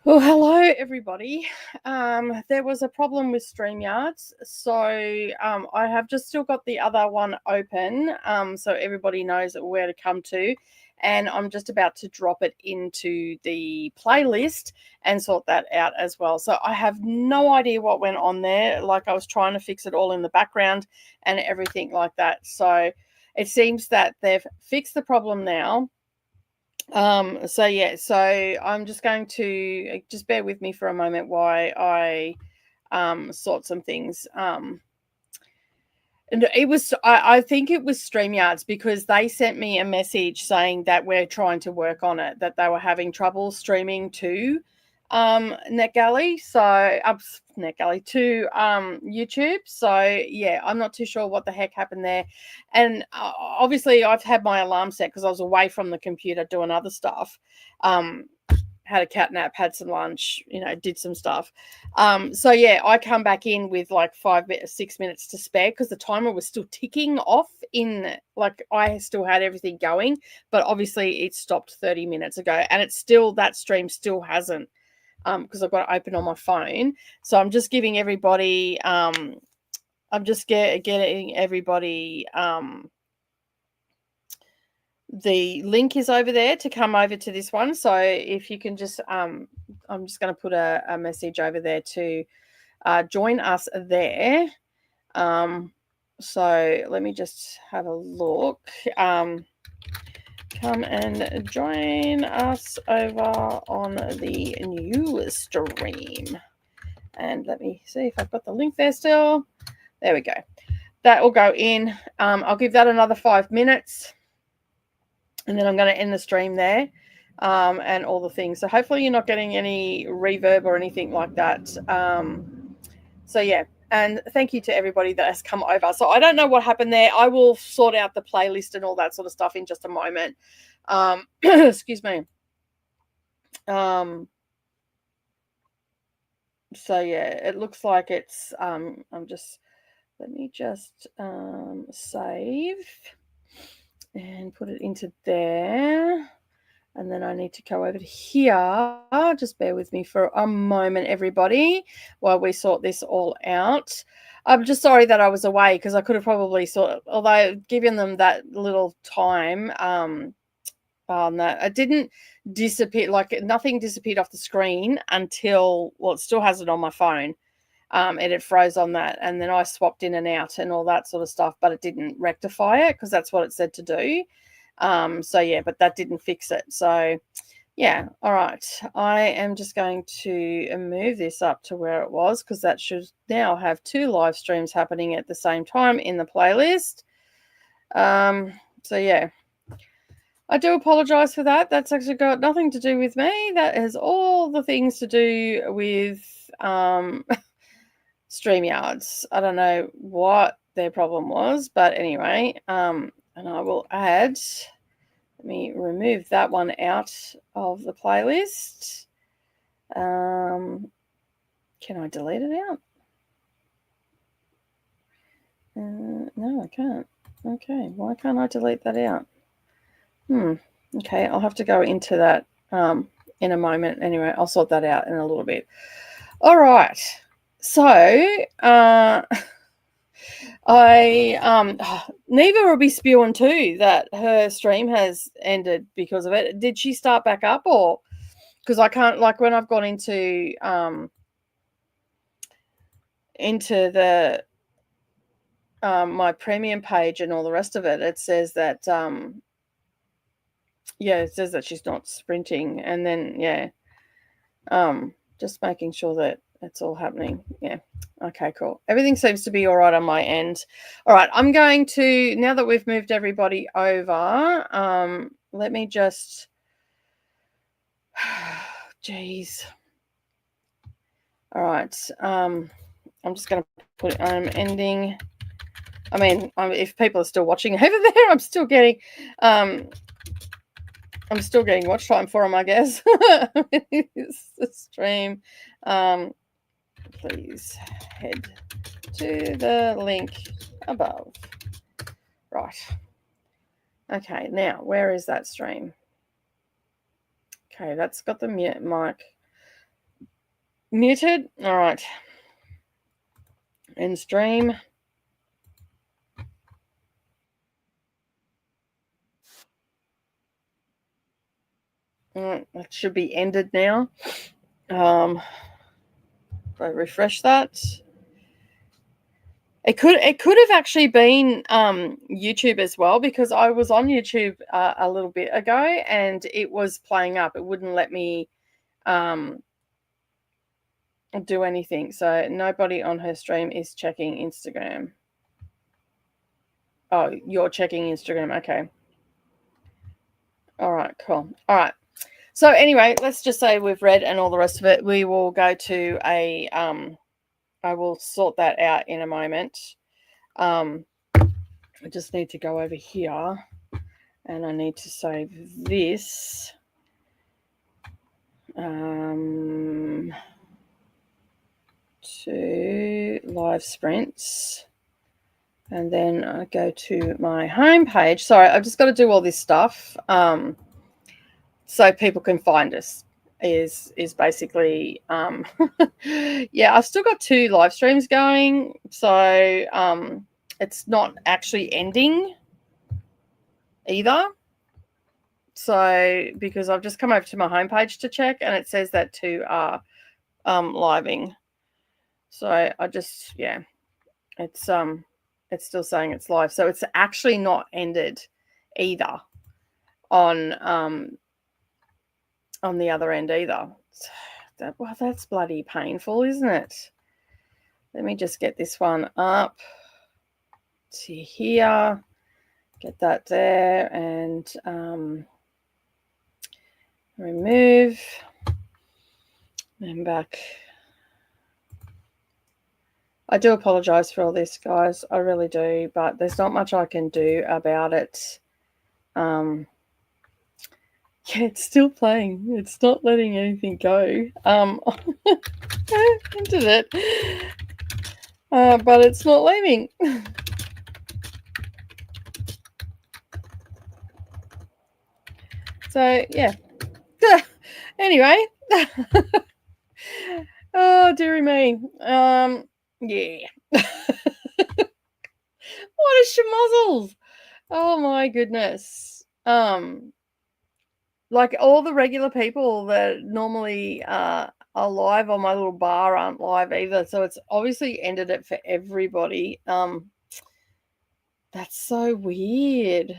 Well, hello everybody. There was a problem with StreamYards, so I have just still got the other one open, so everybody knows where to come to, and I'm just about to drop it into the playlist and sort that out as well. So I have no idea what went on there. Like, I was trying to fix it all in the background and everything like that. So it seems that they've fixed the problem now. So I'm just going to just bear with me for a moment while I sort some things. And it was, I think it was StreamYards, because they sent me a message saying that we're trying to work on it, that they were having trouble streaming to NetGalley, NetGalley to YouTube. So yeah, I'm not too sure what the heck happened there. And obviously I've had my alarm set because I was away from the computer doing other stuff. Had a cat nap, had some lunch, did some stuff. So yeah, I come back in with like 6 minutes to spare because the timer was still ticking off like I still had everything going, but obviously it stopped 30 minutes ago, and it's still, that stream still hasn't, because I've got it open on my phone. So I'm just giving everybody, I'm just getting everybody, the link is over there to come over to this one. So if you can just, I'm just going to put a message over there to join us there. So let me just have a look. Come and join us over on the new stream. And let me see if I've got the link there still. There we go. That will go in. I'll give that another 5 minutes, and then I'm going to end the stream there, and all the things. So hopefully you're not getting any reverb or anything like that. So yeah, and thank you to everybody that has come over. So I don't know what happened there. I will sort out the playlist and all that sort of stuff in just a moment. Excuse me. So yeah, it looks like it's, let me just save and put it into there. And then I need to go over to here. Just bear with me for a moment, everybody, while we sort this all out. I'm just sorry that I was away, because I could have probably although given them that little time, on that, it didn't disappear, like nothing disappeared off the screen until, well, it still has it on my phone. And it froze on that, and then I swapped in and out and all that sort of stuff, but it didn't rectify it because that's what it said to do. So yeah, but that didn't fix it. So yeah, all right. I am just going to move this up to where it was, because that should now have 2 live streams happening at the same time in the playlist. So yeah, I do apologize for that. That's actually got nothing to do with me. That has all the things to do with StreamYards. I don't know what their problem was, but anyway, and I will add, let me remove that one out of the playlist. Can I delete it out? No, I can't. Okay, why can't I delete that out? Okay, I'll have to go into that in a moment. Anyway, I'll sort that out in a little bit. All right. So, Neva will be spewing too that her stream has ended because of it. Did she start back up, or because I can't, like, when I've gone into the my premium page and all the rest of it, it says that it says that she's not sprinting, and then just making sure that it's all happening. Yeah. Okay, cool. Everything seems to be all right on my end. All right. I'm going to, now that we've moved everybody over, let me just, geez. All right. I'm just going to put, I'm ending. I mean, if people are still watching over there, I'm still getting watch time for them, I guess. It's the stream. Please head to the link above. Right. Okay, now where is that stream? Okay, that's got the mute mic. Muted. All right. End stream. All right, that should be ended now. If I refresh that. It could have actually been YouTube as well, because I was on YouTube a little bit ago and it was playing up. It wouldn't let me do anything. So nobody on her stream is checking Instagram. Oh, you're checking Instagram. Okay. All right, cool. All right. So anyway, let's just say we've read and all the rest of it. We will go to a I will sort that out in a moment. I just need to go over here and I need to save this to live sprints. And then I go to my home page. Sorry, I've just got to do all this stuff so people can find us. Is basically yeah, I've still got 2 live streams going, so it's not actually ending either. So because I've just come over to my homepage to check and it says that 2 are living. So I just, yeah, it's still saying it's live. So it's actually not ended either on the other end either. Well, that's bloody painful, isn't it? Let me just get this one up to here, get that there, and remove, and back. I do apologize for all this, guys. I really do, but there's not much I can do about it. Yeah, it's still playing. It's not letting anything go. I ended it, but it's not leaving. So yeah. Anyway. Oh dearie me. Yeah. What a schmozzles. Oh my goodness. Like all the regular people that normally are live on my little bar aren't live either. So it's obviously ended it for everybody. That's so weird.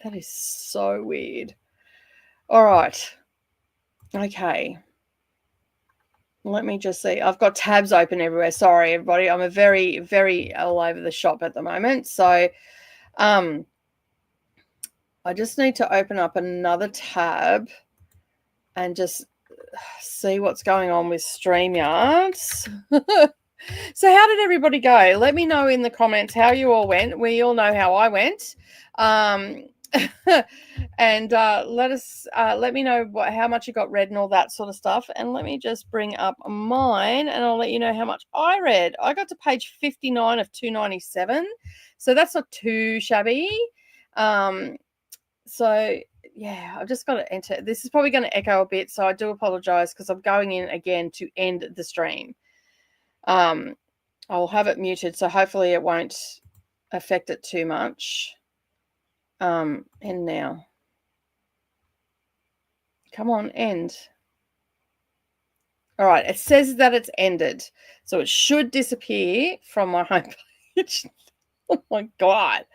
That is so weird. All right. Okay. Let me just see. I've got tabs open everywhere. Sorry, everybody. I'm a very, very all over the shop at the moment. So I just need to open up another tab and just see what's going on with StreamYard. So how did everybody go? Let me know in the comments how you all went. We all know how I went. And let me know how much you got read and all that sort of stuff. And let me just bring up mine and I'll let you know how much I read. I got to page 59 of 297. So that's not too shabby. So yeah, I've just got to enter. This is probably going to echo a bit, so I do apologize because I'm going in again to end the stream. I'll have it muted, so hopefully it won't affect it too much. And now, come on, end. All right, it says that it's ended, so it should disappear from my homepage. Oh my god!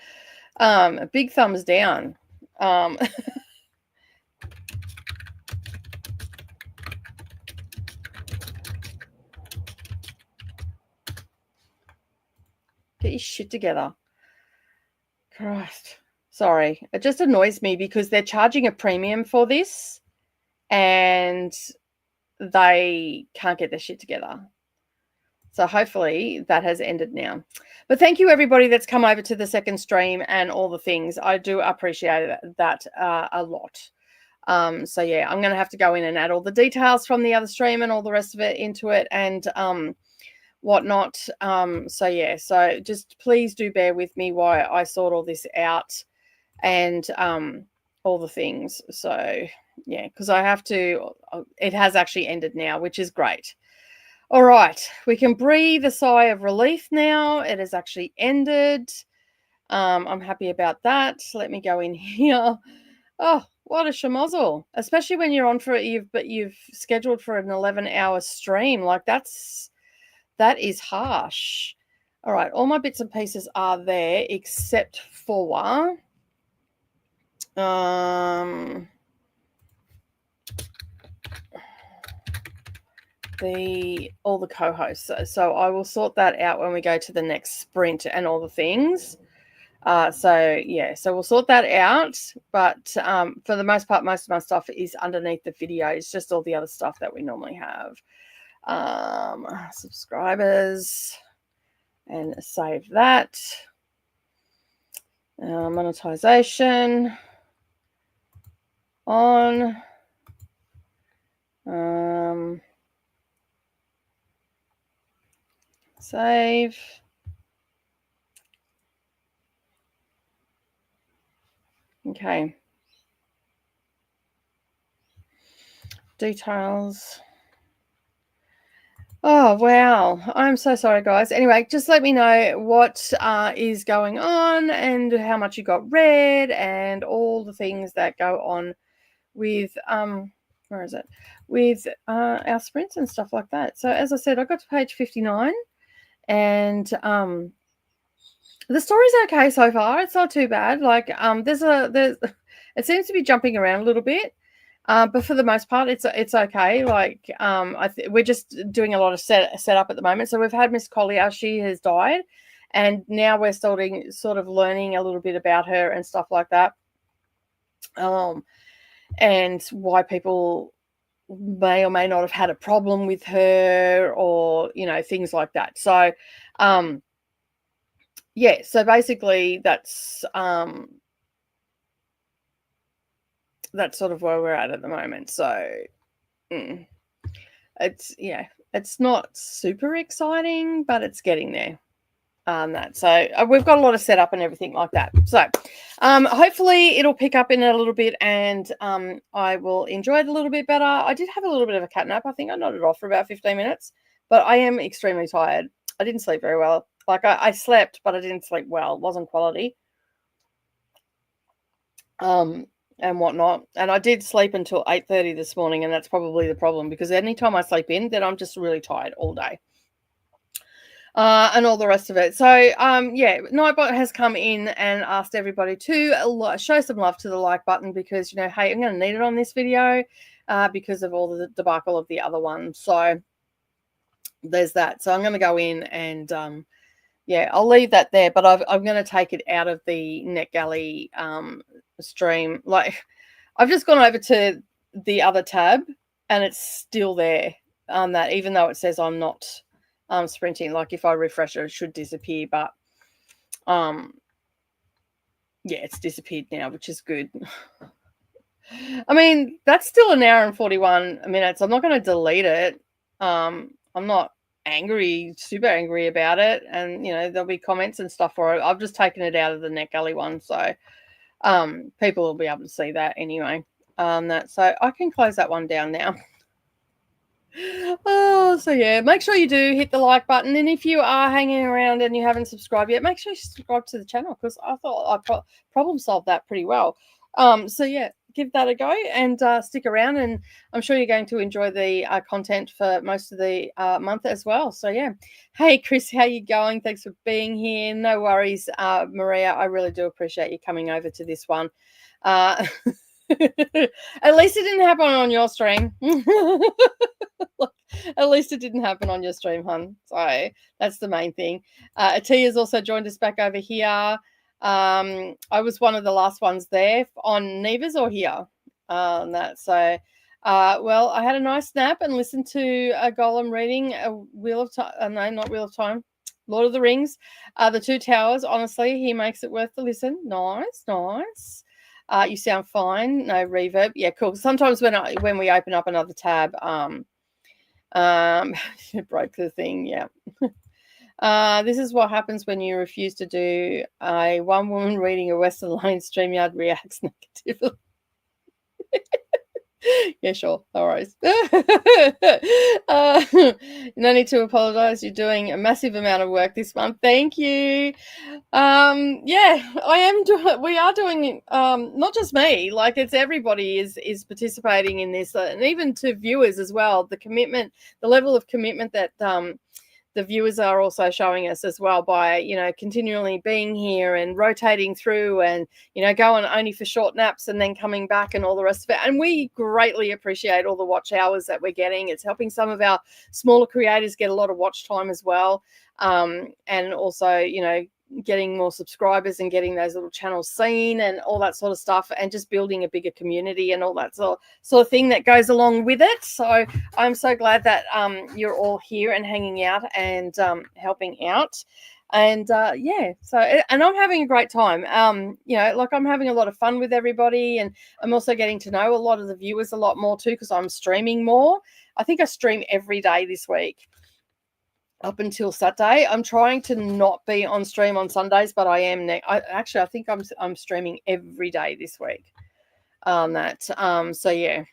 A big thumbs down. Get your shit together. Christ. Sorry. It just annoys me because they're charging a premium for this and they can't get their shit together. So hopefully that has ended now. But thank you, everybody that's come over to the second stream and all the things. I do appreciate that a lot. So yeah, I'm going to have to go in and add all the details from the other stream and all the rest of it into it and whatnot. So yeah, so just please do bear with me while I sort all this out and all the things. So yeah, because I have to, it has actually ended now, which is great. All right, we can breathe a sigh of relief now. It has actually ended. I'm happy about that. Let me go in here. Oh, what a schmozzle, especially when you're on for you've scheduled for an 11-hour stream. Like that is harsh. All right, all my bits and pieces are there except for all the co-hosts. So I will sort that out when we go to the next sprint and all the things. So we'll sort that out. But for the most part, most of my stuff is underneath the video. It's just all the other stuff that we normally have. Subscribers, and save that. Monetization on. Save. Okay. Details. Oh, wow. I'm so sorry, guys. Anyway, just let me know what is going on and how much you got read and all the things that go on with, where is it? With our sprints and stuff like that. So as I said, I got to page 59 and the story's okay so far. It's not too bad. Like there's it seems to be jumping around a little bit. But for the most part, it's okay. Like we're just doing a lot of setup at the moment. So we've had Miss Collier, she has died, and now we're starting sort of learning a little bit about her and stuff like that, and why people may or may not have had a problem with her, or things like that. So, yeah. So basically, that's sort of where we're at the moment. So it's not super exciting, but it's getting there. So we've got a lot of setup and everything like that. So hopefully it'll pick up in a little bit, and I will enjoy it a little bit better. I did have a little bit of a cat nap. I think I nodded off for about 15 minutes, but I am extremely tired. I didn't sleep very well. Like I slept, but I didn't sleep well. It wasn't quality. And whatnot. And I did sleep until 8:30 this morning, and that's probably the problem, because anytime I sleep in, then I'm just really tired all day. And all the rest of it. So, Nightbot has come in and asked everybody to show some love to the like button, because, hey, I'm going to need it on this video because of all the debacle of the other one. So there's that. So I'm going to go in and, I'll leave that there, but I'm going to take it out of the NetGalley stream. Like, I've just gone over to the other tab and it's still there, that even though it says I'm not sprinting. Like if I refresh it should disappear, but it's disappeared now, which is good. I mean, that's still an hour and 41 minutes. I'm not going to delete it. I'm not super angry about it, and there'll be comments and stuff for it. I've just taken it out of the NetGalley one, so people will be able to see that anyway. So I can close that one down now. Oh, so yeah, make sure you do hit the like button, and if you are hanging around and you haven't subscribed yet, make sure you subscribe to the channel, because I thought I problem solved that pretty well. So yeah, give that a go and stick around, and I'm sure you're going to enjoy the content for most of the month as well. So yeah, hey Chris, how you going? Thanks for being here. No worries, Maria, I really do appreciate you coming over to this one. At least it didn't happen on your stream. At least it didn't happen on your stream, hun. So that's the main thing. Ahtiya's also joined us back over here. I was one of the last ones there on Neva's or here. So I had a nice nap and listened to a Golem reading Wheel of Time. No, not Wheel of Time. Lord of the Rings. The Two Towers. Honestly, he makes it worth the listen. Nice. You sound fine. No reverb. Yeah, cool. Sometimes when we open up another tab, it broke the thing. Yeah. This is what happens when you refuse to do a one-woman reading a Western Lane StreamYard reacts negatively. Yeah, sure. No worries. No need to apologize. You're doing a massive amount of work this month. Thank you. Yeah, I am doing, we are doing, not just me, like it's everybody is participating in this, and even to viewers as well. The commitment, the level of commitment that, the viewers are also showing us as well by, continually being here and rotating through and, going only for short naps and then coming back and all the rest of it. And we greatly appreciate all the watch hours that we're getting. It's helping some of our smaller creators get a lot of watch time as well. And also, getting more subscribers and getting those little channels seen and all that sort of stuff, and just building a bigger community and all that sort of thing that goes along with it. So I'm so glad that you're all here and hanging out and helping out. And yeah, so, and I'm having a great time. Like I'm having a lot of fun with everybody, and I'm also getting to know a lot of the viewers a lot more too, because I'm streaming more. I think I stream every day this week up until Saturday. I'm trying to not be on stream on Sundays, but I am. I think I'm streaming every day this week on that. So yeah,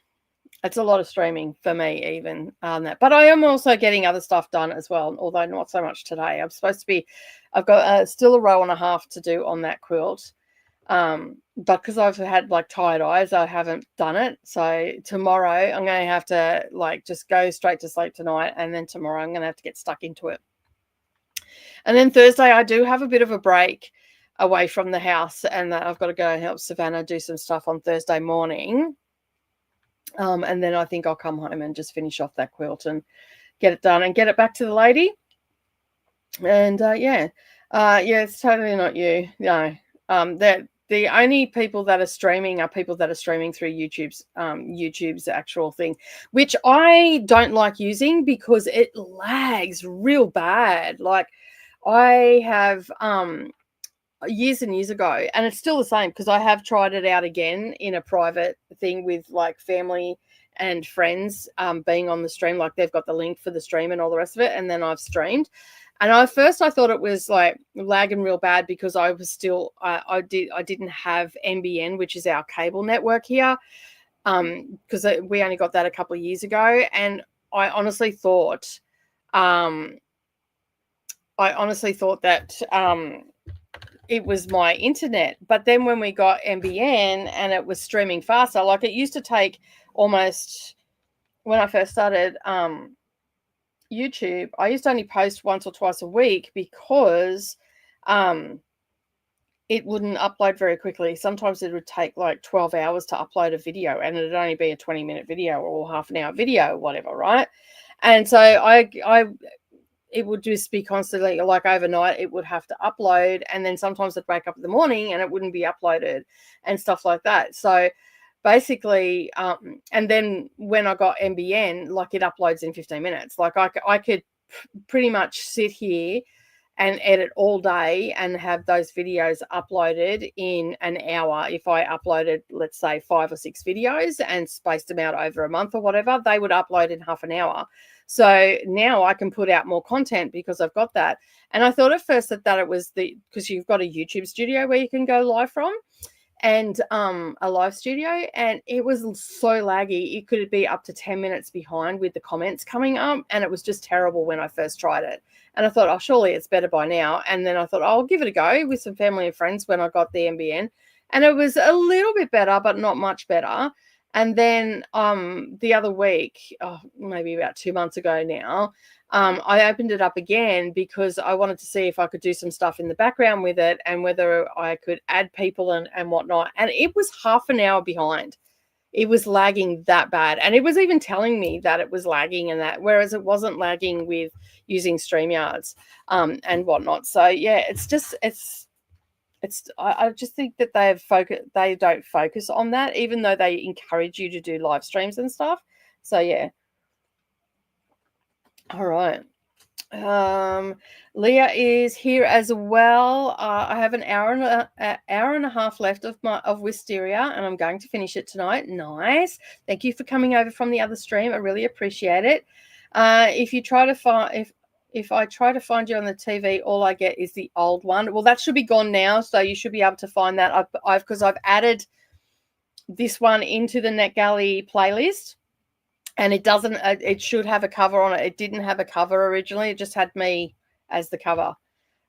it's a lot of streaming for me even on that. But I am also getting other stuff done as well, although not so much today. I've got still a row and a half to do on that quilt. But because I've had like tired eyes, I haven't done it. So tomorrow I'm going to have to like just go straight to sleep tonight, and then tomorrow I'm going to have to get stuck into it. And then Thursday I do have a bit of a break away from the house, and I've got to go and help Savannah do some stuff on Thursday morning. And then I think I'll come home and just finish off that quilt and get it done and get it back to the lady. And yeah, it's totally not you. No, the only people that are streaming are people that are streaming through YouTube's actual thing, which I don't like using because it lags real bad. Like I have years and years ago, and it's still the same because I have tried it out again in a private thing with like family and friends being on the stream. Like they've got the link for the stream and all the rest of it, and then I've streamed. And I thought it was like lagging real bad because I was still I didn't have NBN, which is our cable network here, because we only got that a couple of years ago. And I honestly thought that it was my internet. But then when we got NBN and it was streaming faster, like it used to take almost, when I first started YouTube, I used to only post once or twice a week because it wouldn't upload very quickly. Sometimes it would take like 12 hours to upload a video, and it'd only be a 20-minute video or half an hour video, whatever, right? And so it would just be constantly, like overnight, it would have to upload, and then sometimes I'd wake up in the morning and it wouldn't be uploaded and stuff like that. So basically, and then when I got NBN, like it uploads in 15 minutes. Like I could pretty much sit here and edit all day and have those videos uploaded in an hour. If I uploaded, let's say 5 or 6 videos and spaced them out over a month or whatever, they would upload in half an hour. So now I can put out more content because I've got that. And I thought at first that it was because you've got a YouTube studio where you can go live from, and a live studio, and it was so laggy. It could be up to 10 minutes behind with the comments coming up, and it was just terrible when I first tried it. And I thought, oh, surely it's better by now. And then I thought, I'll give it a go with some family and friends when I got the NBN, and it was a little bit better, but not much better. And then the other week, maybe about 2 months ago now, I opened it up again because I wanted to see if I could do some stuff in the background with it and whether I could add people and whatnot. And it was half an hour behind. It was lagging that bad. And it was even telling me that it was lagging and that, whereas it wasn't lagging with using StreamYards and whatnot. So yeah, I just think that they don't focus on that, even though they encourage you to do live streams and stuff. So yeah. All right. Leah is here as well. I have an hour and a half left of Wisteria, and I'm going to finish it tonight. Nice. Thank you for coming over from the other stream. I really appreciate it. If I try to find you on the TV, all I get is the old one. Well, that should be gone now, so you should be able to find that. Because I've added this one into the NetGalley playlist, and it doesn't, it should have a cover on it. It didn't have a cover originally. It just had me as the cover,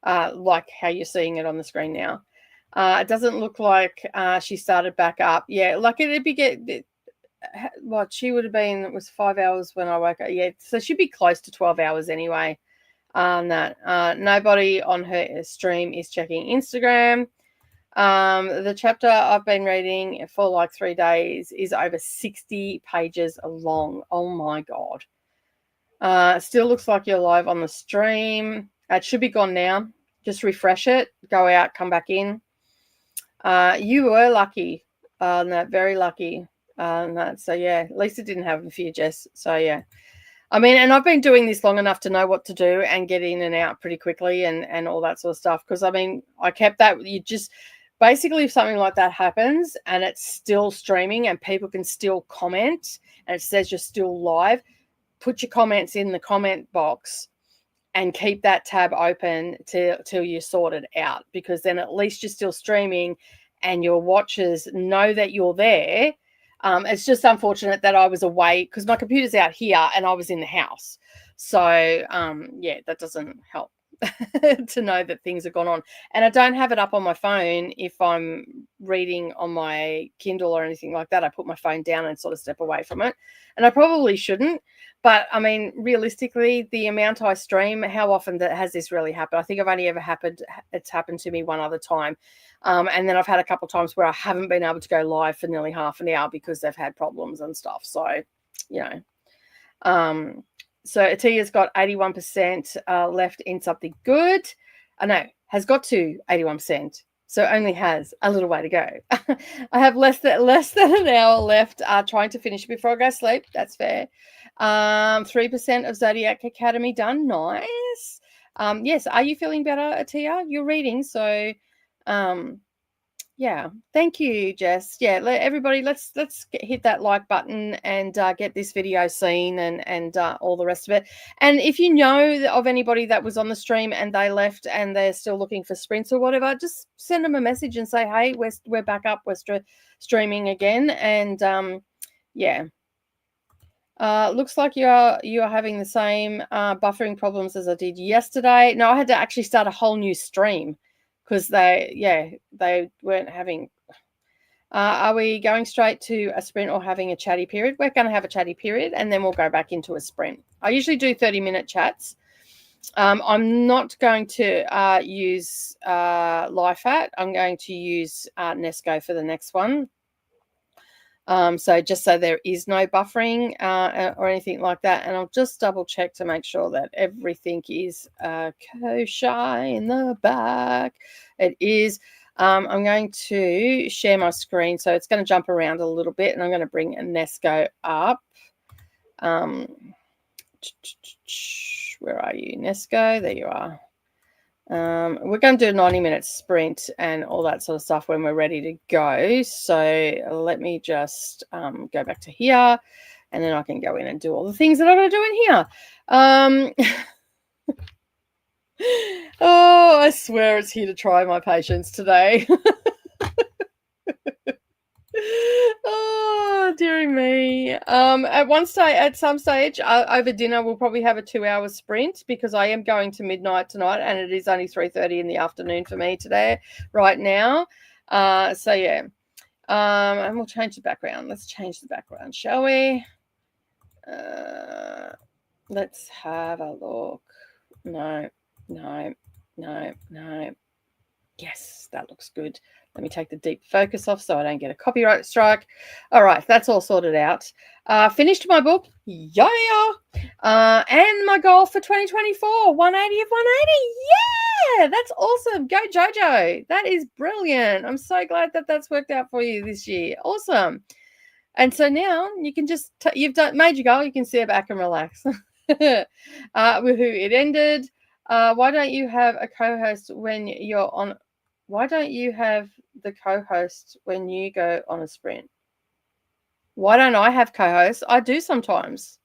like how you're seeing it on the screen now. It doesn't look like she started back up. Yeah, like it'd be what she would have been, it was 5 hours when I woke up. Yeah, so she'd be close to 12 hours anyway. That nobody on her stream is checking Instagram. The chapter I've been reading for like 3 days is over 60 pages long. Oh my God. Still looks like you're live on the stream. It should be gone now. Just refresh it, go out, come back in. You were lucky. No, very lucky. So yeah, at least it didn't happen for you, Jess. So yeah. I mean, and I've been doing this long enough to know what to do and get in and out pretty quickly and all that sort of stuff. Because I mean, I kept that. You just basically, if something like that happens and it's still streaming and people can still comment and it says you're still live, put your comments in the comment box and keep that tab open till you sort it out, because then at least you're still streaming and your watchers know that you're there. It's just unfortunate that I was away because my computer's out here and I was in the house. So, yeah, that doesn't help to know that things have gone on. And I don't have it up on my phone if I'm reading on my Kindle or anything like that. I put my phone down and sort of step away from it. And I probably shouldn't. But, I mean, realistically, the amount I stream, how often has this really happened? I think I've only ever it's happened to me one other time. And then I've had a couple of times where I haven't been able to go live for nearly half an hour because they've had problems and stuff. So, you know. So Ahtiya's got 81% left in something good. I know, has got to 81%. So only has a little way to go. I have less than an hour left trying to finish before I go to sleep. That's fair. 3% of Zodiac Academy done. Nice. Yes, are you feeling better, Ahtiya? You're reading, so yeah, thank you, Jess. Yeah, everybody, let's hit that like button and get this video seen and all the rest of it. And if you know of anybody that was on the stream and they left and they're still looking for sprints or whatever, just send them a message and say, hey, we're back up, we're streaming again, and yeah. Looks like you are having the same buffering problems as I did yesterday. No, I had to actually start a whole new stream because they weren't having. Are we going straight to a sprint or having a chatty period? We're going to have a chatty period and then we'll go back into a sprint. I usually do 30-minute chats. I'm not going to use LifeHat. I'm going to use Nesco for the next one. So just so there is no buffering or anything like that. And I'll just double check to make sure that everything is kosher in the back. It is. I'm going to share my screen. So it's going to jump around a little bit and I'm going to bring Nesco up. Where are you, Nesco? There you are. We're going to do a 90-minute sprint and all that sort of stuff when we're ready to go. So let me just go back to here and then I can go in and do all the things that I'm going to do in here. Oh, I swear it's here to try my patience today. Oh, dearie me. At some stage over dinner, we'll probably have a 2-hour sprint because I am going to midnight tonight and it is only 3:30 in the afternoon for me today, right now. So yeah. And we'll change the background. Let's change the background, shall we? Let's have a look. No. Yes, that looks good. Let me take the deep focus off so I don't get a copyright strike. All right, that's all sorted out. Finished my book. Yeah. And my goal for 2024, 180 of 180. Yeah, that's awesome. Go Jojo. That is brilliant. I'm so glad that that's worked out for you this year. Awesome. And so now you can just, you've made your goal. You can sit back and relax. Woohoo, it ended. Why don't you have a co-host when you're on? Why don't you have the co-host when you go on a sprint? Why don't I have co-hosts? I do sometimes.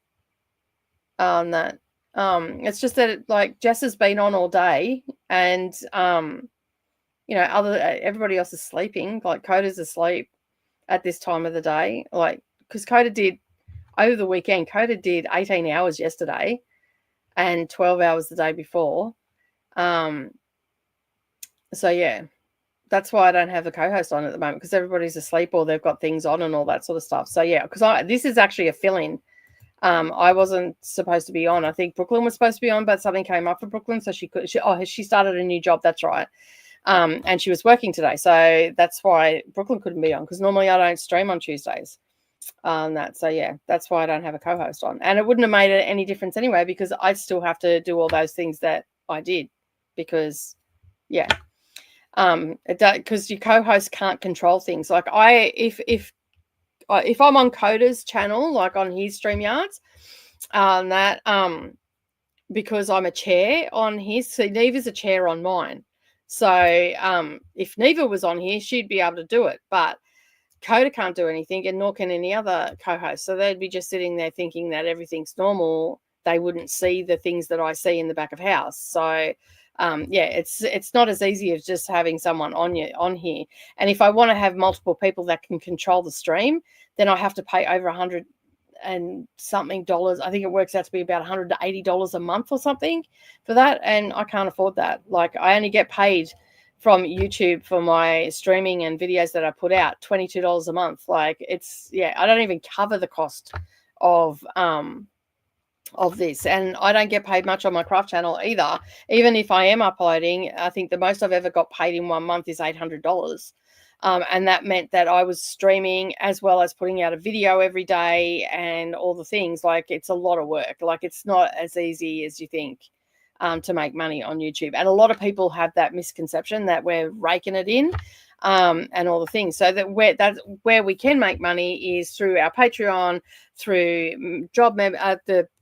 That it's just that like Jess has been on all day, and everybody else is sleeping. Like Koda's asleep, at this time of the day. Like, because Koda did, over the weekend, Koda did 18 hours yesterday and 12 hours the day before. So, yeah, that's why I don't have a co-host on at the moment, because everybody's asleep or they've got things on and all that sort of stuff. So, yeah, because this is actually a fill-in. I wasn't supposed to be on. I think Brooklyn was supposed to be on, but something came up for Brooklyn, so she started a new job. That's right. And she was working today, so that's why Brooklyn couldn't be on, because normally I don't stream on Tuesdays. So yeah, that's why I don't have a co-host on, and it wouldn't have made any difference anyway, because I still have to do all those things that I did, because yeah, because your co-host can't control things. Like if I'm on Koda's channel, like on his StreamYards, because I'm a chair on his, so Neva's a chair on mine. So if Neva was on here, she'd be able to do it, but Koda can't do anything, and nor can any other co-host. So they'd be just sitting there thinking that everything's normal. They wouldn't see the things that I see in the back of house. So yeah, it's not as easy as just having someone on here. And if I want to have multiple people that can control the stream, then I have to pay over $100 and something dollars. I think it works out to be about $180 a month or something for that, and I can't afford that. Like, I only get paid from YouTube for my streaming and videos that I put out, $22 a month. Like, it's, yeah, I don't even cover the cost of this, and I don't get paid much on my craft channel either. Even if I am uploading, I think the most I've ever got paid in 1 month is $800. And that meant that I was streaming as well as putting out a video every day and all the things. Like, it's a lot of work. Like, it's not as easy as you think to make money on YouTube. And a lot of people have that misconception that we're raking it in and all the things. So that's where we can make money is through our Patreon, through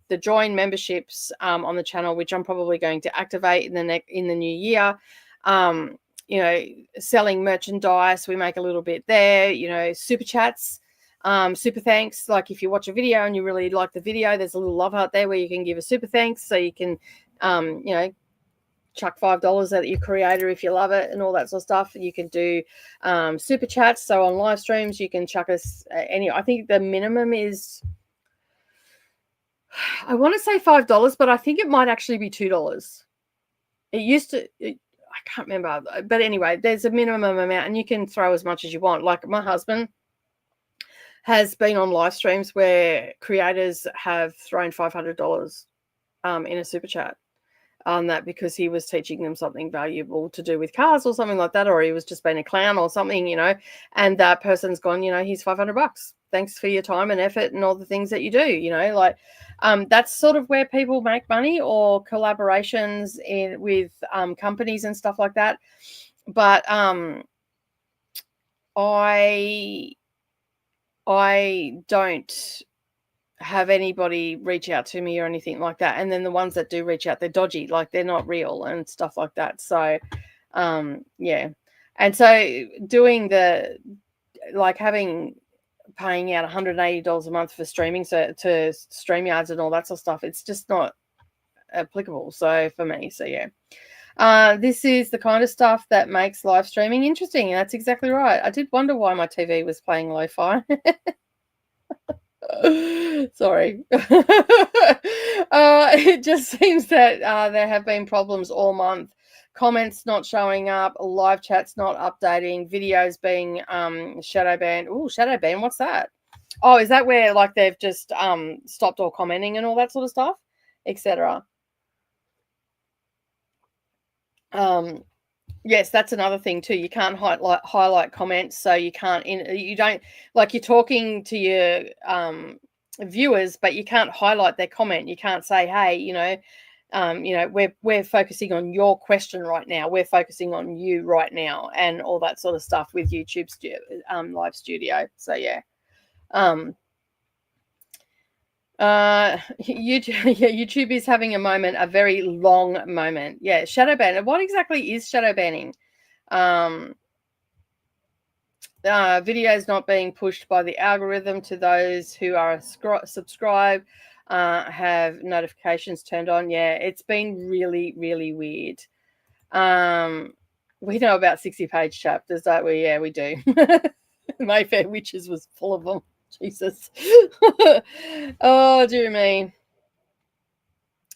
the join memberships on the channel, which I'm probably going to activate in the new year. You know, selling merchandise, we make a little bit there. You know, super chats, super thanks. Like, if you watch a video and you really like the video, there's a little love heart there where you can give a super thanks. So you can, you know, chuck $5 at your creator if you love it and all that sort of stuff. You can do super chats. So on live streams, you can chuck us I think the minimum is, I want to say $5, but I think it might actually be $2. It used to. I can't remember, but anyway, there's a minimum amount, and you can throw as much as you want. Like, my husband has been on live streams where creators have thrown $500 in a super chat on that, because he was teaching them something valuable to do with cars or something like that, or he was just being a clown or something, you know, and that person's gone, you know, here's $500. Thanks for your time and effort and all the things that you do, you know, like that's sort of where people make money, or collaborations with companies and stuff like that. But I don't have anybody reach out to me or anything like that. And then the ones that do reach out, they're dodgy, like they're not real and stuff like that. So yeah. And so doing paying out $180 a month for streaming, so to StreamYards and all that sort of stuff, it's just not applicable. So for me, so yeah. This is the kind of stuff that makes live streaming interesting. And that's exactly right. I did wonder why my TV was playing lo-fi. Sorry. It just seems that there have been problems all month. Comments not showing up, live chats not updating, videos being shadow banned. Oh, shadow ban, what's that? Oh, is that where, like, they've just stopped all commenting and all that sort of stuff, etc.? Yes, that's another thing too. You can't highlight comments, so you can't. You don't, like, you're talking to your viewers, but you can't highlight their comment. You can't say, "Hey, you know, we're focusing on your question right now. We're focusing on you right now," and all that sort of stuff with YouTube Live Studio. So yeah. YouTube is having a moment, a very long moment. Yeah, shadow ban. What exactly is shadow banning? Videos not being pushed by the algorithm to those who are subscribed, have notifications turned on. Yeah, it's been really, really weird. We know about 60-page chapters, don't we? Yeah, we do. Mayfair Witches was full of them. Jesus. Oh, dear me.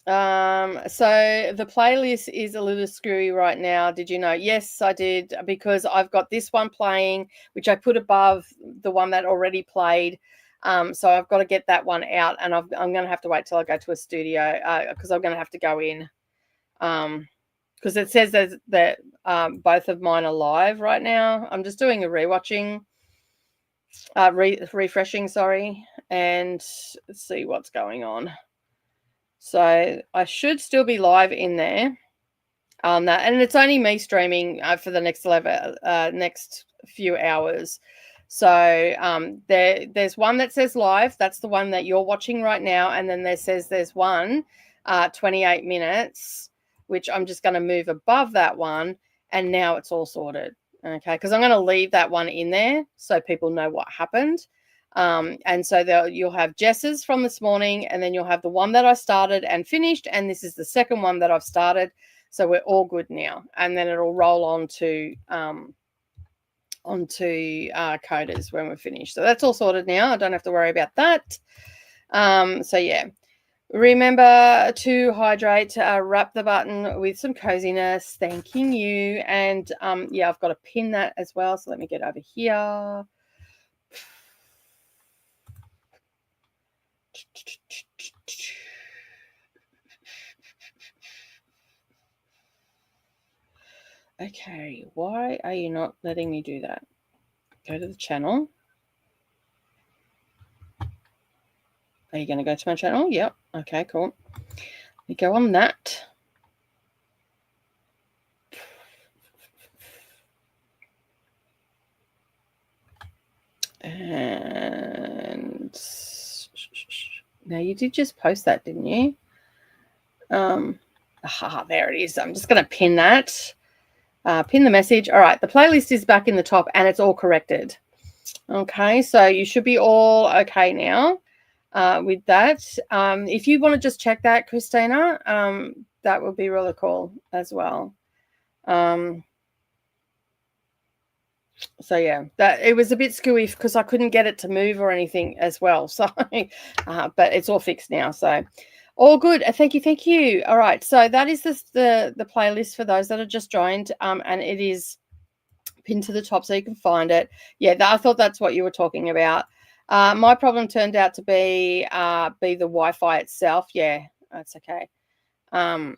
So the playlist is a little screwy right now. Did you know? Yes, I did, because I've got this one playing, which I put above the one that already played. So I've got to get that one out, and I'm going to have to wait till I go to a studio, because I'm going to have to go in, because it says that both of mine are live right now. I'm just doing a rewatching, refreshing, sorry, and let's see what's going on. So I should still be live in there on that, and it's only me streaming for the next few hours. So there's one that says live. That's the one that you're watching right now, and then there's one 28 minutes, which I'm just going to move above that one, and now it's all sorted. Okay, because I'm going to leave that one in there so people know what happened. And so you'll have Jess's from this morning, and then you'll have the one that I started and finished, and this is the second one that I've started. So we're all good now, and then it'll roll on to Koda's when we're finished. So that's all sorted now. I don't have to worry about that. So yeah, remember to hydrate. Wrap the button with some coziness. Thanking you. And yeah, I've got to pin that as well. So let me get over here. Okay, why are you not letting me do that? Go to the channel. Are you going to go to my channel? Yep. Okay, cool. You go on that. And now you did just post that, didn't you? There it is. I'm just going to pin that. Pin the message. All right, the playlist is back in the top, and it's all corrected. Okay, so you should be all okay now with that. If you want to just check that, Christina, that would be really cool as well. So yeah, that it was a bit screwy because I couldn't get it to move or anything as well. So, but it's all fixed now. So, all good. Thank you. All right. So that is the playlist for those that have just joined, and it is pinned to the top so you can find it. Yeah, I thought that's what you were talking about. My problem turned out to be the Wi-Fi itself. Yeah, that's okay. The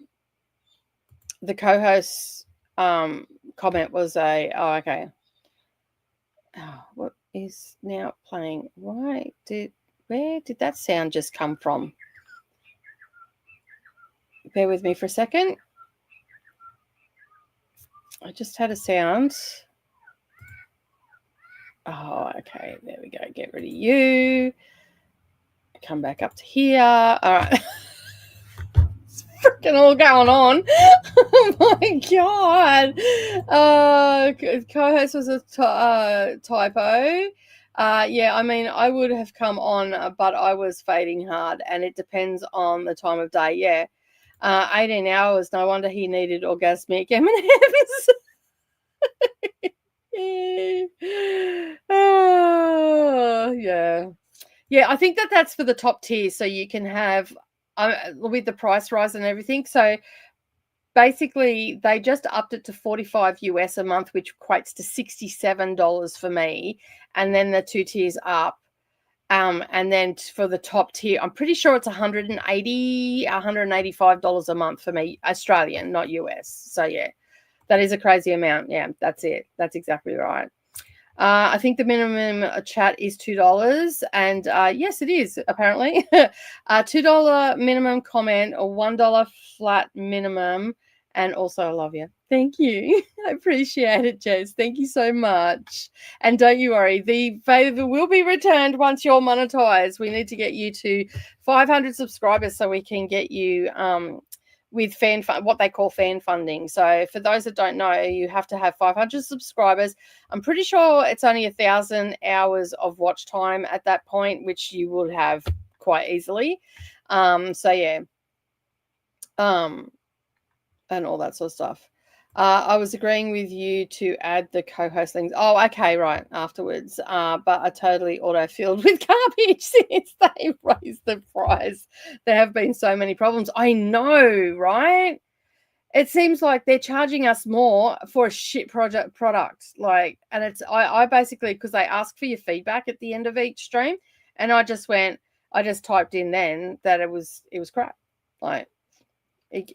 co-host comment was okay. Oh, what is now playing? Where did that sound just come from? Bear with me for a second. I just had a sound. Oh, okay. There we go. Get rid of you. Come back up to here. All right. It's freaking all going on. Oh my God. Co-host was a typo. Yeah, I mean, I would have come on, but I was fading hard, and it depends on the time of day. Yeah. 18 hours. No wonder he needed orgasmic M&Ms. Oh, yeah. Yeah, I think that's for the top tier, so you can have with the price rise and everything. So basically, they just upped it to $45 US a month, which equates to $67 for me, and then the 2 tiers up. And then for the top tier, I'm pretty sure it's $185 a month for me, Australian, not US. So yeah, that is a crazy amount. Yeah, that's it. That's exactly right. I think the minimum chat is $2, and yes, it is apparently. $2 minimum comment or $1 flat minimum, and also I love you. Thank you. I appreciate it, Jess. Thank you so much. And don't you worry, the favor will be returned once you're monetized. We need to get you to 500 subscribers so we can get you with what they call fan funding. So for those that don't know, you have to have 500 subscribers. I'm pretty sure it's only 1,000 hours of watch time at that point, which you would have quite easily. So yeah, and all that sort of stuff. I was agreeing with you to add the co-host things. Oh, okay, right, afterwards. But I totally auto-filled with garbage since they raised the price. There have been so many problems. I know, right? It seems like they're charging us more for a shit product. Like, and it's I basically, because they ask for your feedback at the end of each stream, and I just typed in then that it was crap. Like, it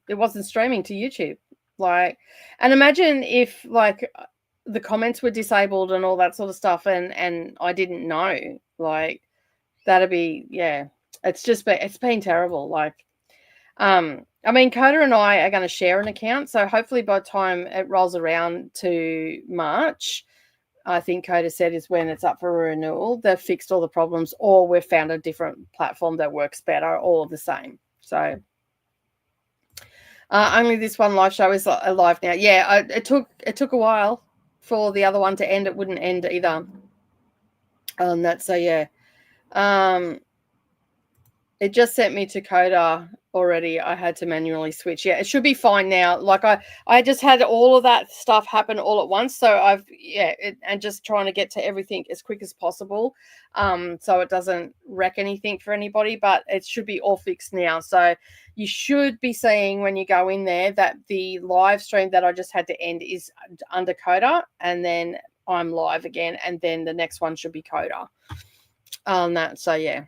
wasn't streaming to YouTube. Like, and imagine if like the comments were disabled and all that sort of stuff, and I didn't know. Like, that'd be, yeah. It's been terrible. Like, I mean, Coda and I are going to share an account, so hopefully by the time it rolls around to March, I think Coda said is when it's up for renewal, they've fixed all the problems, or we've found a different platform that works better, or the same. So only this one live show is live now. Yeah, it took a while for the other one to end. It wouldn't end either. That, so yeah. It just sent me to Coda already. I had to manually switch. Yeah, it should be fine now. Like, I just had all of that stuff happen all at once. So and just trying to get to everything as quick as possible, so it doesn't wreck anything for anybody. But it should be all fixed now. So you should be seeing when you go in there that the live stream that I just had to end is under Coda, and then I'm live again, and then the next one should be Coda on that. So yeah.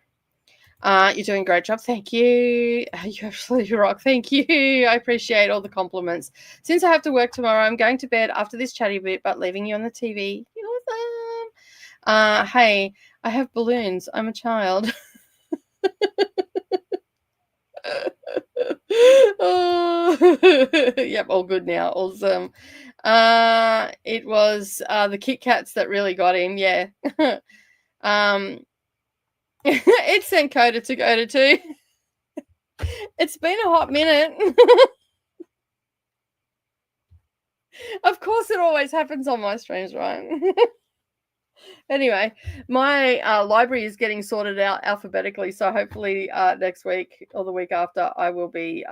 You're doing a great job. Thank you. You absolutely rock. Thank you. I appreciate all the compliments. Since I have to work tomorrow, I'm going to bed after this chatty bit, but leaving you on the TV. You're awesome. Hey, I have balloons. I'm a child. Oh, yep, all good now. Awesome. It was the Kit Kats that really got him. Yeah. It sent Coda to Coda too. It's been a hot minute. Of course, it always happens on my streams, right? Anyway, my library is getting sorted out alphabetically, so hopefully next week or the week after, I will be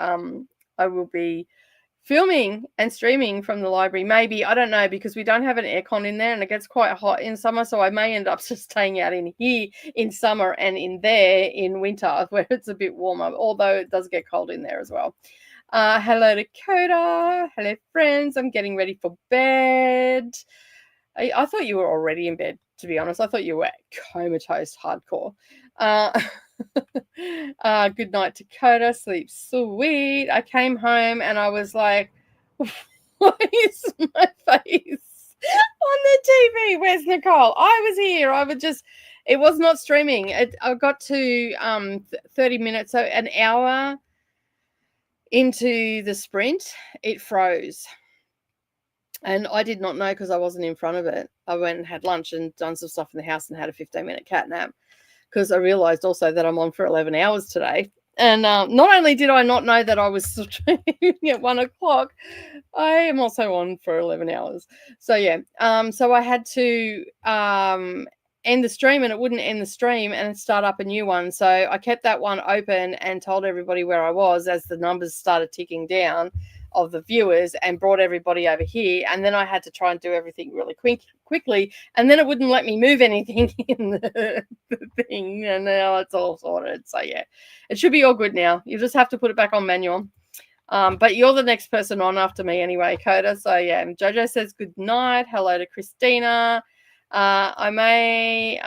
filming and streaming from the library. Maybe, I don't know, because we don't have an aircon in there and it gets quite hot in summer, so I may end up just staying out in here in summer and in there in winter where it's a bit warmer, although it does get cold in there as well. Hello to Koda. Hello, friends. I'm getting ready for bed. I thought you were already in bed, to be honest. I thought you were comatose hardcore. Good night to Koda. Sleep sweet. I came home and I was like, why is my face on the TV? Where's Nicole? I was here. It was not streaming. I got to 30 minutes, so an hour into the sprint, it froze. And I did not know because I wasn't in front of it. I went and had lunch and done some stuff in the house and had a 15-minute cat nap, because I realized also that I'm on for 11 hours today. And not only did I not know that I was streaming at 1 o'clock, I am also on for 11 hours. So yeah, so I had to end the stream, and it wouldn't end the stream and start up a new one. So I kept that one open and told everybody where I was as the numbers started ticking down of the viewers, and brought everybody over here. And then I had to try and do everything really quickly, and then it wouldn't let me move anything in the thing, and now it's all sorted. So yeah, it should be all good now. You just have to put it back on manual. But you're the next person on after me anyway, Coda. So yeah, Jojo says good night. Hello to Christina. I may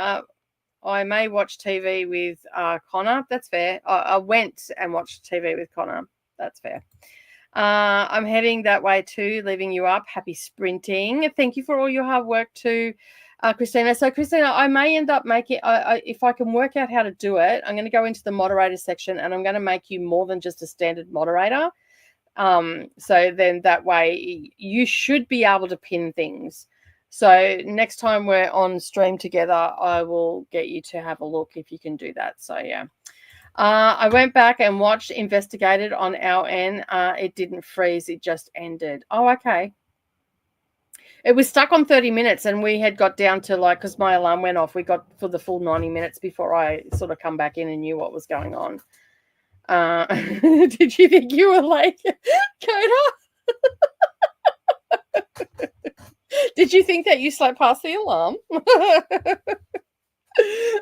watch TV with Connor. That's fair. I went and watched TV with Connor. That's fair. I'm heading that way too, leaving you up. Happy sprinting. Thank you for all your hard work too, Christina. So Christina, I may end up making, if I can work out how to do it, I'm going to go into the moderator section and I'm going to make you more than just a standard moderator. So then that way you should be able to pin things. So next time we're on stream together, I will get you to have a look if you can do that. So yeah. I went back and watched, investigated on our end. It didn't freeze. It just ended. Oh, okay. It was stuck on 30 minutes and we had got down to because my alarm went off. We got for the full 90 minutes before I sort of come back in and knew what was going on. Did you think you were late, Koda? Did you think that you slept past the alarm?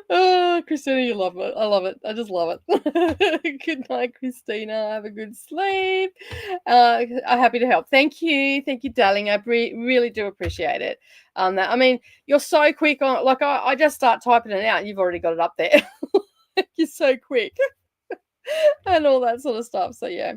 Oh, Christina, you love it. I love it. I just love it. Good night, Christina. Have a good sleep. I'm happy to help. Thank you, darling. I really do appreciate it. I mean, you're so quick on. Like I just start typing it out, and you've already got it up there. You're so quick, and all that sort of stuff. So yeah.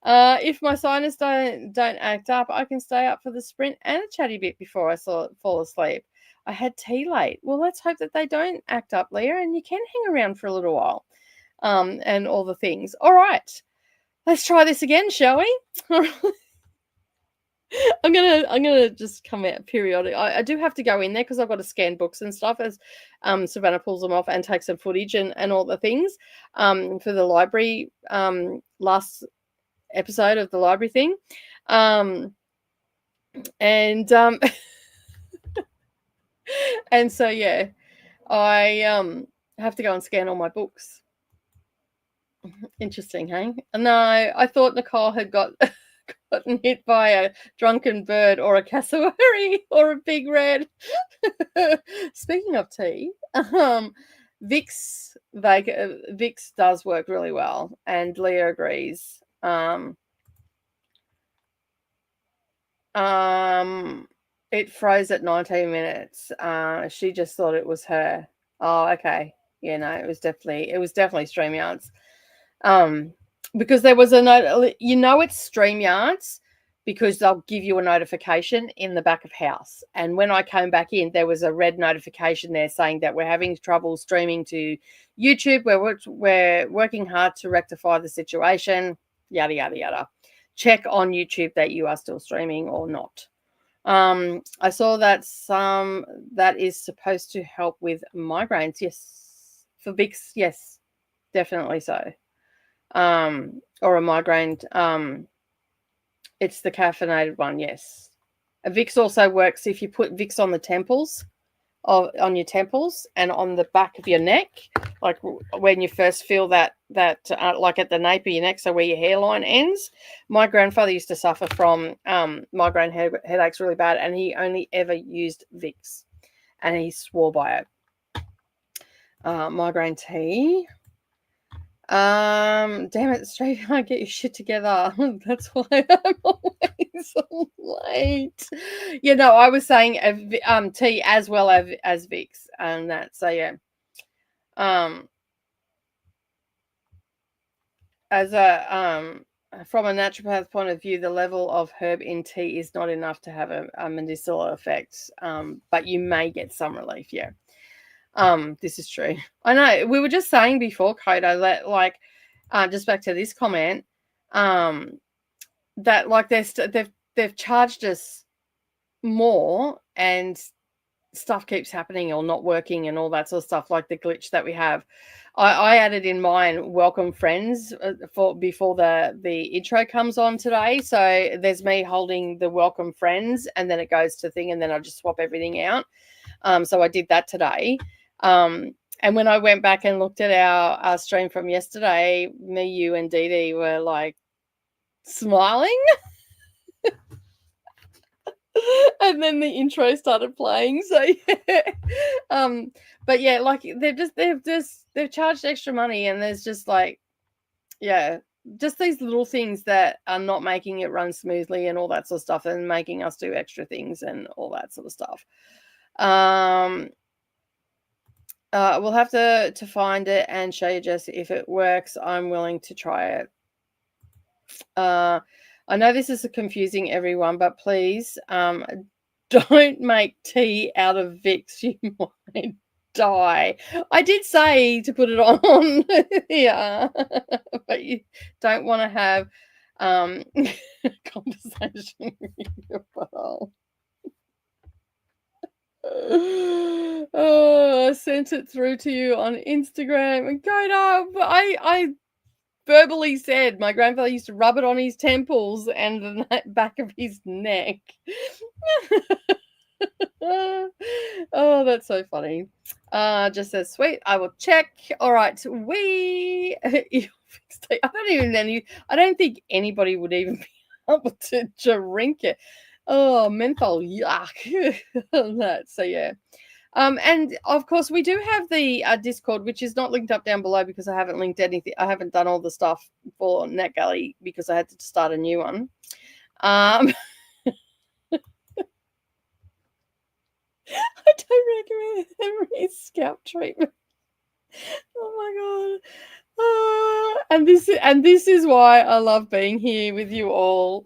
If my sinus don't act up, I can stay up for the sprint and a chatty bit before I fall asleep. I had tea late. Well, let's hope that they don't act up, Leah, and you can hang around for a little while. And all the things. All right, let's try this again, shall we? I'm gonna just come out periodic. I do have to go in there because I've got to scan books and stuff as Savannah pulls them off and take some footage and all the things for the library last episode of the library thing. And so yeah, I have to go and scan all my books. Interesting, hey? No, I thought Nicole had gotten hit by a drunken bird or a cassowary or a big red. Speaking of tea, Vicks does work really well, and Leah agrees. It froze at 19 minutes. She just thought it was her. Oh, okay. Yeah, no, it was definitely StreamYards. Because there was a note, it's StreamYards because they'll give you a notification in the back of house. And when I came back in, there was a red notification there saying that we're having trouble streaming to YouTube. We're working hard to rectify the situation. Yada yada yada. Check on YouTube that you are still streaming or not. I saw that that is supposed to help with migraines. Yes, for Vicks, yes, definitely so. Or a migraine. It's the caffeinated one. Yes, Vicks also works if you put Vicks on the temples. On your temples and on the back of your neck, like when you first feel that like at the nape of your neck, so where your hairline ends. My grandfather used to suffer from migraine headaches really bad, and he only ever used Vicks, and he swore by it. Migraine tea. Damn it, straight can't get your shit together. That's why I'm always late. I was saying tea as well as Vicks and that. So yeah. As a from a naturopath point of view, the level of herb in tea is not enough to have a medicinal effect. But you may get some relief, yeah. This is true. I know we were just saying before, Koda, that like just back to this comment, that like they've charged us more and stuff keeps happening or not working and all that sort of stuff, like the glitch that we have. I added in mine welcome friends for before the intro comes on today. So there's me holding the welcome friends and then it goes to thing and then I just swap everything out. So I did that today. And when I went back and looked at our stream from yesterday, me, you, and Didi were like smiling. And then the intro started playing. So yeah. But yeah, like they've charged extra money, and there's just like, yeah, just these little things that are not making it run smoothly and all that sort of stuff, and making us do extra things and all that sort of stuff. We'll have to find it and show you, Jess. If it works, I'm willing to try it. I know this is confusing everyone, but please don't make tea out of Vicks. You might die. I did say to put it on yeah, but you don't want to have conversation with your bottle. Oh, I sent it through to you on Instagram and I verbally said my grandfather used to rub it on his temples and the back of his neck. Oh, that's so funny. Just says, sweet, I will check. All right, I don't think anybody would even be able to drink it. Oh, menthol, yuck. That, so yeah. And of course, we do have the Discord, which is not linked up down below because I haven't linked anything. I haven't done all the stuff for NetGalley because I had to start a new one. I don't recommend every scalp treatment. Oh my god. And this is why I love being here with you all.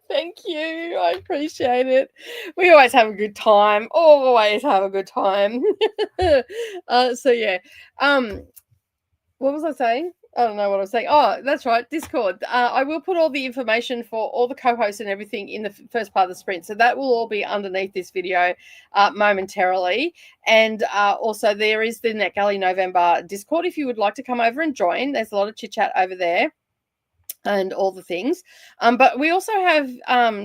Thank you. I appreciate it. We always have a good time. Always have a good time. So yeah. What was I saying? I don't know what I was saying. Oh, that's right. Discord. I will put all the information for all the co-hosts and everything in the first part of the sprint. So that will all be underneath this video momentarily. And also there is the NetGalley November Discord if you would like to come over and join. There's a lot of chit chat over there and all the things. But we also have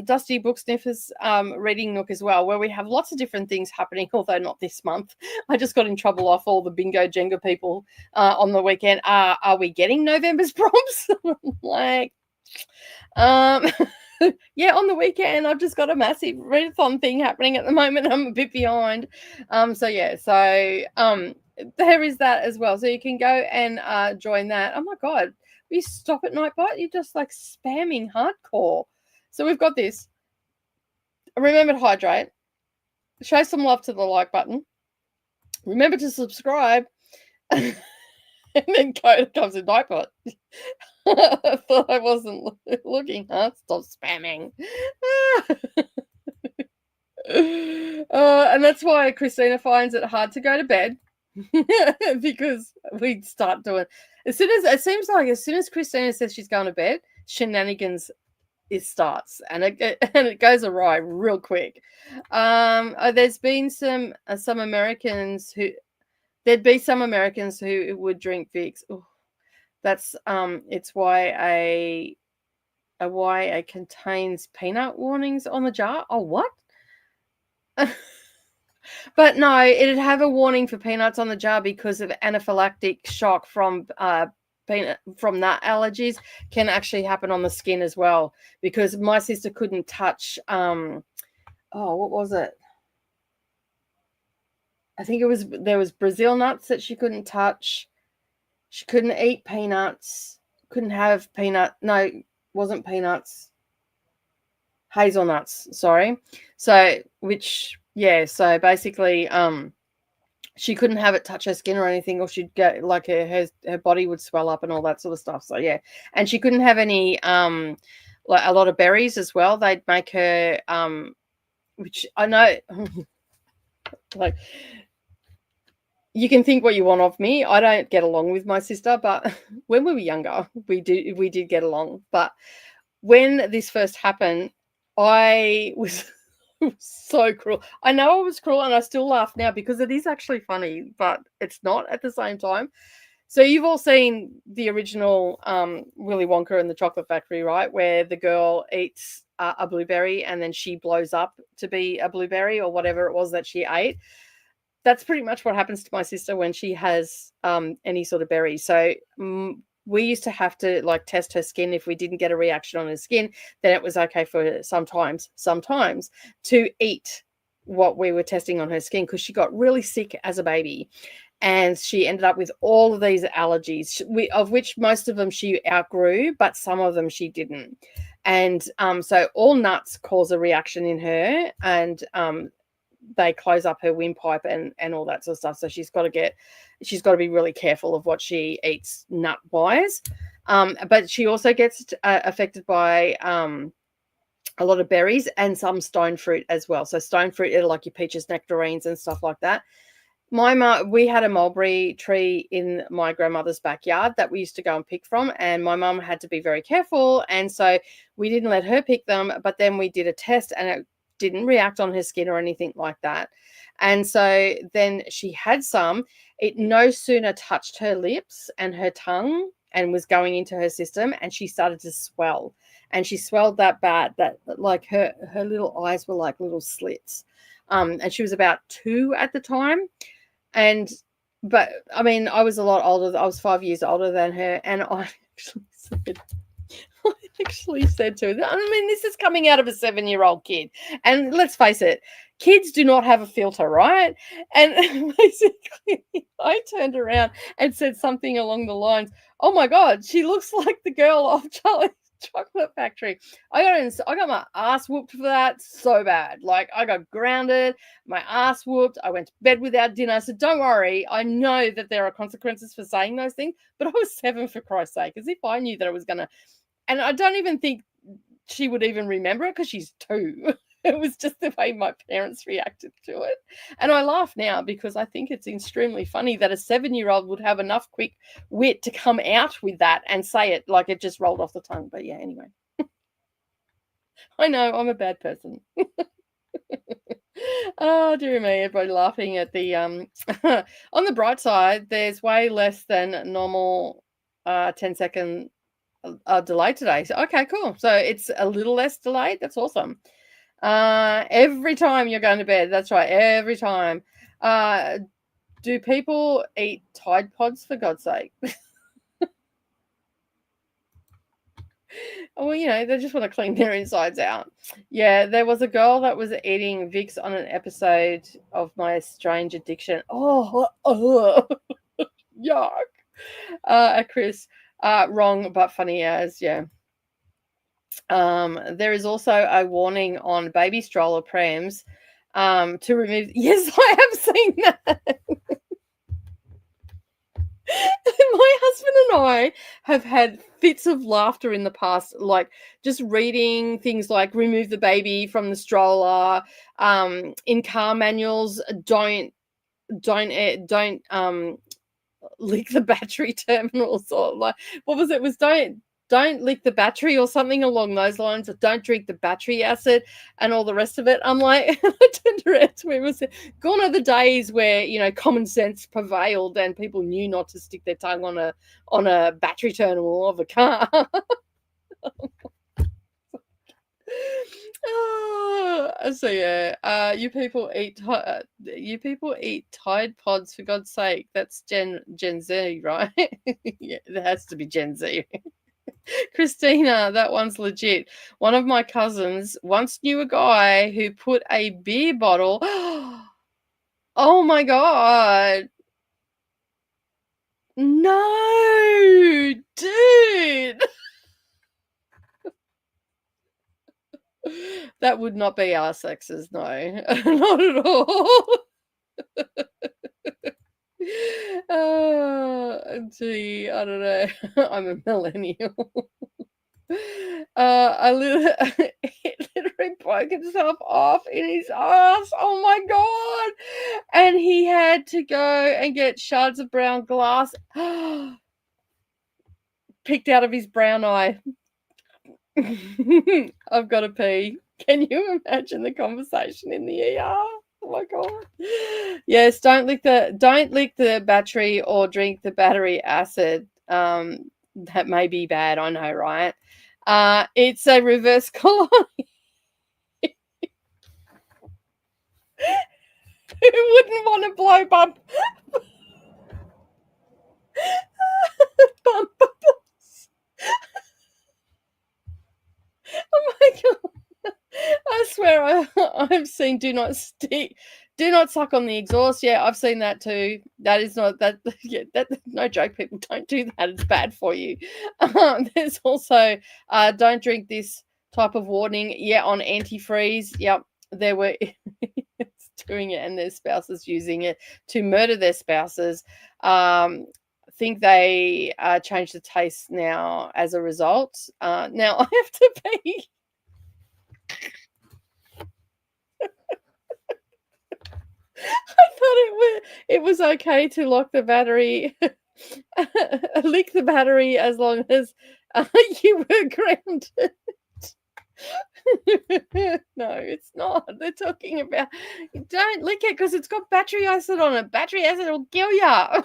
Dusty Booksniffers reading nook as well, where we have lots of different things happening, although not this month. I just got in trouble off all the bingo Jenga people on the weekend. Are we getting November's prompts? Like, yeah, on the weekend I've just got a massive readathon thing happening at the moment. I'm a bit behind. So yeah, so there is that as well. So you can go and join that. Oh my god. You stop at Nightbot, you're just like spamming hardcore. So we've got this. Remember to hydrate. Show some love to the like button. Remember to subscribe. And then Koda comes in Nightbot. I thought I wasn't looking. Huh? Stop spamming. And that's why Christina finds it hard to go to bed. Because we start doing as soon as Christina says she's going to bed, shenanigans starts and it goes awry real quick. There's been some Americans who would drink Vicks. Ooh, that's it's why it contains peanut warnings on the jar. Oh, what? But no, it'd have a warning for peanuts on the jar because of anaphylactic shock from nut allergies can actually happen on the skin as well. Because my sister couldn't touch what was it? I think there was Brazil nuts that she couldn't touch. She couldn't eat peanuts. Couldn't have wasn't peanuts. Hazelnuts, sorry. So so basically she couldn't have it touch her skin or anything, or she'd get like her body would swell up and all that sort of stuff. So yeah. And she couldn't have any like a lot of berries as well. They'd make her which I know like you can think what you want of me. I don't get along with my sister, but when we were younger, we did get along. But when this first happened, I was so cruel. I know I was cruel and I still laugh now because it is actually funny, but it's not at the same time. So you've all seen the original Willy Wonka and the Chocolate Factory, right? Where the girl eats a blueberry and then she blows up to be a blueberry or whatever it was that she ate. That's pretty much what happens to my sister when she has any sort of berry. So we used to have to like test her skin. If we didn't get a reaction on her skin, then it was okay for sometimes to eat what we were testing on her skin because she got really sick as a baby. And she ended up with all of these allergies, of which most of them she outgrew, but some of them she didn't. And so all nuts cause a reaction in her, and they close up her windpipe and all that sort of stuff. So she's got to be really careful of what she eats nut wise. But she also gets affected by a lot of berries and some stone fruit as well. So stone fruit are like your peaches, nectarines and stuff like that. We had a mulberry tree in my grandmother's backyard that we used to go and pick from, and my mum had to be very careful, and so we didn't let her pick them, but then we did a test and it didn't react on her skin or anything like that. And so then she had some. It no sooner touched her lips and her tongue and was going into her system, and she started to swell, and she swelled that bad that like her little eyes were like little slits. And she was about 2 at the time. But I mean, I was a lot older. I was 5 years older than her. And I actually said, actually said to her, I mean, this is coming out of a 7-year-old kid. And let's face it, kids do not have a filter, right? And basically, I turned around and said something along the lines, oh my God, she looks like the girl off Charlie's Chocolate Factory. I got my ass whooped for that so bad. Like, I got grounded, my ass whooped. I went to bed without dinner. So don't worry. I know that there are consequences for saying those things, but I was 7, for Christ's sake, as if I knew that I was going to. And I don't even think she would even remember it because she's 2. It was just the way my parents reacted to it. And I laugh now because I think it's extremely funny that a 7-year-old would have enough quick wit to come out with that and say it like it just rolled off the tongue. But yeah, anyway. I know, I'm a bad person. Oh, dear me, everybody laughing at the on the bright side, there's way less than normal 10-second delay today. So, okay, cool. So it's a little less delayed. That's awesome. Every time you're going to bed, that's right, every time. Do people eat Tide Pods, for God's sake? Well, you know, they just want to clean their insides out. Yeah, there was a girl that was eating Vicks on an episode of My Strange Addiction. Oh, yuck. Chris, wrong but funny as, yeah. There is also a warning on baby stroller prams to remove. Yes, I have seen that. My husband and I have had fits of laughter in the past, like just reading things like remove the baby from the stroller. In car manuals, don't lick the battery terminals, or like, what was it? Was don't lick the battery or something along those lines, or don't drink the battery acid and all the rest of it. I'm like, I turned around to him and said, gone are the days where, you know, common sense prevailed and people knew not to stick their tongue on a battery terminal of a car. So yeah, you people eat Tide Pods, for God's sake. That's Gen Z, right? Yeah, there has to be Gen Z. Christina, that one's legit. One of my cousins once knew a guy who put a beer bottle. Oh my God. No, dude. That would not be our sexes, no. Not at all. Gee, I don't know. I'm a millennial. It literally broke himself off in his ass. Oh my God. And he had to go and get shards of brown glass picked out of his brown eye. I've got to pee. Can you imagine the conversation in the ER? Oh my God. Yes, don't lick the battery or drink the battery acid. That may be bad, I know, right? It's a reverse colony. Who wouldn't want to blow bump bubbles? Oh my God. I swear I've seen do not suck on the exhaust. Yeah, I've seen that too. That is not that. Yeah, that no joke. People don't do that. It's bad for you. There's also don't drink this type of warning. Yeah, on antifreeze. Yep, there were doing it, and their spouses using it to murder their spouses. Think they changed the taste now as a result. Now I have to pee. I thought it was okay to lock the battery, lick the battery as long as you were grounded. No, it's not. They're talking about don't lick it because it's got battery acid on it. Battery acid will kill ya.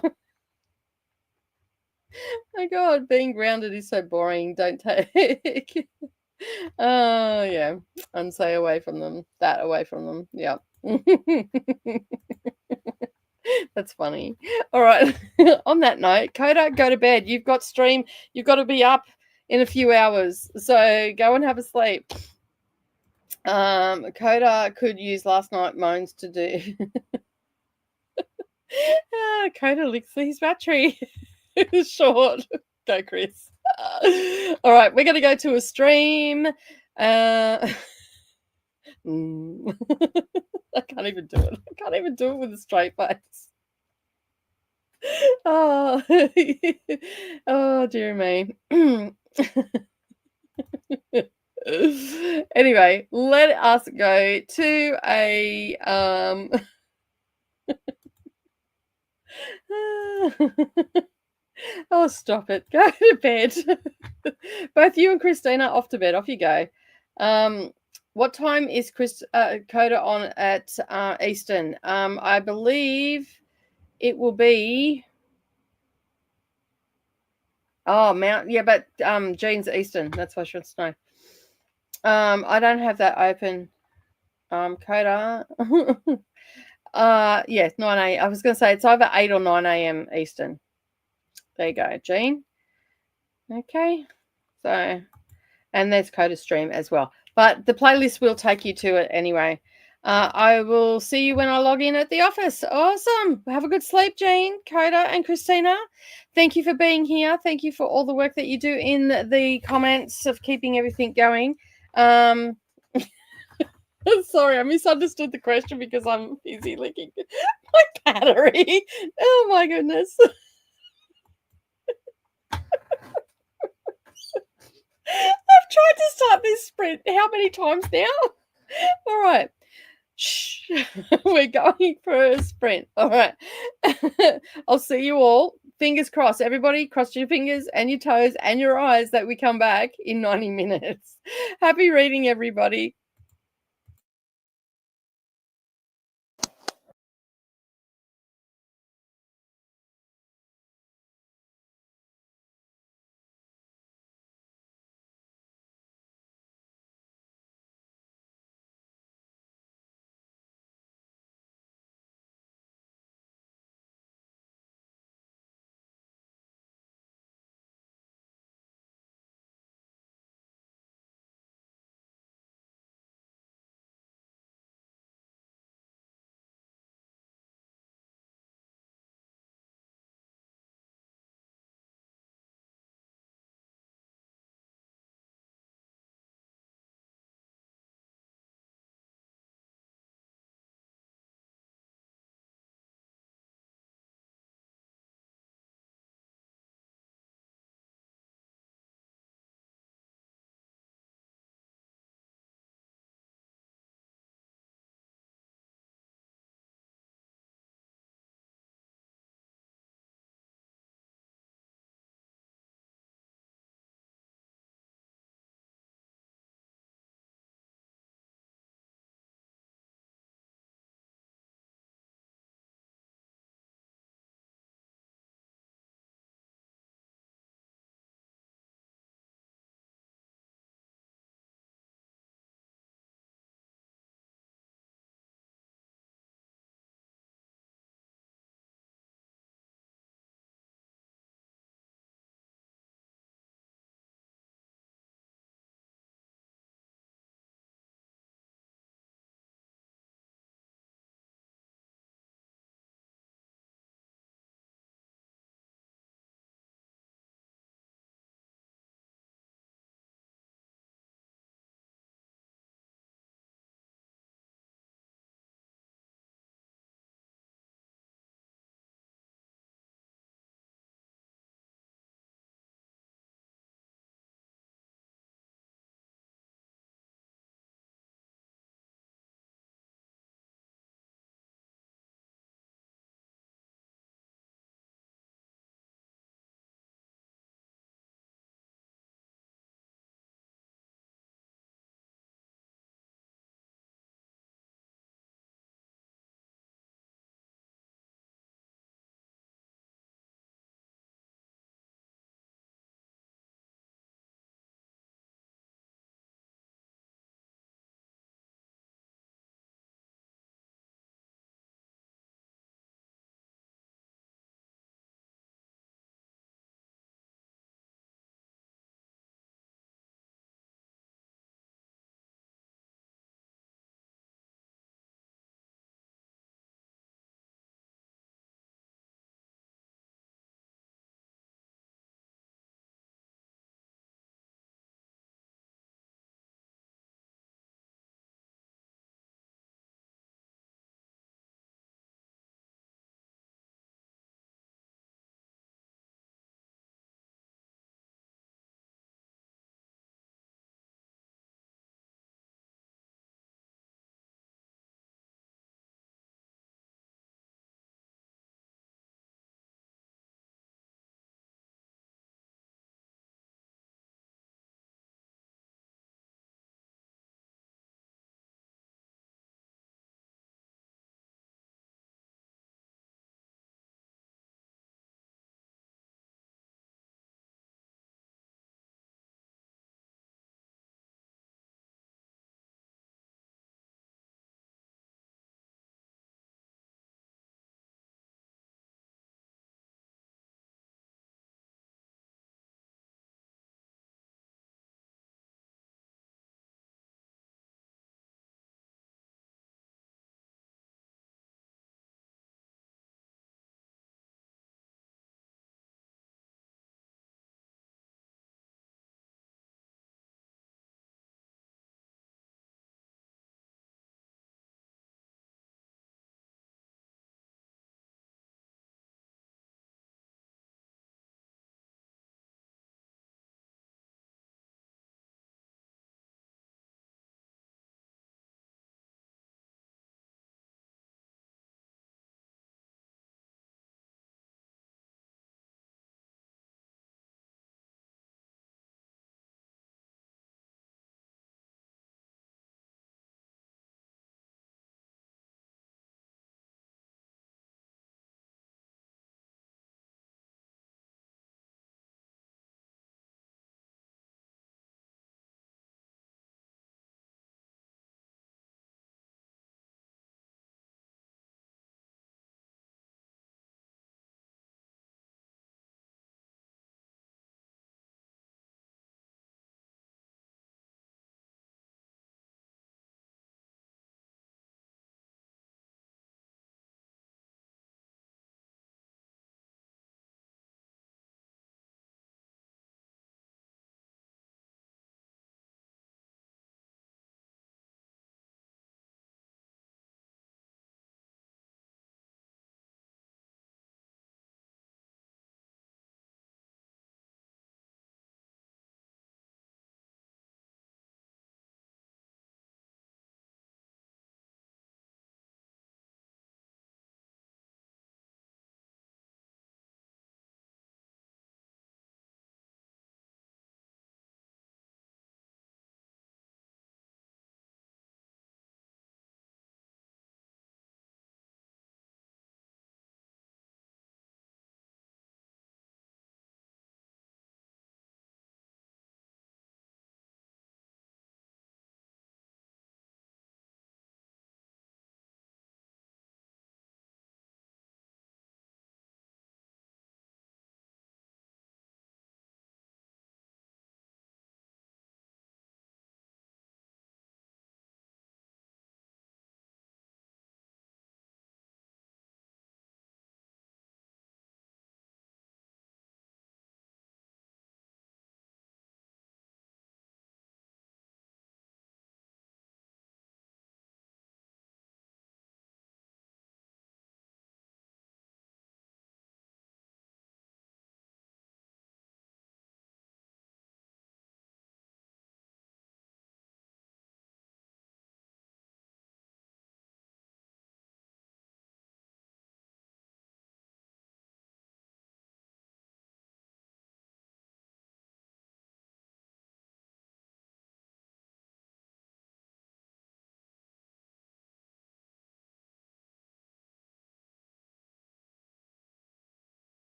My God, being grounded is so boring. Don't take. Oh yeah, and stay away from them. That away from them. Yeah. That's funny. All right. On that note, Koda, go to bed. You've got stream. You've got to be up in a few hours. So go and have a sleep. Koda could use last night moans to do. Koda licks his battery. Short. Go, Chris. All right, we're going to go to a stream. I can't even do it. I can't even do it with a straight face. Oh, oh dear me. Anyway, let us go to a oh, stop it. Go to bed. Both you and Christina off to bed. Off you go. What time is Coda on at Eastern? I believe it will be. Oh, but Jean's Eastern. That's why she wants to know. I don't have that open. Coda. Yes, 9 a.m. I was going to say it's either 8 or 9 a.m. Eastern. There you go, Jean. Okay. So, and there's Coda stream as well. But the playlist will take you to it anyway. I will see you when I log in at the office. Awesome. Have a good sleep, Jean, Coda, and Christina. Thank you for being here. Thank you for all the work that you do in the comments of keeping everything going. Sorry, I misunderstood the question because I'm busy licking my battery. Oh my goodness. I've tried to start this sprint how many times now? All right. Shh. We're going for a sprint. All right. I'll see you all. Fingers crossed. Everybody, cross your fingers and your toes and your eyes that we come back in 90 minutes. Happy reading, everybody.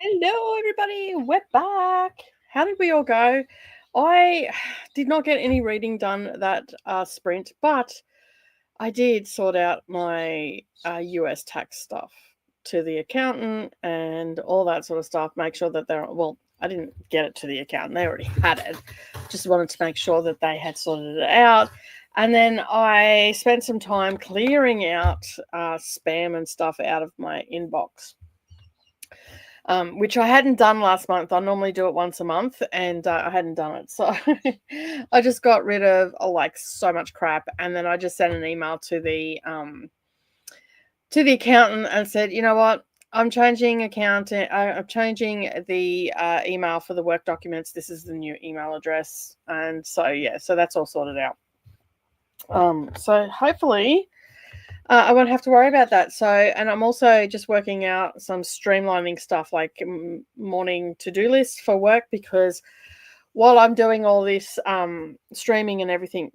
Hello, everybody. We're back. How did we all go? I did not get any reading done that sprint, but I did sort out my US tax stuff to the accountant and all that sort of stuff. Make sure that I didn't get it to the accountant. They already had it. Just wanted to make sure that they had sorted it out. And then I spent some time clearing out spam and stuff out of my inbox. Which I hadn't done last month. I normally do it once a month, and I hadn't done it. So I just got rid of like so much crap, and then I just sent an email to the accountant and said, you know what, I'm changing I'm changing the email for the work documents. This is the new email address, and so yeah, so that's all sorted out. So hopefully I won't have to worry about that. So, and I'm also just working out some streamlining stuff like morning to-do lists for work, because while I'm doing all this streaming and everything,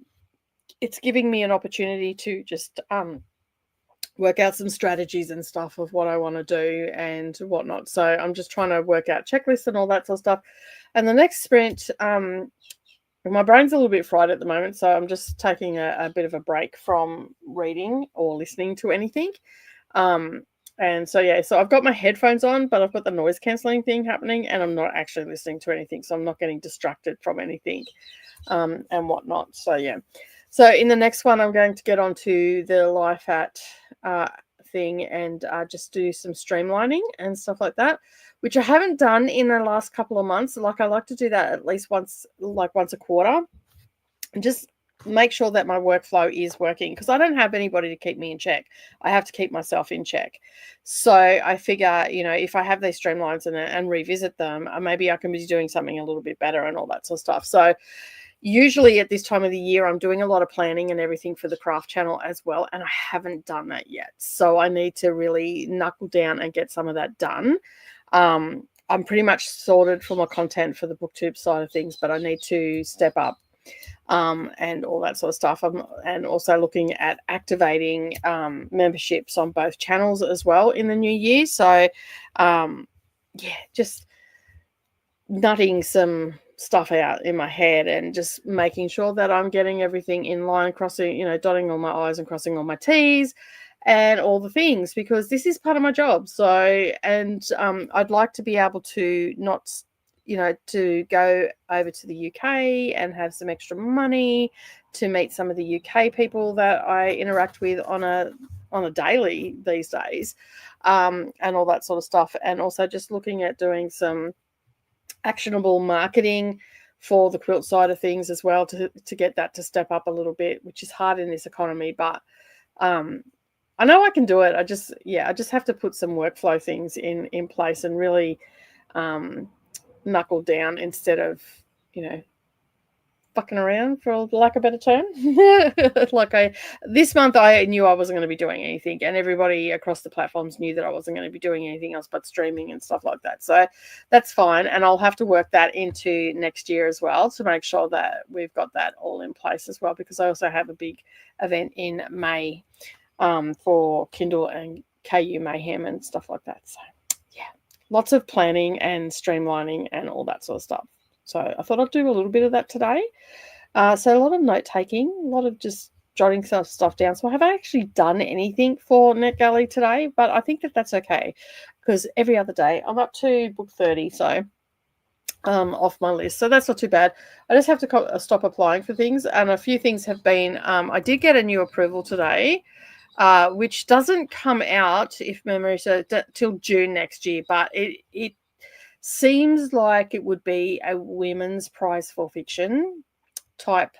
it's giving me an opportunity to just work out some strategies and stuff of what I want to do and whatnot. So I'm just trying to work out checklists and all that sort of stuff. And the next sprint, my brain's a little bit fried at the moment, so I'm just taking a bit of a break from reading or listening to anything. And so, yeah, so I've got my headphones on, but I've got the noise cancelling thing happening, and I'm not actually listening to anything, so I'm not getting distracted from anything and whatnot. So, yeah. So in the next one, I'm going to get onto the Life at thing and just do some streamlining and stuff like that, which I haven't done in the last couple of months. Like, I like to do that at least once a quarter, and just make sure that my workflow is working, because I don't have anybody to keep me in check. I have to keep myself in check. So I figure, you know, if I have these streamlines and revisit them, maybe I can be doing something a little bit better and all that sort of stuff. So usually at this time of the year, I'm doing a lot of planning and everything for the craft channel as well, and I haven't done that yet. So I need to really knuckle down and get some of that done. I'm pretty much sorted for my content for the booktube side of things, but I need to step up and all that sort of stuff. And also looking at activating memberships on both channels as well in the new year. So yeah, just nutting some stuff out in my head and just making sure that I'm getting everything in line, crossing, you know, dotting all my I's and crossing all my T's and all the things, because this is part of my job. So, and I'd like to be able to not, you know, to go over to the UK and have some extra money to meet some of the UK people that I interact with on a daily these days, and all that sort of stuff. And also just looking at doing some actionable marketing for the quilt side of things as well, to get that to step up a little bit, which is hard in this economy, but I know I can do it. I just have to put some workflow things in place and really knuckle down instead of, you know, fucking around, for lack of a better term. This month I knew I wasn't going to be doing anything, and everybody across the platforms knew that I wasn't going to be doing anything else but streaming and stuff like that. So that's fine, and I'll have to work that into next year as well to make sure that we've got that all in place as well, because I also have a big event in May for Kindle and KU Mayhem and stuff like that. So yeah, lots of planning and streamlining and all that sort of stuff. So I thought I'd do a little bit of that today. So a lot of note taking, a lot of just jotting some stuff down. So I haven't actually done anything for NetGalley today, but I think that that's okay, because every other day I'm up to book 30, so off my list. So that's not too bad. I just have to stop applying for things, and a few things have been, I did get a new approval today, which doesn't come out, if memory serves, till June next year, but it seems like it would be a women's prize for fiction type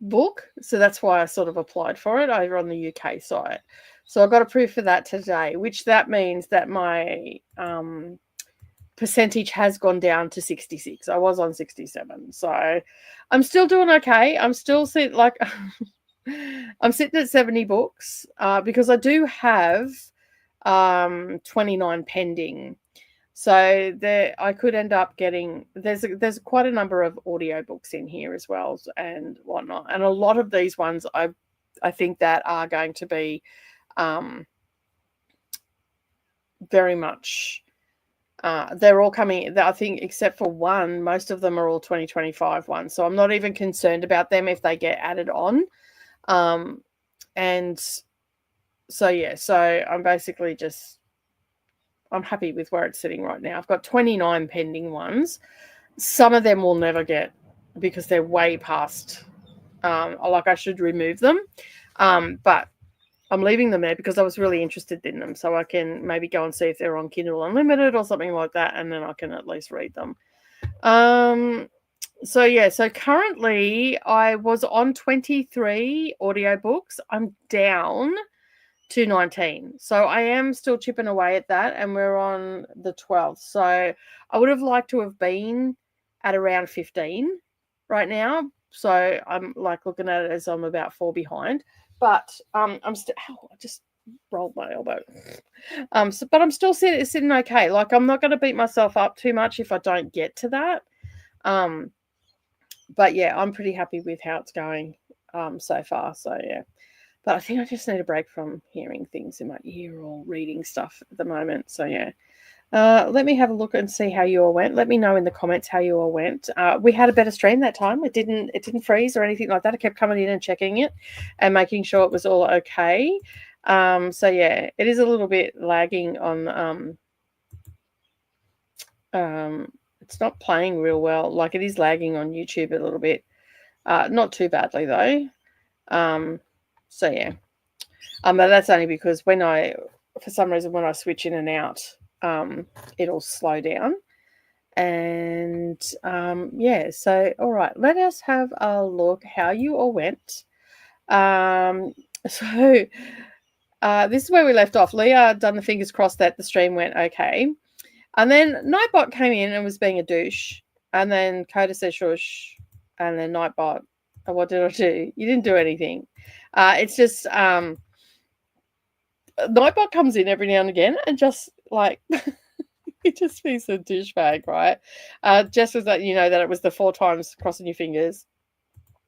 book. So that's why I sort of applied for it over on the UK site. So I got approved for that today, which that means that my percentage has gone down to 66. I was on 67. So I'm still doing okay. I'm still I'm sitting at 70 books because I do have 29 pending. So there, I could end up getting, there's quite a number of audio books in here as well and whatnot, and a lot of these ones I think that are going to be very much. They're all coming, I think, except for one. Most of them are all 2025 ones. So I'm not even concerned about them if they get added on. And so, yeah, so I'm basically just, I'm happy with where it's sitting right now. I've got 29 pending ones. Some of them will never get, because they're way past, like I should remove them. But I'm leaving them there because I was really interested in them. So I can maybe go and see if they're on Kindle Unlimited or something like that. And then I can at least read them. So yeah, so currently I was on 23 audiobooks. I'm down to 19. So I am still chipping away at that, and we're on the 12th. So I would have liked to have been at around 15 right now. So I'm like looking at it as I'm about 4 behind. But I'm still, I just rolled my elbow. But I'm still sitting okay. Like, I'm not going to beat myself up too much if I don't get to that. But yeah, I'm pretty happy with how it's going so far. So yeah. But I think I just need a break from hearing things in my ear or reading stuff at the moment. So yeah. Let me have a look and see how you all went. Let me know in the comments how you all went. We had a better stream that time. It didn't freeze or anything like that. I kept coming in and checking it and making sure it was all okay. So yeah, it is a little bit lagging on. It's not playing real well. Like, it is lagging on YouTube a little bit. Not too badly though. So yeah. But that's only because for some reason, when I switch in and out, it'll slow down. And yeah, so all right, let us have a look how you all went. So this is where we left off. Leah done the fingers crossed that the stream went okay, and then Nightbot came in and was being a douche, and then Koda said shush, and then Nightbot, what did I do? You didn't do anything. It's just Nightbot comes in every now and again and just like he just being a douchebag, right? Jess was that, that it was the 4 times crossing your fingers.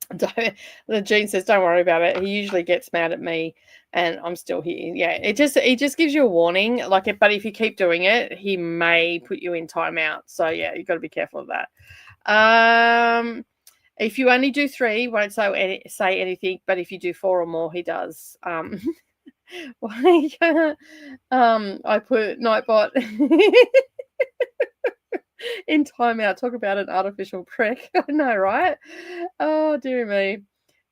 The Gene says, don't worry about it. He usually gets mad at me and I'm still here. Yeah, it just gives you a warning. But if you keep doing it, he may put you in timeout. So yeah, you've got to be careful of that. If you only do 3, he won't say anything, but if you do 4 or more, he does. I put Nightbot in timeout. Talk about an artificial prick. I know, right? Oh, dear me.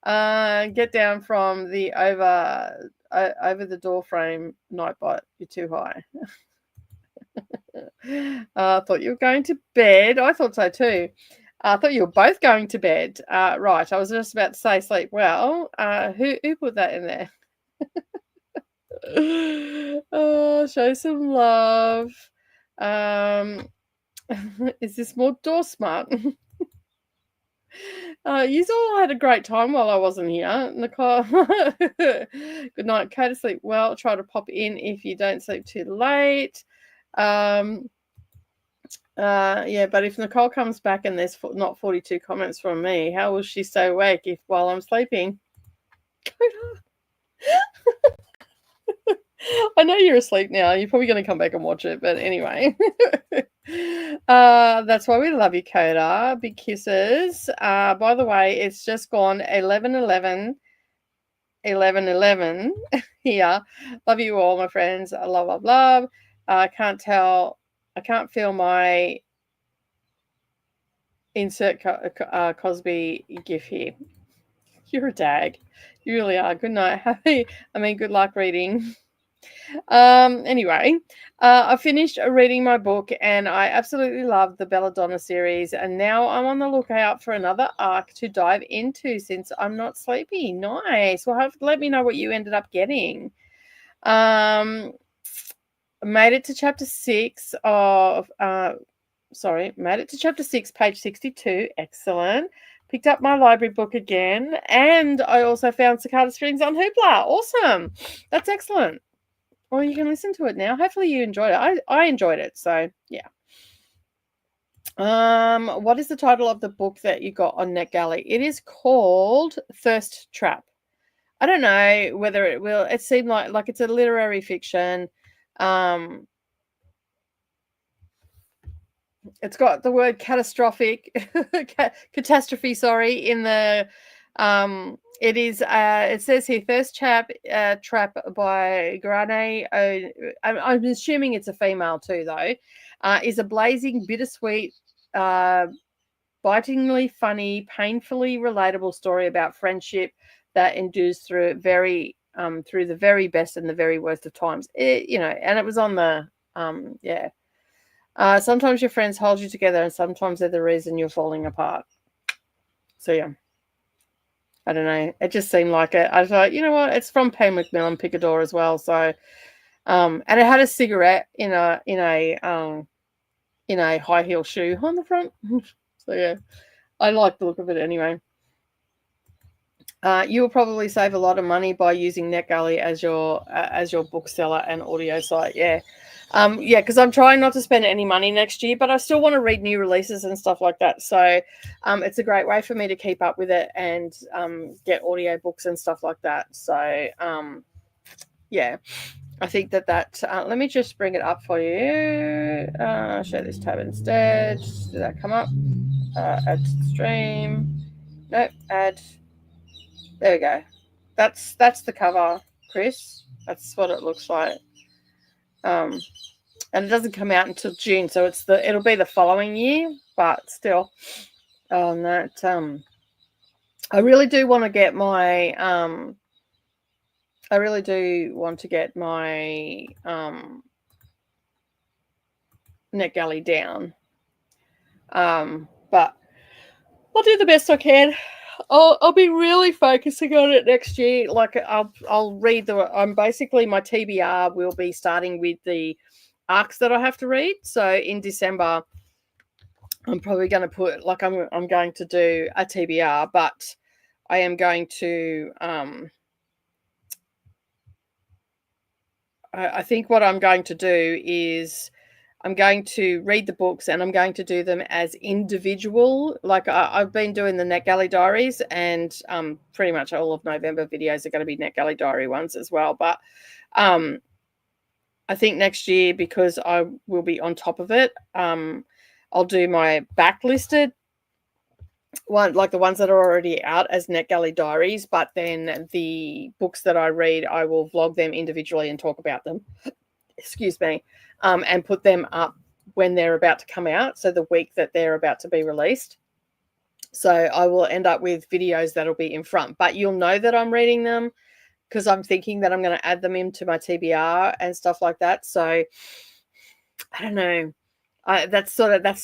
Get down from the over the door frame, Nightbot. You're too high. I thought you were going to bed. I thought so too. I thought you were both going to bed. Right. I was just about to say sleep well. Who put that in there? Oh, show some love. Is this more door smart? You all had a great time while I wasn't here. Nicole, good night. Go to sleep well. Try to pop in if you don't sleep too late. Yeah, but if Nicole comes back and there's not 42 comments from me, how will she stay awake while I'm sleeping? I know you're asleep now. You're probably going to come back and watch it, but anyway. That's why we love you, Koda. Big kisses. By the way, it's just gone 11:11 here. Love you all, my friends. Love. I can't feel my insert Cosby gif here. You're a dag. You really are. Good night. Good luck reading. Anyway, I finished reading my book and I absolutely love the Belladonna series, and now I'm on the lookout for another arc to dive into since I'm not sleepy. Nice. Well, let me know what you ended up getting. Made it to chapter 6 of made it to chapter 6, page 62. Excellent. Picked up my library book again, and I also found Cicada Strings on Hoopla. Awesome. That's excellent. Well, you can listen to it now. Hopefully you enjoyed it. I enjoyed it. So, yeah. What is the title of the book that you got on NetGalley? It is called Thirst Trap. I don't know whether it seemed like it's a literary fiction. it's got the word catastrophic, catastrophe, sorry, in the, it is, it says here, thirst trap by Grane. I'm assuming it's a female too, though. Is a blazing, bittersweet, bitingly funny, painfully relatable story about friendship that endures through the very best and the very worst of times. And it was on the, yeah. Sometimes your friends hold you together, and sometimes they're the reason you're falling apart. So yeah, I don't know. It just seemed like it. I thought, you know what? It's from Pam Macmillan Picador as well. So, and it had a cigarette in a high heel shoe on the front. So yeah, I like the look of it anyway. You will probably save a lot of money by using NetGalley as your bookseller and audio site. Yeah. Yeah, because I'm trying not to spend any money next year, but I still want to read new releases and stuff like that. So it's a great way for me to keep up with it and get audio books and stuff like that. So yeah, I think that let me just bring it up for you. Share this tab instead. Did that come up? Add to the stream. Nope, add. There we go. That's the cover, Chris. That's what it looks like. And it doesn't come out until June, so it'll be the following year, but still, I really do want to get my NetGalley down, but I'll do the best I can. I'll be really focusing on it next year. Like I'll read basically my TBR will be starting with the arcs that I have to read. So in December, I'm probably going to put I'm going to do a TBR, but I am going to I think what I'm going to do is I'm going to read the books and I'm going to do them as individual. Like I've been doing the NetGalley diaries, and pretty much all of November videos are going to be NetGalley diary ones as well. But I think next year, because I will be on top of it, I'll do my backlisted one, like the ones that are already out as NetGalley diaries. But then the books that I read, I will vlog them individually and talk about them. Excuse me. And put them up when they're about to come out, so the week that they're about to be released. So I will end up with videos that'll be in front, but you'll know that I'm reading them because I'm thinking that I'm going to add them into my TBR and stuff like that. So I don't know. That's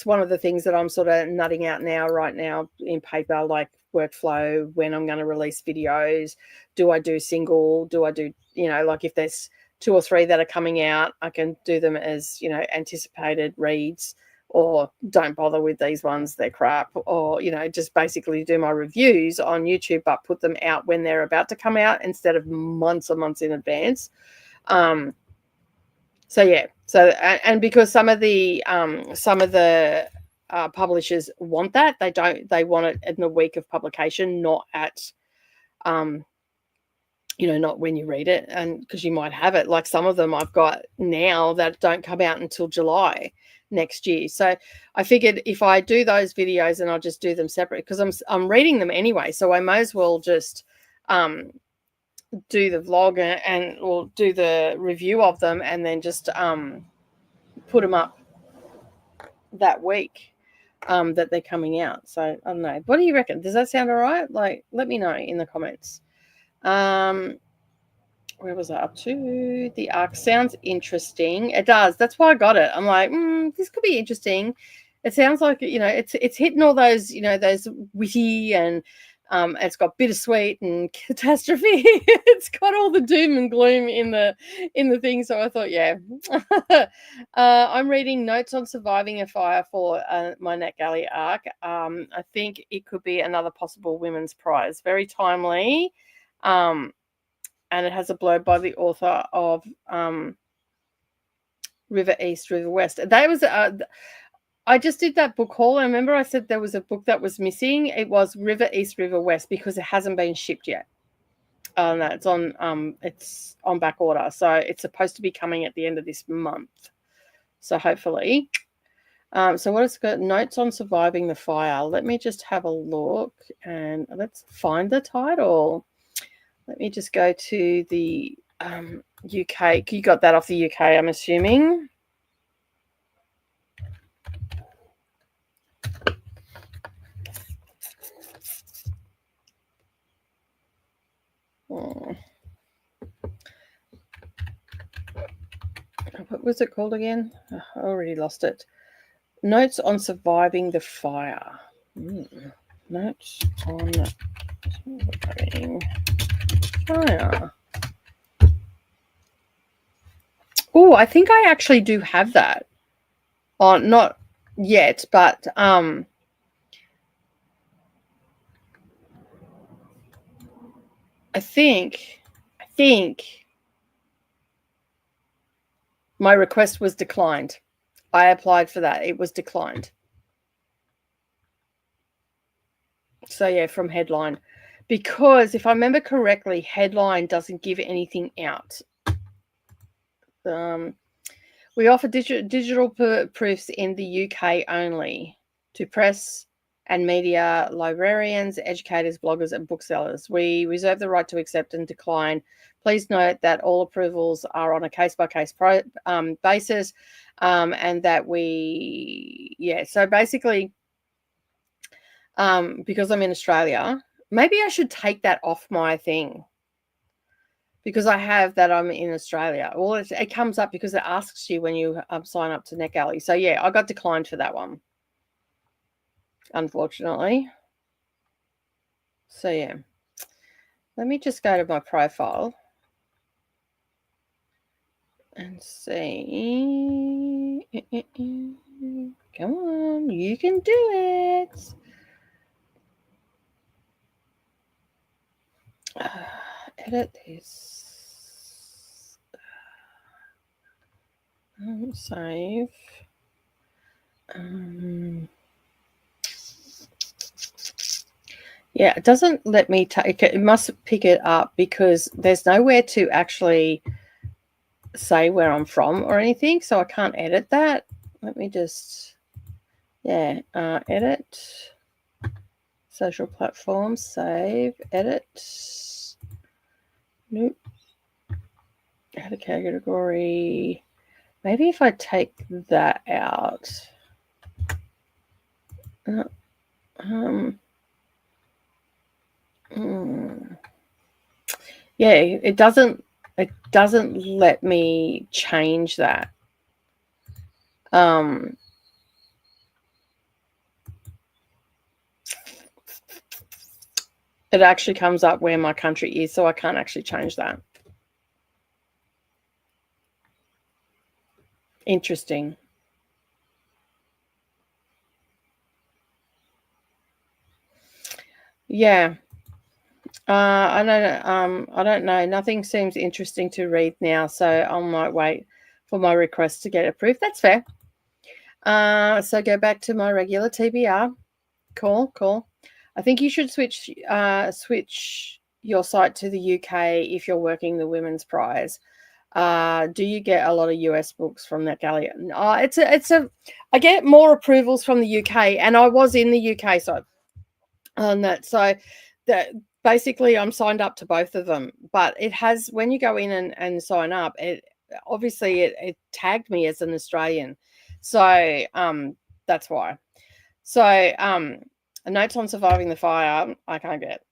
one of the things that I'm sort of nutting out right now in paper, like workflow, when I'm going to release videos. Do I do single? Do I do, like if there's 2 or 3 that are coming out, I can do them as, anticipated reads, or don't bother with these ones, they're crap, or, just basically do my reviews on YouTube, but put them out when they're about to come out instead of months and months in advance. So yeah, and because some of the publishers want that, they want it in the week of publication, not at, not when you read it, and because you might have it. Like some of them I've got now that don't come out until July next year. So I figured if I do those videos, and I'll just do them separate, because I'm reading them anyway, so I may as well just do the vlog or do the review of them, and then just put them up that week that they're coming out. So I don't know. What do you reckon? Does that sound all right? Like, let me know in the comments. Where was I up to? The arc sounds interesting. It does. That's why I got it. I'm like, this could be interesting. It sounds like, it's hitting all those, those witty, and it's got bittersweet and catastrophe. It's got all the doom and gloom in the thing. So I thought, yeah. I'm reading Notes on Surviving a Fire for my NetGalley arc. I think it could be another possible women's prize. Very timely. And it has a blurb by the author of River East, River West. That was I just did that book haul. I remember I said there was a book that was missing. It was River East, River West, because it hasn't been shipped yet. No, it's on back order, so it's supposed to be coming at the end of this month. So hopefully, So what it's got, notes on surviving the fire. Let me just have a look and let's find the title. Let me just go to the UK. You got that off the UK, I'm assuming. Oh. What was it called again? I already lost it. Notes on surviving the fire. Notes on surviving fire. Oh, I think I actually do have that. Oh, not yet, but I think my request was declined. I applied for that. It was declined. So yeah, from Headline. Because if I remember correctly, Headline doesn't give anything out. We offer digital proofs in the UK only to press and media, librarians, educators, bloggers, and booksellers. We reserve the right to accept and decline. Please note that all approvals are on a case-by-case basis, and that so basically, because I'm in Australia, maybe I should take that off my thing. Because I have that I'm in Australia. Well, it comes up because it asks you when you sign up to NetGalley. So, yeah, I got declined for that one, unfortunately. So, yeah. Let me just go to my profile and see. Come on, you can do it. Edit this. Save. Yeah, it doesn't let me take it. It must pick it up because there's nowhere to actually say where I'm from or anything, so I can't edit that. Let me just, edit, social platforms, save, edit. Nope. Add a category. Maybe if I take that out. Yeah, it doesn't let me change that. It actually comes up where my country is, so I can't actually change that. Interesting. Yeah. I don't know. Nothing seems interesting to read now, so I might wait for my request to get approved. That's fair. So go back to my regular TBR. Cool. I think you should switch your site to the UK if you're working the Women's Prize. Do you get a lot of US books from NetGalley? I get more approvals from the UK, and I was in the UK side on that. So that basically I'm signed up to both of them, but it has, when you go in and sign up, it obviously it tagged me as an Australian. So that's why. So notes on surviving the fire, I can't get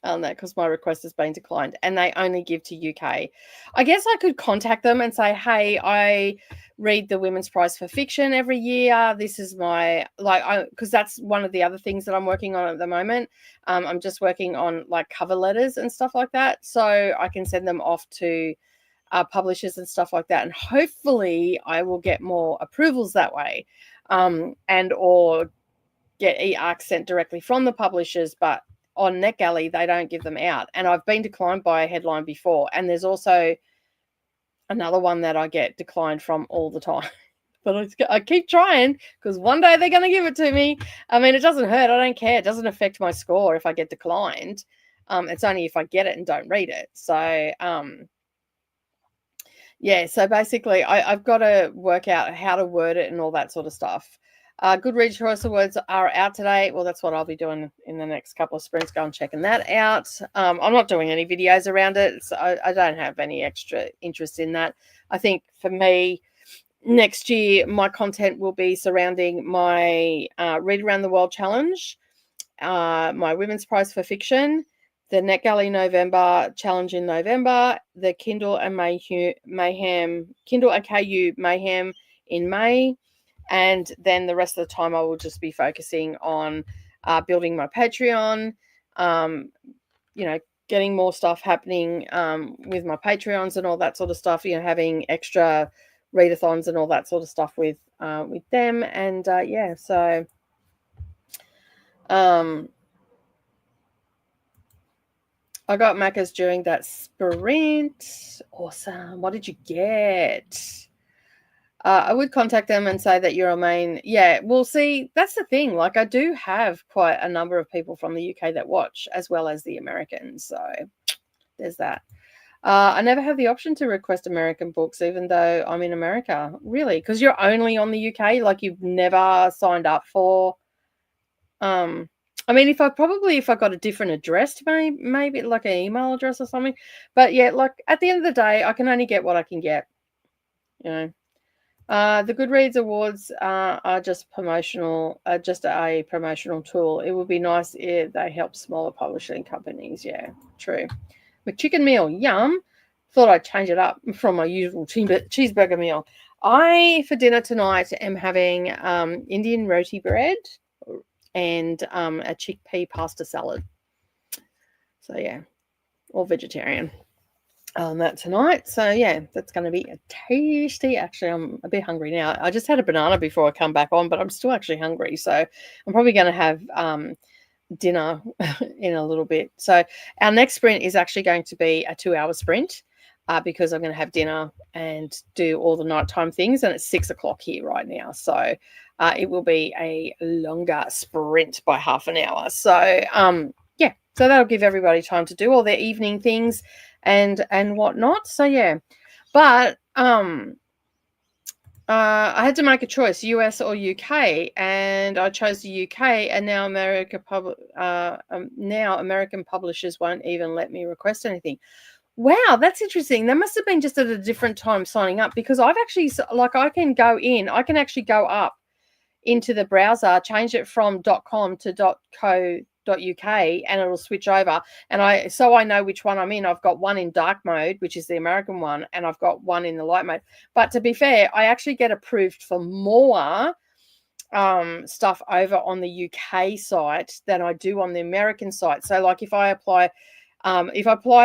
on that because my request has been declined, and they only give to UK. I guess I could contact them and say, hey, I read the Women's Prize for Fiction every year. This is my, because that's one of the other things that I'm working on at the moment. I'm just working on like cover letters and stuff like that, so I can send them off to publishers and stuff like that, and hopefully I will get more approvals that way, and or get e-arcs sent directly from the publishers. But on NetGalley, they don't give them out. And I've been declined by a Headline before. And there's also another one that I get declined from all the time. But I keep trying because one day they're going to give it to me. I mean, it doesn't hurt. I don't care. It doesn't affect my score if I get declined. It's only if I get it and don't read it. So, Yeah, so basically I've got to work out how to word it and all that sort of stuff. Goodreads Choice Awards are out today. Well, that's what I'll be doing in the next couple of sprints. Go and checking that out. I'm not doing any videos around it, so I don't have any extra interest in that. I think for me, next year, my content will be surrounding my Read Around the World Challenge, my Women's Prize for Fiction, the NetGalley November Challenge in November, the Kindle and Kindle and KU Mayhem in May, and then the rest of the time I will just be focusing on building my Patreon, getting more stuff happening with my Patreons and all that sort of stuff, having extra readathons and all that sort of stuff with them. And so I got Macca's during that sprint. Awesome. What did you get? I would contact them and say that you're a main. Yeah, well, see, that's the thing. Like, I do have quite a number of people from the UK that watch, as well as the Americans. So there's that. I never have the option to request American books, even though I'm in America. Really? Because you're only on the UK? Like, you've never signed up for... I mean, if I got a different address, maybe like an email address or something. But yeah, like at the end of the day, I can only get what I can get. The Goodreads Awards are just promotional, just a promotional tool. It would be nice if they help smaller publishing companies. Yeah, true. McChicken meal, yum. Thought I'd change it up from my usual cheeseburger meal. For dinner tonight, am having Indian roti bread and a chickpea pasta salad. So yeah, all vegetarian on that tonight. So yeah, that's going to be a tasty. Actually, I'm a bit hungry now. I just had a banana before I come back on, but I'm still actually hungry. So I'm probably going to have dinner in a little bit. So our next sprint is actually going to be a 2-hour sprint because I'm going to have dinner and do all the nighttime things. And it's 6 o'clock here right now. So it will be a longer sprint by half an hour. So so that'll give everybody time to do all their evening things and whatnot. So yeah, but I had to make a choice, US or UK, and I chose the UK. And now American publishers won't even let me request anything. Wow, that's interesting. That must have been just at a different time signing up, because I've actually, like, I can actually go up into the browser, change it from .com to .co.uk, and it'll switch over. And I know which one I'm in. I've got one in dark mode, which is the American one, and I've got one in the light mode. But to be fair, I actually get approved for more stuff over on the UK site than I do on the American site. So like if I apply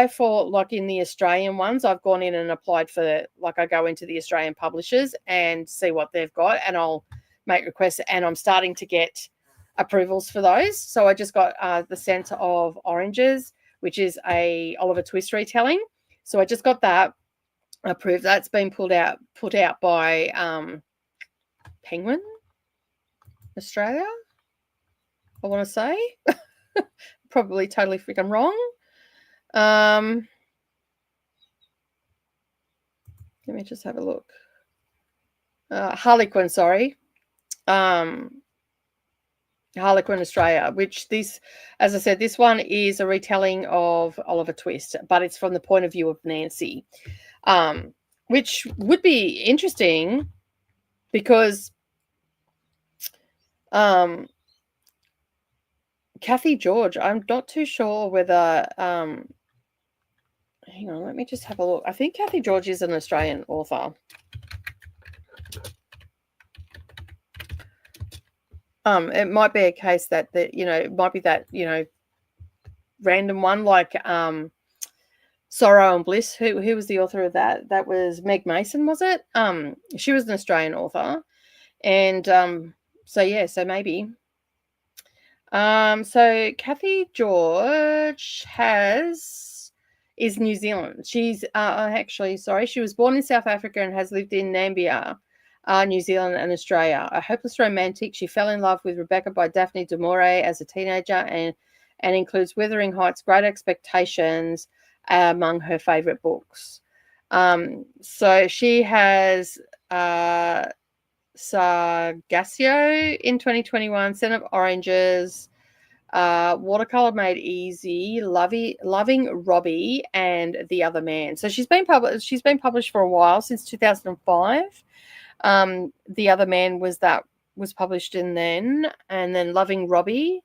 for, like, in the Australian ones, I've gone in and applied for, like, I go into the Australian publishers and see what they've got, and I'll make requests, and I'm starting to get approvals for those. So I just got The Scent of Oranges, which is a Oliver Twist retelling. So I just got that approved. That's been put out by Penguin Australia, I want to say. Probably totally freaking wrong. Let me just have a look. Harlequin, sorry. Harlequin Australia, which as I said, this one is a retelling of Oliver Twist, but it's from the point of view of Nancy, which would be interesting because Kathy George, I'm not too sure whether hang on, let me just have a look. I think Kathy George is an Australian author. It might be a case that it might be that, random one, like Sorrow and Bliss. Who was the author of that? That was Meg Mason, was it? She was an Australian author. And so maybe. So Kathy George is New Zealand. She's she was born in South Africa and has lived in Namibia, New Zealand and Australia. A hopeless romantic, she fell in love with Rebecca by Daphne du Maurier as a teenager, and includes Wuthering Heights, Great Expectations among her favourite books. So she has Sargassio in 2021, Scent of Oranges, Watercolor Made Easy, Loving Robbie, and The Other Man. So she's been published for a while, since 2005. The Other Man was published in then, and then Loving Robbie,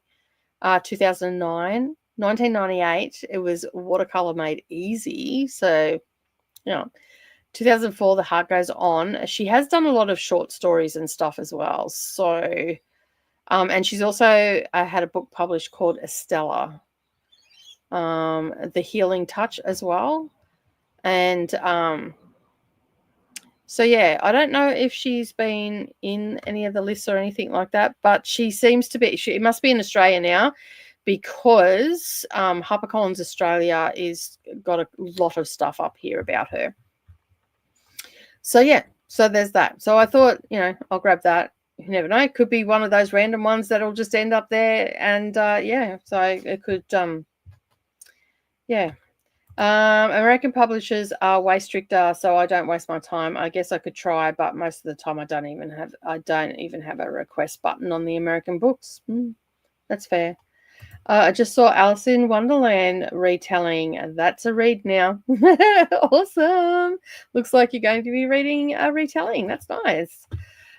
2009. 1998, it was Watercolor Made Easy. So, 2004, The Heart Goes On. She has done a lot of short stories and stuff as well. So, and she's also had a book published called Estella, The Healing Touch as well. And so, yeah, I don't know if she's been in any of the lists or anything like that, but she seems to be. It must be in Australia now, because HarperCollins Australia is got a lot of stuff up here about her. So, yeah, so there's that. So I thought, I'll grab that. You never know. It could be one of those random ones that'll just end up there. And, so it could, American publishers are way stricter, so I don't waste my time. I guess I could try, but most of the time I don't even have a request button on the American books. That's fair. I just saw Alice in Wonderland retelling. That's a read now. Awesome. Looks like you're going to be reading a retelling. That's nice.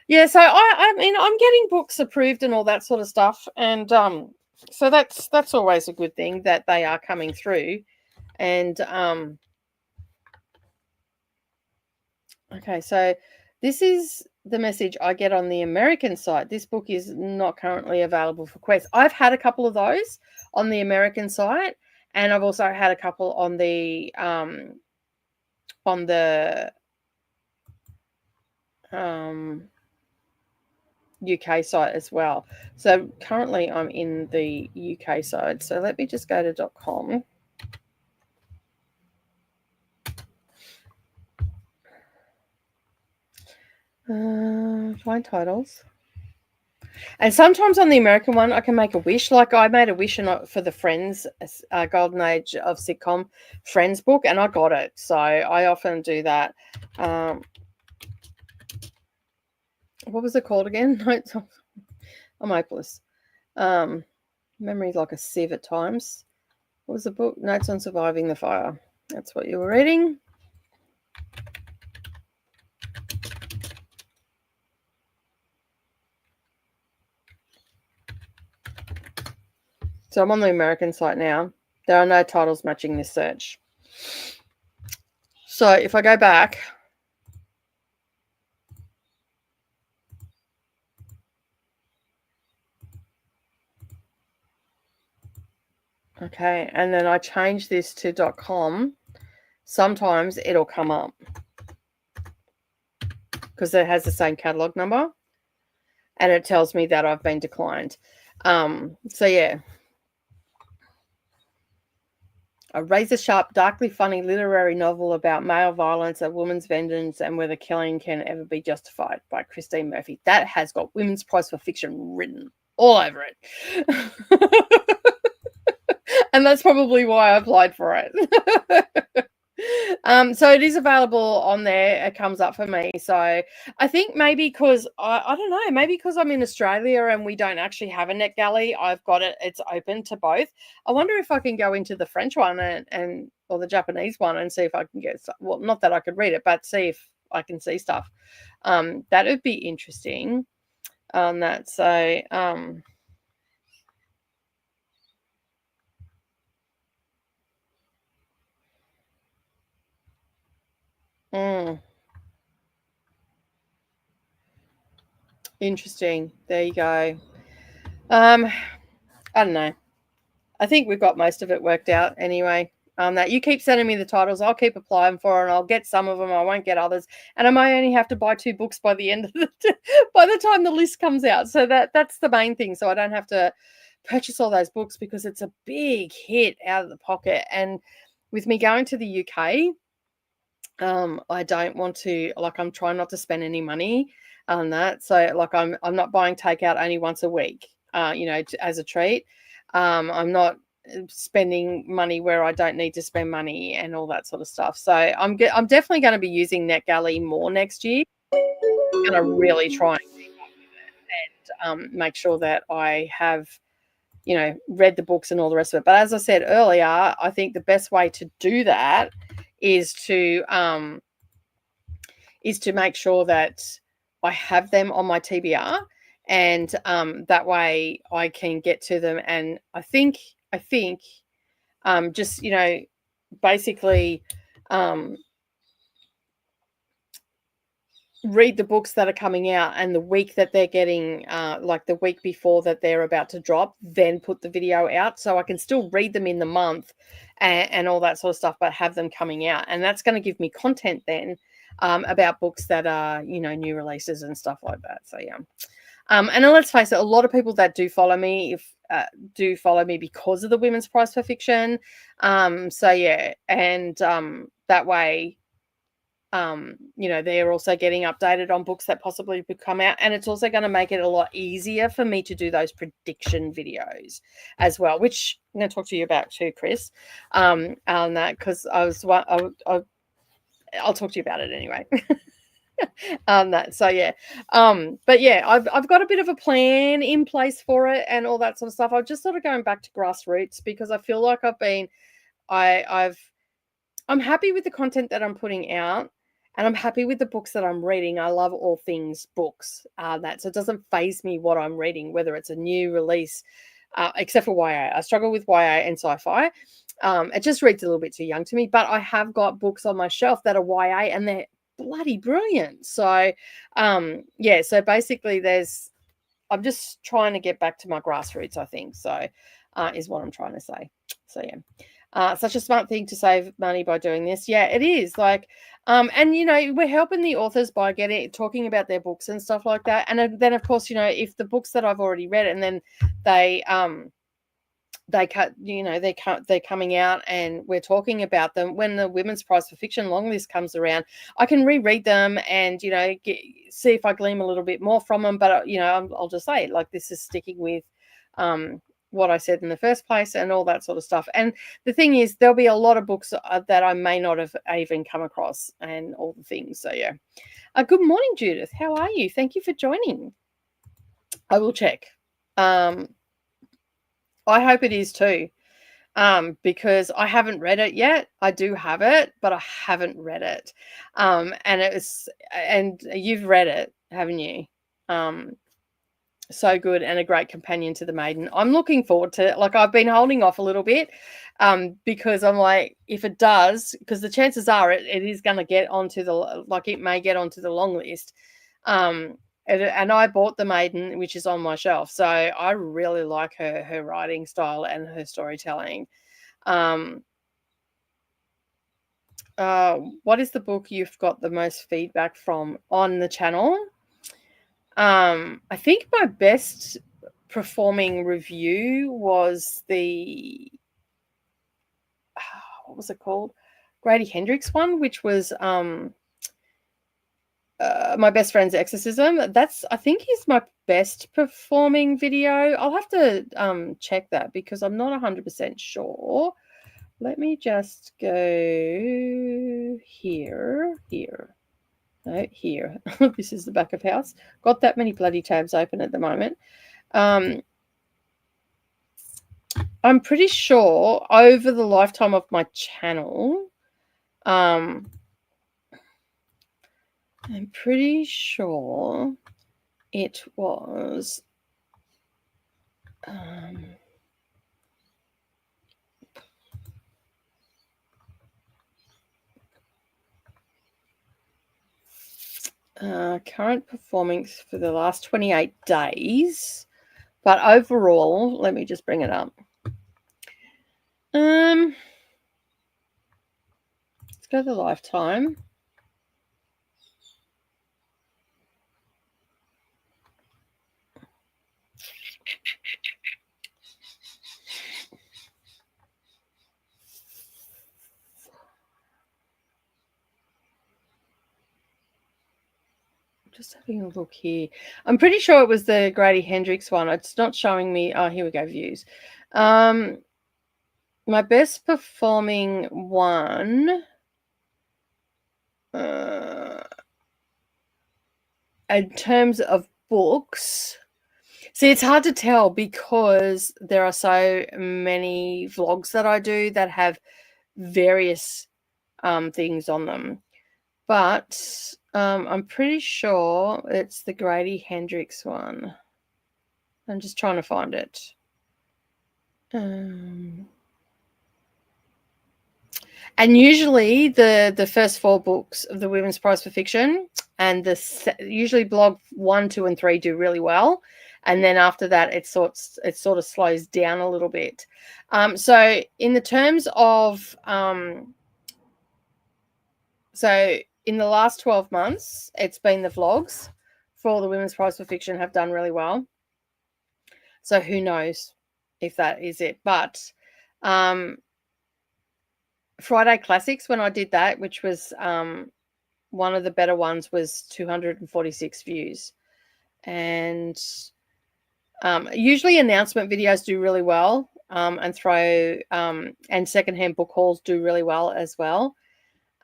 Yeah, so I mean, I'm getting books approved and all that sort of stuff, and so that's always a good thing that they are coming through. And okay, so this is the message I get on the American site. This book is not currently available for Quest. I've had a couple of those on the American site, and I've also had a couple on the UK site as well. So currently I'm in the UK side. So let me just go to .com. Find titles. And sometimes on the American one, I can make a wish. Like I made a wish for the Friends, Golden Age of Sitcom Friends book, and I got it. So I often do that. What was it called again? I'm hopeless. Memory's like a sieve at times. What was the book? Notes on Surviving the Fire. That's what you were reading. So I'm on the American site now. There are no titles matching this search. So if I go back, okay, and then I change this to .com, sometimes it'll come up because it has the same catalog number, and it tells me that I've been declined. So yeah. A razor-sharp, darkly funny literary novel about male violence, a woman's vengeance, and whether killing can ever be justified, by Christine Murphy. That has got Women's Prize for Fiction written all over it. And that's probably why I applied for it. So it is available on there. It comes up for me. So I think maybe because I don't know, maybe because I'm in Australia and we don't actually have a NetGalley, I've got it. It's open to both. I wonder if I can go into the French one and or the Japanese one and see if I can get, well, not that I could read it, but see if I can see stuff. That would be interesting on that. So interesting. There you go. I don't know. I think we've got most of it worked out anyway. That you keep sending me the titles, I'll keep applying for, and I'll get some of them. I won't get others, and I may only have to buy 2 books by the end of by the time the list comes out. So that's the main thing. So I don't have to purchase all those books because it's a big hit out of the pocket. And with me going to the UK, I don't want to, like, I'm trying not to spend any money on that. So like I'm not buying takeout only once a week, as a treat. I'm not spending money where I don't need to spend money and all that sort of stuff. So I'm definitely going to be using NetGalley more next year. I'm going to really try and keep up with it and make sure that I have, you know, read the books and all the rest of it. But as I said earlier, I think the best way to do that is to make sure that I have them on my TBR, and that way I can get to them. And I think just, you know, basically read the books that are coming out, and the week that they're getting, like the week before that they're about to drop, then put the video out, so I can still read them in the month and all that sort of stuff, but have them coming out. And that's going to give me content then about books that are, you know, new releases and stuff like that. So yeah. And let's face it, a lot of people that do follow me do follow me because of the Women's Prize for Fiction. So yeah, and that way, you know, they're also getting updated on books that possibly could come out, and it's also going to make it a lot easier for me to do those prediction videos as well, which I'm going to talk to you about too, Chris, on that, because I'll talk to you about it anyway. That, so yeah, but yeah, I've got a bit of a plan in place for it and all that sort of stuff. I'm just sort of going back to grassroots because I feel like I'm happy with the content that I'm putting out, and I'm happy with the books that I'm reading. I love all things books, so it doesn't faze me what I'm reading, whether it's a new release, except for YA. I struggle with YA and sci-fi. It just reads a little bit too young to me, but I have got books on my shelf that are YA, and they're bloody brilliant. So, yeah, so basically I'm just trying to get back to my grassroots, I think. So, is what I'm trying to say. So, yeah. Such a smart thing to save money by doing this. Yeah, it is. Like, and you know, we're helping the authors by talking about their books and stuff like that. And then, of course, you know, if the books that I've already read, and then they're coming out and we're talking about them when the Women's Prize for Fiction long list comes around, I can reread them and, you know, see if I glean a little bit more from them. But, you know, I'll just say, like, this is sticking with what I said in the first place and all that sort of stuff. And the thing is, there'll be a lot of books that I may not have even come across and all the things. So, yeah. Good morning, Judith. How are you? Thank you for joining. I will check. I hope it is too, because I haven't read it yet. I do have it, but I haven't read it. And you've read it, haven't you? So good, and a great companion to the maiden. I'm looking forward to it. Like, I've been holding off a little bit because I'm like, if it does, because the chances are it is going to get onto it may get onto the long list. And I bought the maiden, which is on my shelf. So I really like her writing style and her storytelling. What is the book you've got the most feedback from on the channel? I think my best performing review was the what was it called? Grady Hendrix one, which was My Best Friend's Exorcism. I think is my best performing video. I'll have to check that because I'm not 100% sure. Let me just go here. No, here. This is the back of house. Got that many bloody tabs open at the moment. I'm pretty sure over the lifetime of my channel, I'm pretty sure it was current performance for the last 28 days. But overall, let me just bring it up. Let's go to the lifetime. Just having a look here. I'm pretty sure it was the Grady Hendrix one. It's not showing me. Oh, here we go, views. my best performing one, in terms of books, see, it's hard to tell because there are so many vlogs that I do that have various things on them. But I'm pretty sure it's the Grady Hendrix one. I'm just trying to find it. And usually the first 4 books of the Women's Prize for Fiction and usually blog 1, 2, and 3 do really well. And then after that, it sort of slows down a little bit. So in the terms of, so in the last 12 months, it's been the vlogs for the Women's Prize for Fiction have done really well. So who knows if that is it. But Friday Classics, when I did that, which was one of the better ones, was 246 views. And usually announcement videos do really well, and secondhand book hauls do really well as well.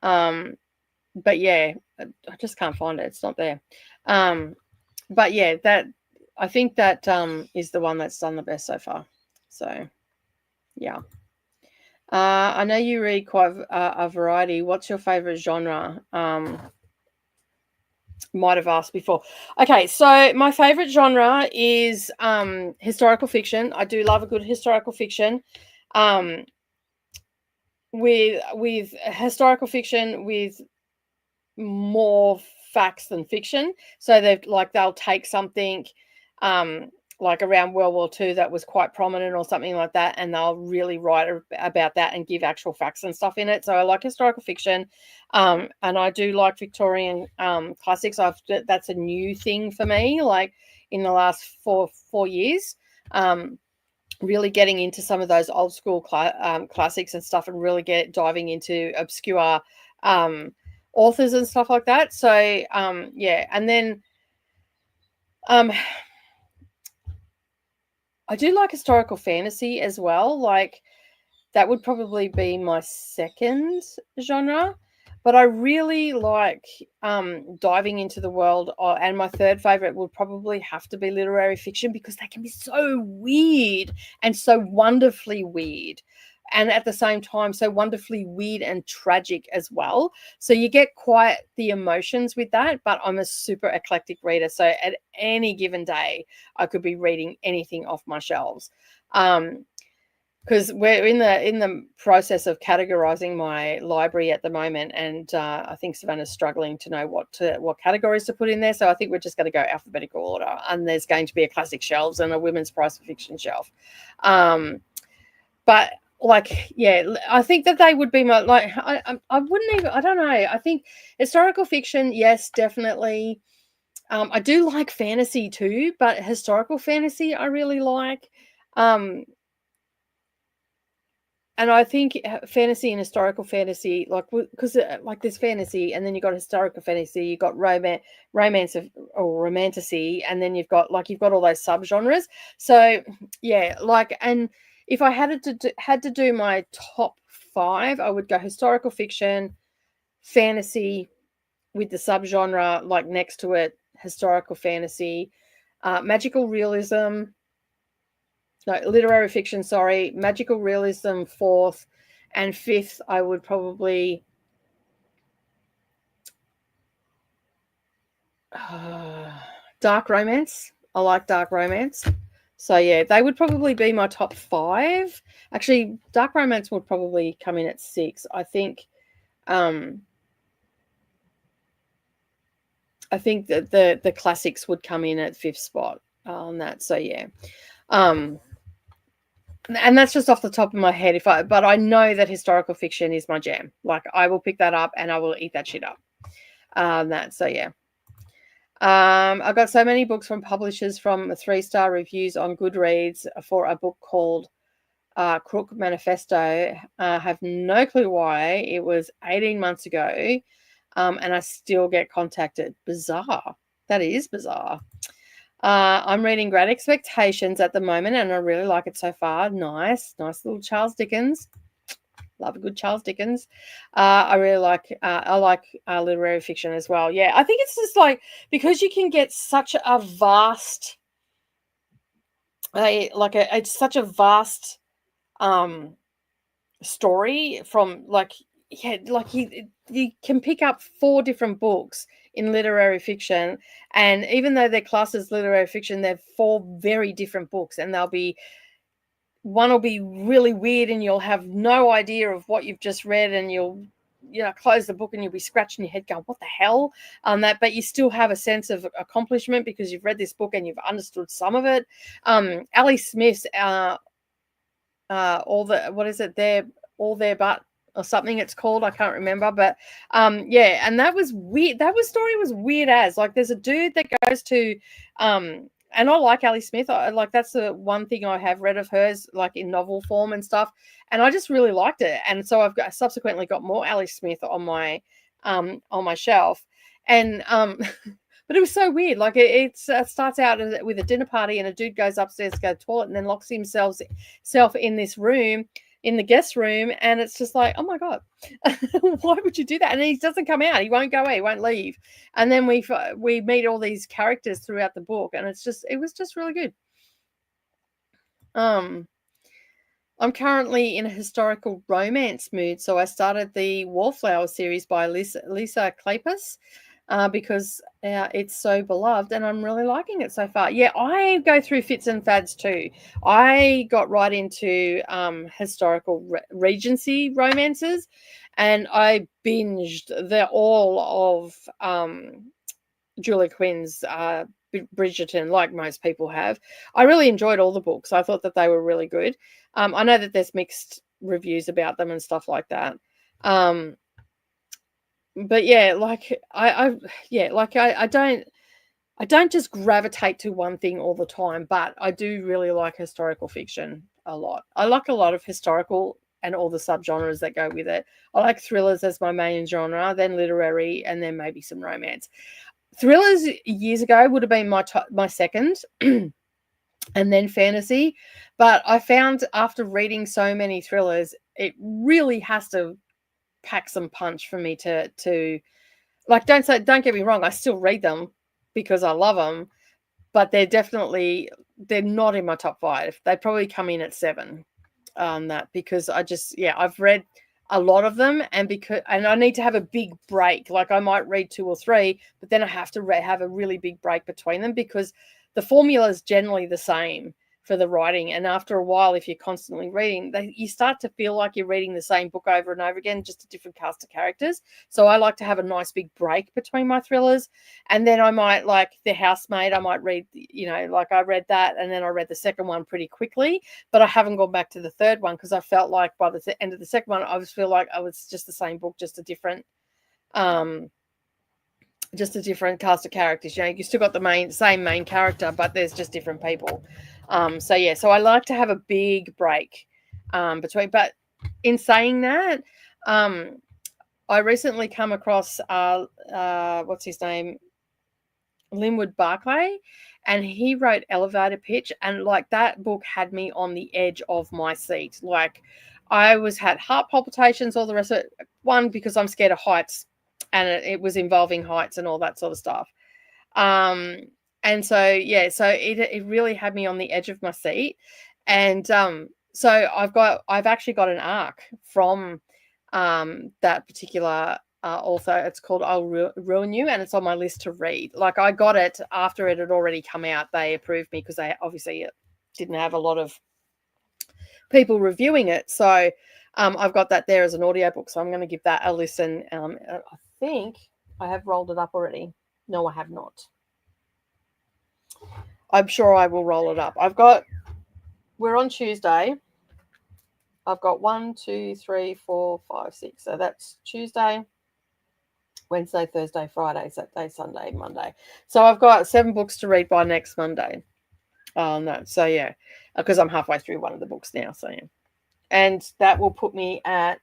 But yeah, I just can't find it. It's not there. But yeah, I think that is the one that's done the best so far. So yeah. I know you read quite a variety. What's your favorite genre? Might have asked before. Okay, so my favorite genre is historical fiction. I do love a good historical fiction. With historical fiction with more facts than fiction. So they'll take something like around World War II that was quite prominent or something like that, and they'll really write about that and give actual facts and stuff in it. So I like historical fiction, and I do like Victorian classics. That's a new thing for me, like in the last four years. Really getting into some of those old school classics and stuff, and really diving into obscure authors and stuff like that. So yeah, and then I do like historical fantasy as well. Like that would probably be my second genre, but I really like diving into the world. And my third favorite would probably have to be literary fiction, because they can be so weird and so wonderfully weird, and at the same time so wonderfully weird and tragic as well. So you get quite the emotions with that. But I'm a super eclectic reader, so at any given day I could be reading anything off my shelves. Because we're in the process of categorizing my library at the moment, and I think Savannah's struggling to know what categories to put in there. So I think we're just going to go alphabetical order, and there's going to be a classic shelves and a women's prize for fiction shelf. But like, yeah, I think that they would be my, like, I wouldn't even, I don't know. I think historical fiction, yes, definitely. I do like fantasy too, but historical fantasy I really like. And I think fantasy and historical fantasy, like, because like there's fantasy, and then you've got historical fantasy, you've got romance or romantasy, and then you've got all those subgenres. So yeah, like, and if I had to do my top 5, I would go historical fiction, fantasy with the subgenre like next to it, historical fantasy, magical realism. No, literary fiction, sorry. Magical realism 4th. And 5th, I would probably... dark romance. I like dark romance. So, yeah, they would probably be my top 5. Actually, dark romance would probably come in at 6. I think that the classics would come in at 5th spot on that. So, yeah. And that's just off the top of my head. But I know that historical fiction is my jam. Like, I will pick that up and I will eat that shit up. So yeah. I got so many books from publishers from 3-star reviews on Goodreads for a book called Crook Manifesto. Have no clue why. It was 18 months ago, and I still get contacted. Bizarre. That is bizarre. I'm reading Great Expectations at the moment, and I really like it so far. Nice little Charles Dickens. Love a good Charles Dickens. I really like. I like literary fiction as well. Yeah, I think it's just like because you can get such a vast, it's such a vast story from like you can pick up 4 different books in literary fiction, and even though they're classed as literary fiction, they're 4 very different books, and they'll be one will be really weird and you'll have no idea of what you've just read, and you'll close the book and you'll be scratching your head going, what the hell, but you still have a sense of accomplishment because you've read this book and you've understood some of it. Ali Smith's all the what is it there all there but or something it's called, I can't remember, but yeah, and that was weird. Story was weird as like there's a dude that goes to and I like Ali Smith. Like that's the one thing I have read of hers, like in novel form and stuff, and I just really liked it. And so subsequently got more Ali Smith on my shelf, and but it was so weird. Like it starts out with a dinner party, and a dude goes upstairs to go to the toilet, and then locks himself in this room, in the guest room, and it's just like, oh my god, why would you do that? And he doesn't come out. He won't go away. He won't leave. And then we meet all these characters throughout the book, and it was just really good. I'm currently in a historical romance mood, so I started the Wallflower series by Lisa Kleypas. Because it's so beloved and I'm really liking it so far. Yeah, I go through fits and fads too. I got right into historical Regency romances, and I binged all of Julia Quinn's Bridgerton, like most people have. I really enjoyed all the books. I thought that they were really good. I know that there's mixed reviews about them and stuff like that. But yeah, like I don't just gravitate to one thing all the time, but I do really like historical fiction a lot. I like a lot of historical and all the subgenres that go with it. I like thrillers as my main genre, then literary, and then maybe some romance. Thrillers years ago would have been my second, and then fantasy. But I found after reading so many thrillers, it really has to pack some punch for me to like, don't get me wrong, I still read them because I love them, but they're not in my top 5. They probably come in at 7 on that, because I've read a lot of them, and I need to have a big break. Like I might read 2 or 3, but then I have to have a really big break between them, because the formula is generally the same for the writing, and after a while, if you're constantly reading, you start to feel like you're reading the same book over and over again, just a different cast of characters. So I like to have a nice big break between my thrillers, and then I might, like The Housemaid, I might read, like I read that, and then I read the second one pretty quickly, but I haven't gone back to the third one because I felt like by the end of the second one, I just feel like I was just the same book, just a different cast of characters. You still got the same main character, but there's just different people. So I like to have a big break between. But in saying that, I recently come across what's his name, Linwood Barclay, and he wrote Elevator Pitch, and like that book had me on the edge of my seat. Like I had heart palpitations, all the rest of it. One, because I'm scared of heights, and it was involving heights and all that sort of stuff. And so it really had me on the edge of my seat. And so I've actually got an arc from that particular author. It's called I'll Ruin You, and it's on my list to read. Like I got it after it had already come out. They approved me because they obviously didn't have a lot of people reviewing it. So I've got that there as an audiobook. So I'm going to give that a listen. I think I have rolled it up already. No, I have not. I'm sure I will roll it up. We're on Tuesday. I've got 1, 2, 3, 4, 5, 6. So that's Tuesday, Wednesday, Thursday, Friday, Saturday, Sunday, Monday. So I've got 7 books to read by next Monday. No. So yeah, because I'm halfway through one of the books now. So yeah. And that will put me at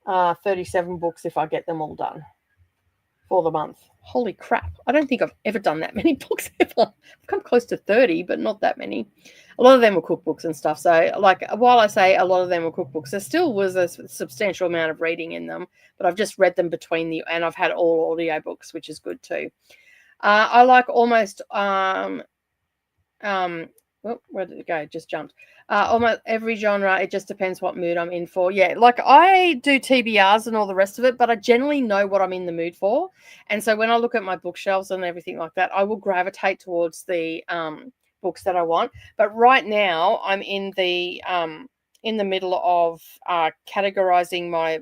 37 books if I get them all done. for the month. Holy crap. I don't think I've ever done that many books ever. I've come close to 30, but not that many. A lot of them were cookbooks and stuff. So, like, while I say a lot of them were cookbooks, there still was a substantial amount of reading in them, but I've just read them and I've had all audio books, which is good too. I like almost, where did it go? It just jumped. Almost every genre. It just depends what mood I'm in for. Yeah, like I do TBRs and all the rest of it, but I generally know what I'm in the mood for. And so when I look at my bookshelves and everything like that, I will gravitate towards the books that I want. But right now, I'm in the middle of categorizing my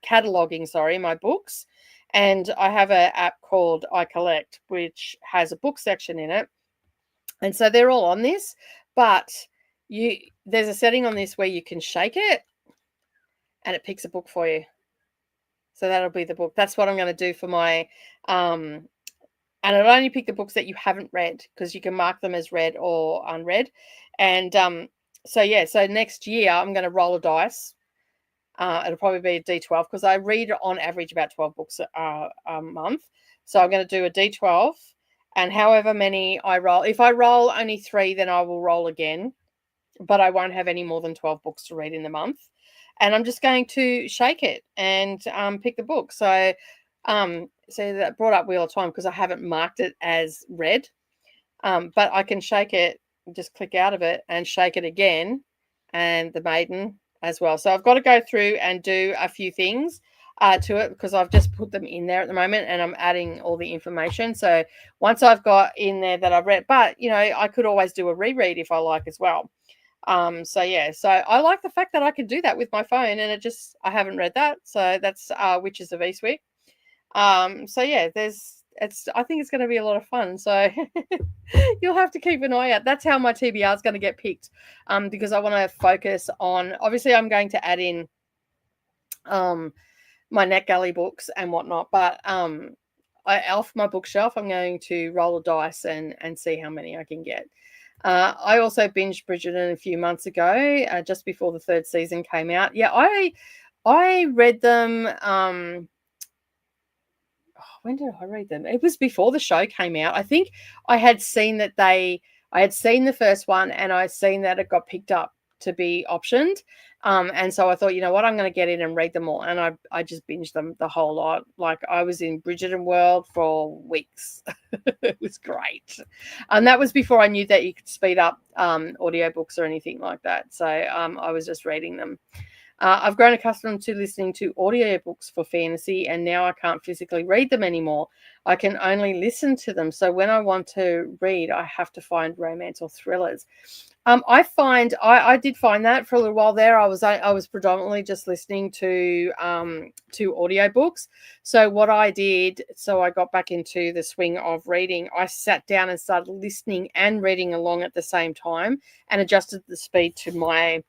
cataloging. Sorry, my books, and I have an app called iCollect, which has a book section in it. And so they're all on this, but there's a setting on this where you can shake it and it picks a book for you. So that'll be the book. That's what I'm going to do for my and it'll only pick the books that you haven't read, because you can mark them as read or unread. And so next year I'm going to roll a dice. It'll probably be a D12, because I read on average about 12 books a month. So I'm going to do a D12. And however many I roll, if I roll only 3, then I will roll again. But I won't have any more than 12 books to read in the month. And I'm just going to shake it and pick the book. So that brought up Wheel of Time, because I haven't marked it as read. But I can shake it, just click out of it and shake it again. And The Maiden as well. So I've got to go through and do a few things to it, because I've just put them in there at the moment and I'm adding all the information. So once I've got in there that I've read, but I could always do a reread if I like as well. So I like the fact that I can do that with my phone, and I haven't read that. So that's Witches of Eastwick. I think it's going to be a lot of fun. So you'll have to keep an eye out. That's how my TBR is going to get picked, because I want to focus on, obviously I'm going to add in my NetGalley books and whatnot, but off my bookshelf, I'm going to roll a dice and see how many I can get. I also binged Bridgerton a few months ago, just before the 3rd season came out. Yeah, I read them. When did I read them? It was before the show came out. I think I had seen that I had seen the first one, and I seen that it got picked up to be optioned. And so I thought, you know what, I'm going to get in and read them all. And I just binged them the whole lot. Like, I was in Bridgerton world for weeks. It was great. And that was before I knew that you could speed up audiobooks or anything like that. So I was just reading them. I've grown accustomed to listening to audiobooks for fantasy, and now I can't physically read them anymore. I can only listen to them. So when I want to read, I have to find romance or thrillers. I did find that for a little while there. I was predominantly just listening to audiobooks. So what I did, so I got back into the swing of reading, I sat down and started listening and reading along at the same time, and adjusted the speed to my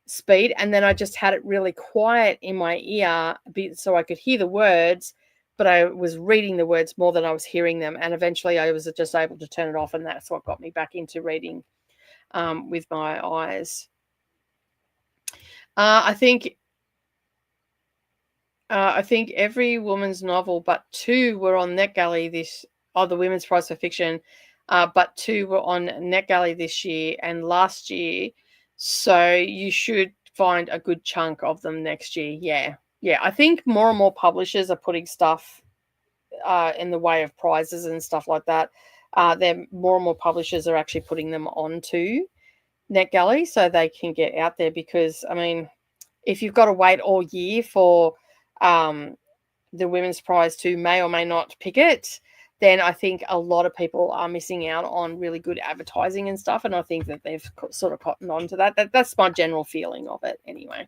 speed, and then I just had it really quiet in my ear so I could hear the words, but I was reading the words more than I was hearing them, and eventually I was just able to turn it off, and that's what got me back into reading with my eyes. I think every woman's novel but 2 were on NetGalley the Women's Prize for Fiction, but 2 were on NetGalley this year and last year. So you should find a good chunk of them next year. Yeah. I think more and more publishers are putting stuff in the way of prizes and stuff like that. More and more publishers are actually putting them onto NetGalley so they can get out there, because, I mean, if you've got to wait all year for the Women's Prize to may or may not pick it, then I think a lot of people are missing out on really good advertising and stuff. And I think that they've sort of cottoned on to that. That's my general feeling of it anyway.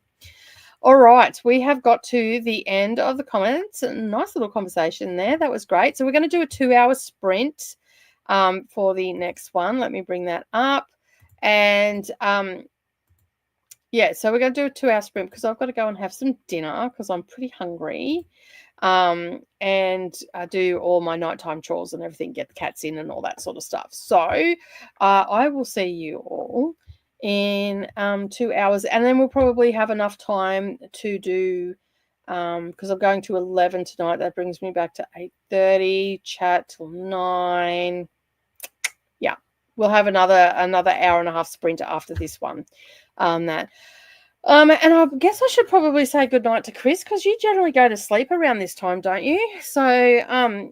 All right. We have got to the end of the comments. A nice little conversation there. That was great. So we're going to do a 2-hour sprint for the next one. Let me bring that up. And so we're going to do a 2-hour sprint, because I've got to go and have some dinner, because I'm pretty hungry. And I do all my nighttime chores and everything, get the cats in and all that sort of stuff. So I will see you all in 2 hours, and then we'll probably have enough time to do because I'm going to 11 tonight. That brings me back to 8:30. Chat till 9. Yeah, we'll have another hour and a half sprinter after this one. That and I guess I should probably say goodnight to Chris, because you generally go to sleep around this time, don't you? So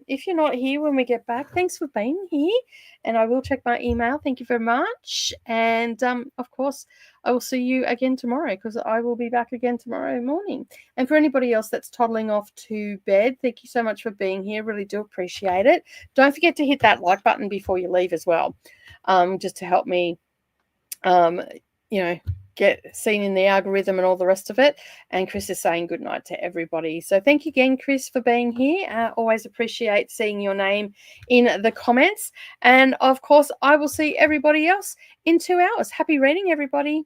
if you're not here when we get back, thanks for being here. And I will check my email. Thank you very much. And of course, I will see you again tomorrow, because I will be back again tomorrow morning. And for anybody else that's toddling off to bed, thank you so much for being here. Really do appreciate it. Don't forget to hit that like button before you leave as well, just to help me, um, you know, get seen in the algorithm and all the rest of it. And Chris is saying good night to everybody. So thank you again, Chris, for being here. Always appreciate seeing your name in the comments. And of course, I will see everybody else in 2 hours. Happy reading, everybody.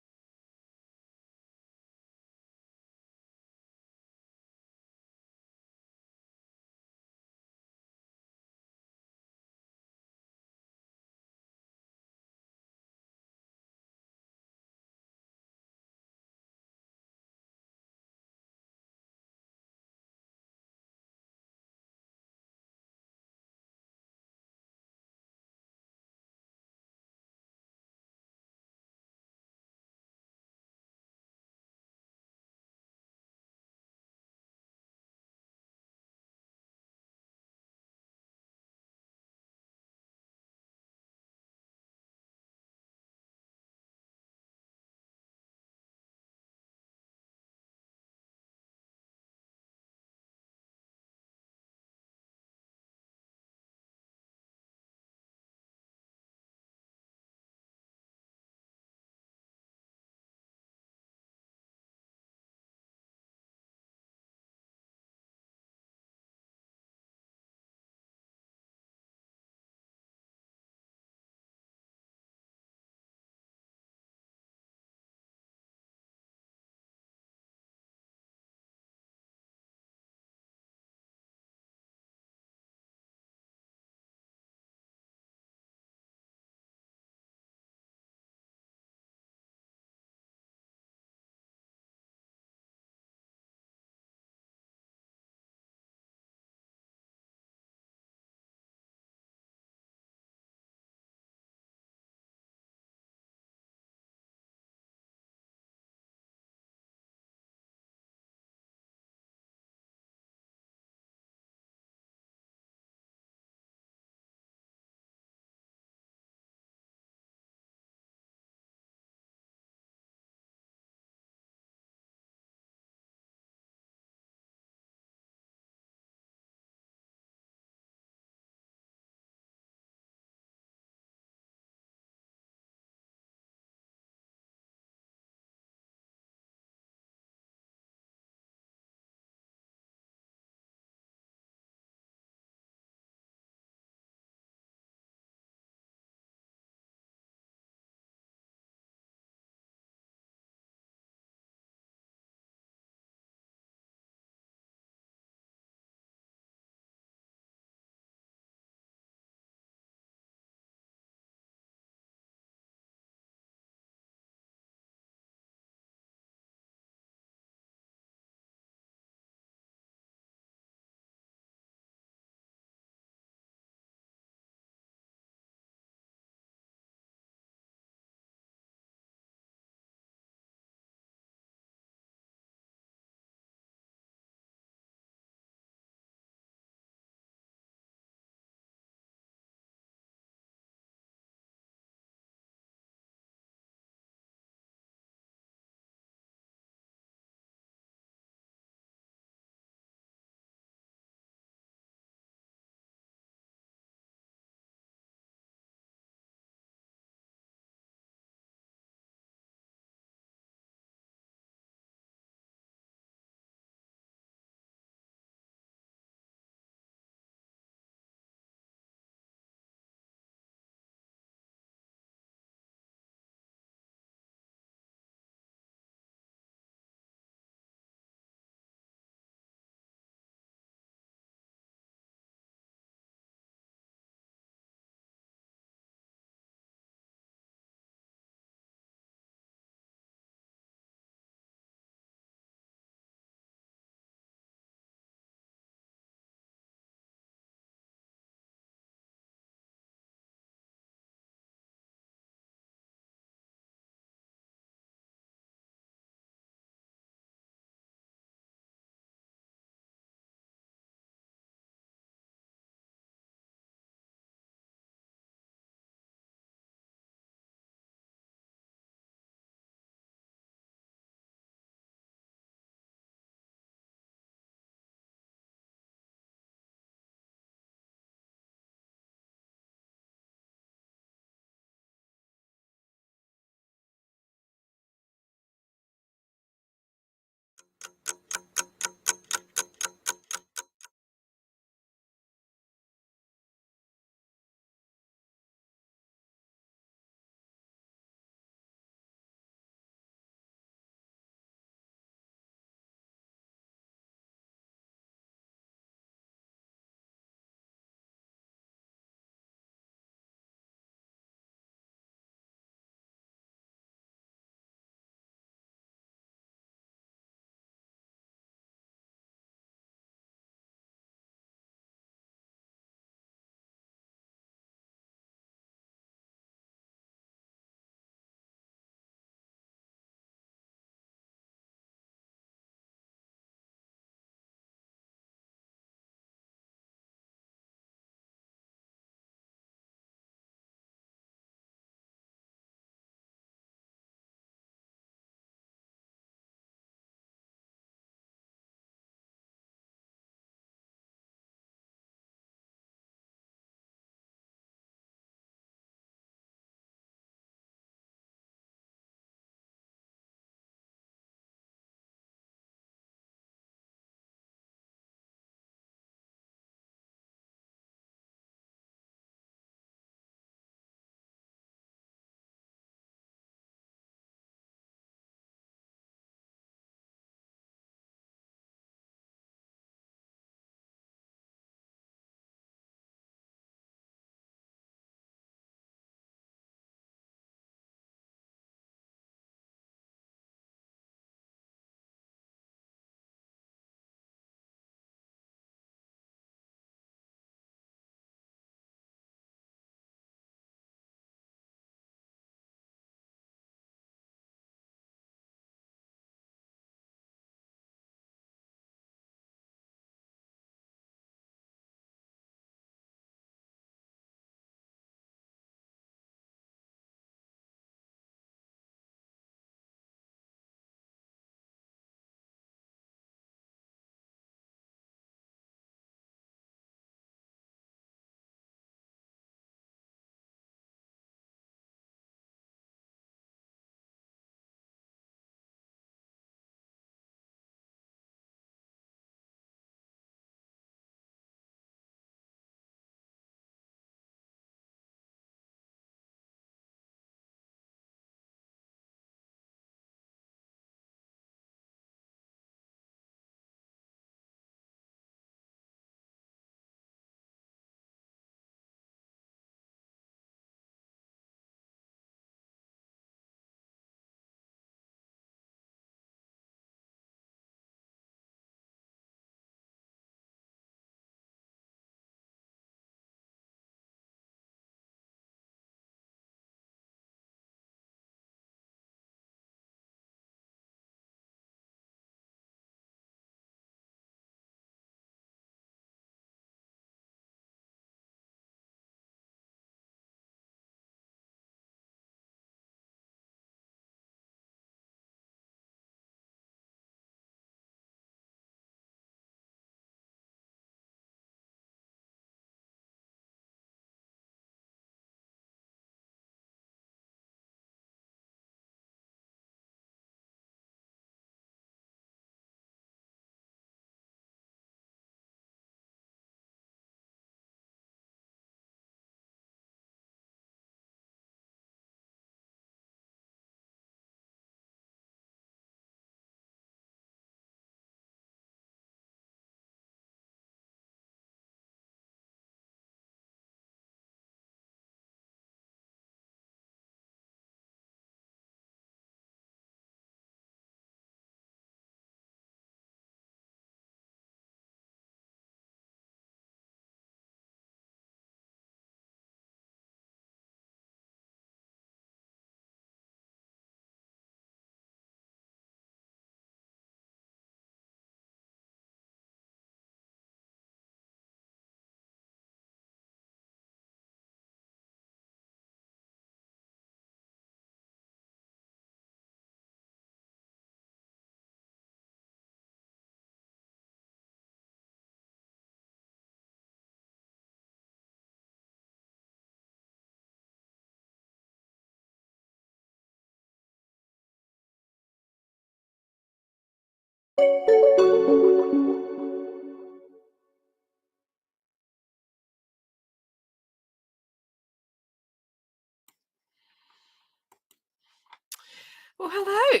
Well, hello.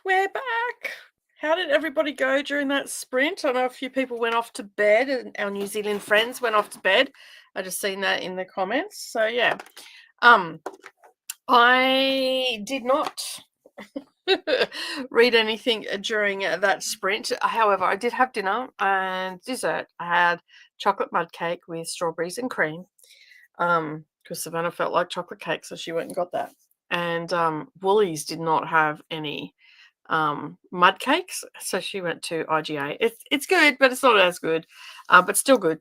We're back. How did everybody go during that sprint? I know a few people went off to bed, and our New Zealand friends went off to bed. I just seen that in the comments. So yeah. I did not read anything during that sprint. However, I did have dinner and dessert. I had chocolate mud cake with strawberries and cream. Because Savannah felt like chocolate cake, so she went and got that. And Woolies did not have any mud cakes, so she went to IGA. It's good, but it's not as good, but still good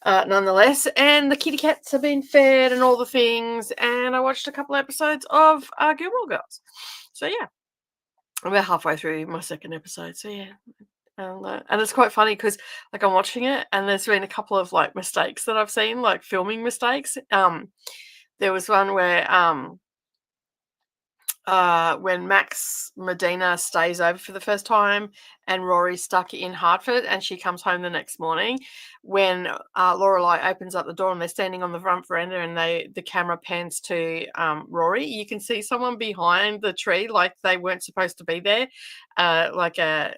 nonetheless. And the kitty cats have been fed and all the things. And I watched a couple episodes of Gilmore Girls. So yeah, I'm about halfway through my second episode. So yeah. And it's quite funny because like I'm watching it and there's been a couple of like mistakes that I've seen, like filming mistakes. There was one where when Max Medina stays over for the first time and Rory's stuck in Hartford and she comes home the next morning, when Lorelai opens up the door and they're standing on the front veranda and the camera pans to Rory, you can see someone behind the tree like they weren't supposed to be there, like a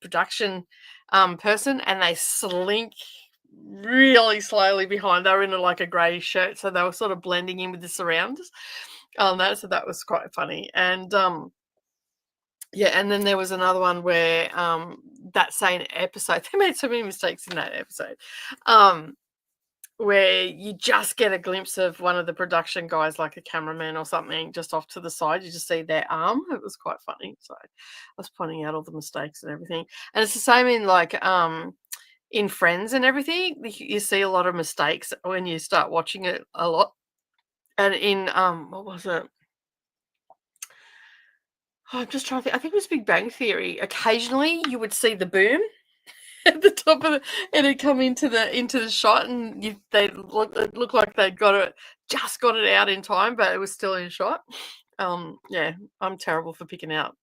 production person, and they slink really slowly behind. They were in like a grey shirt, so they were sort of blending in with the surroundings. So that was quite funny. And yeah, and then there was another one where that same episode, they made so many mistakes in that episode, where you just get a glimpse of one of the production guys, like a cameraman or something, just off to the side. You just see their arm. It was quite funny. So I was pointing out all the mistakes and everything. And it's the same in like in Friends and everything. You see a lot of mistakes when you start watching it a lot. And in what was it? Oh, I'm just trying to think. I think it was Big Bang Theory. Occasionally, you would see the boom at the top of it, and it'd come into the shot, and they look like they just got it out in time, but it was still in shot. Yeah, I'm terrible for picking out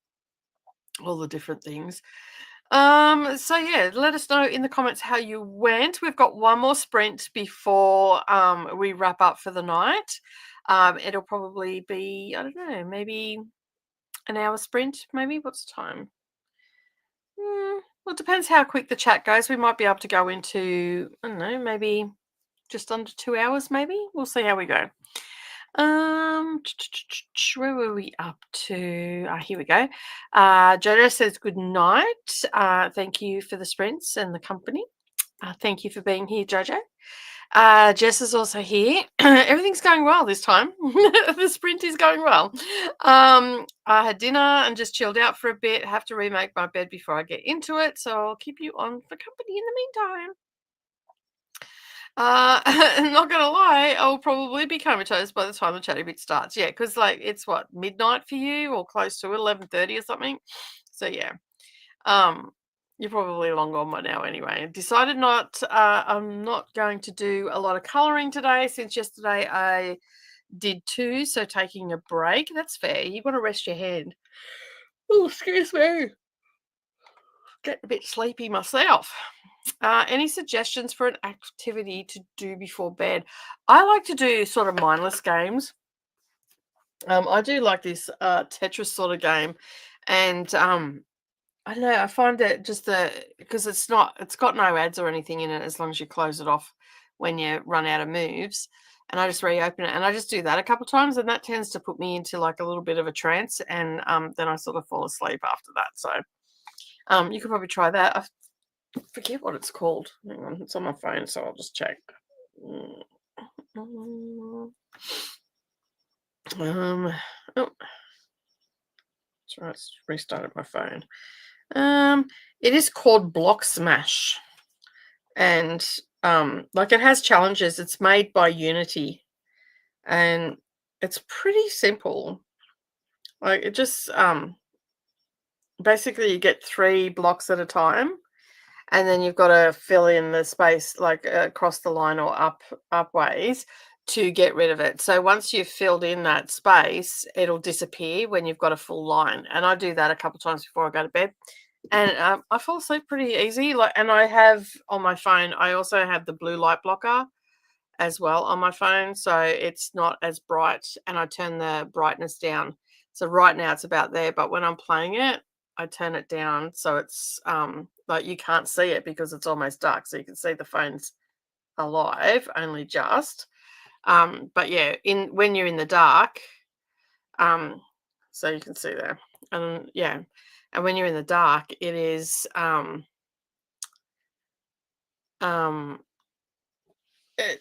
all the different things. So yeah, let us know in the comments how you went. We've got one more sprint before we wrap up for the night. It'll probably be, I don't know, maybe an hour sprint, maybe. What's the time? Well, it depends how quick the chat goes. We might be able to go into, I don't know, maybe just under 2 hours, maybe. We'll see how we go. Where were we up to? Here we go. Jojo says good night. Thank you for the sprints and the company. Thank you for being here, Jojo. Jess is also here. Everything's going well this time. The sprint is going well. I had dinner and just chilled out for a bit. Have to remake my bed before I get into it, so I'll keep you on for company in the meantime. Not gonna lie, I'll probably be comatose by the time the chatty bit starts. Yeah, because like it's what, midnight for you or close to 11:30 or something. So yeah. You're probably long gone by now anyway. Decided I'm not going to do a lot of colouring today since yesterday I did 2, so taking a break. That's fair. You want to rest your hand. Oh, excuse me. Getting a bit sleepy myself. Any suggestions for an activity to do before bed? I like to do sort of mindless games. I do like this Tetris sort of game, and I don't know. I find that just because it's got no ads or anything in it as long as you close it off when you run out of moves. And I just reopen it and I just do that a couple of times, and that tends to put me into like a little bit of a trance, and then I sort of fall asleep after that. So you could probably try that. I forget what it's called. Hang on, it's on my phone, so I'll just check. Oh, sorry, it's restarted my phone. It is called Block Smash, and like it has challenges. It's made by Unity, and it's pretty simple. Like it just basically you get 3 blocks at a time, and then you've got to fill in the space like across the line or up ways to get rid of it. So once you've filled in that space, it'll disappear when you've got a full line. And I do that a couple of times before I go to bed. And I fall asleep pretty easy. And I have on my phone, I also have the blue light blocker as well on my phone, so it's not as bright, and I turn the brightness down. So right now it's about there, but when I'm playing it, I turn it down so it's like you can't see it because it's almost dark, so you can see the phone's alive only just. But yeah, in when you're in the dark, um, so you can see there, and yeah, and when you're in the dark, it is um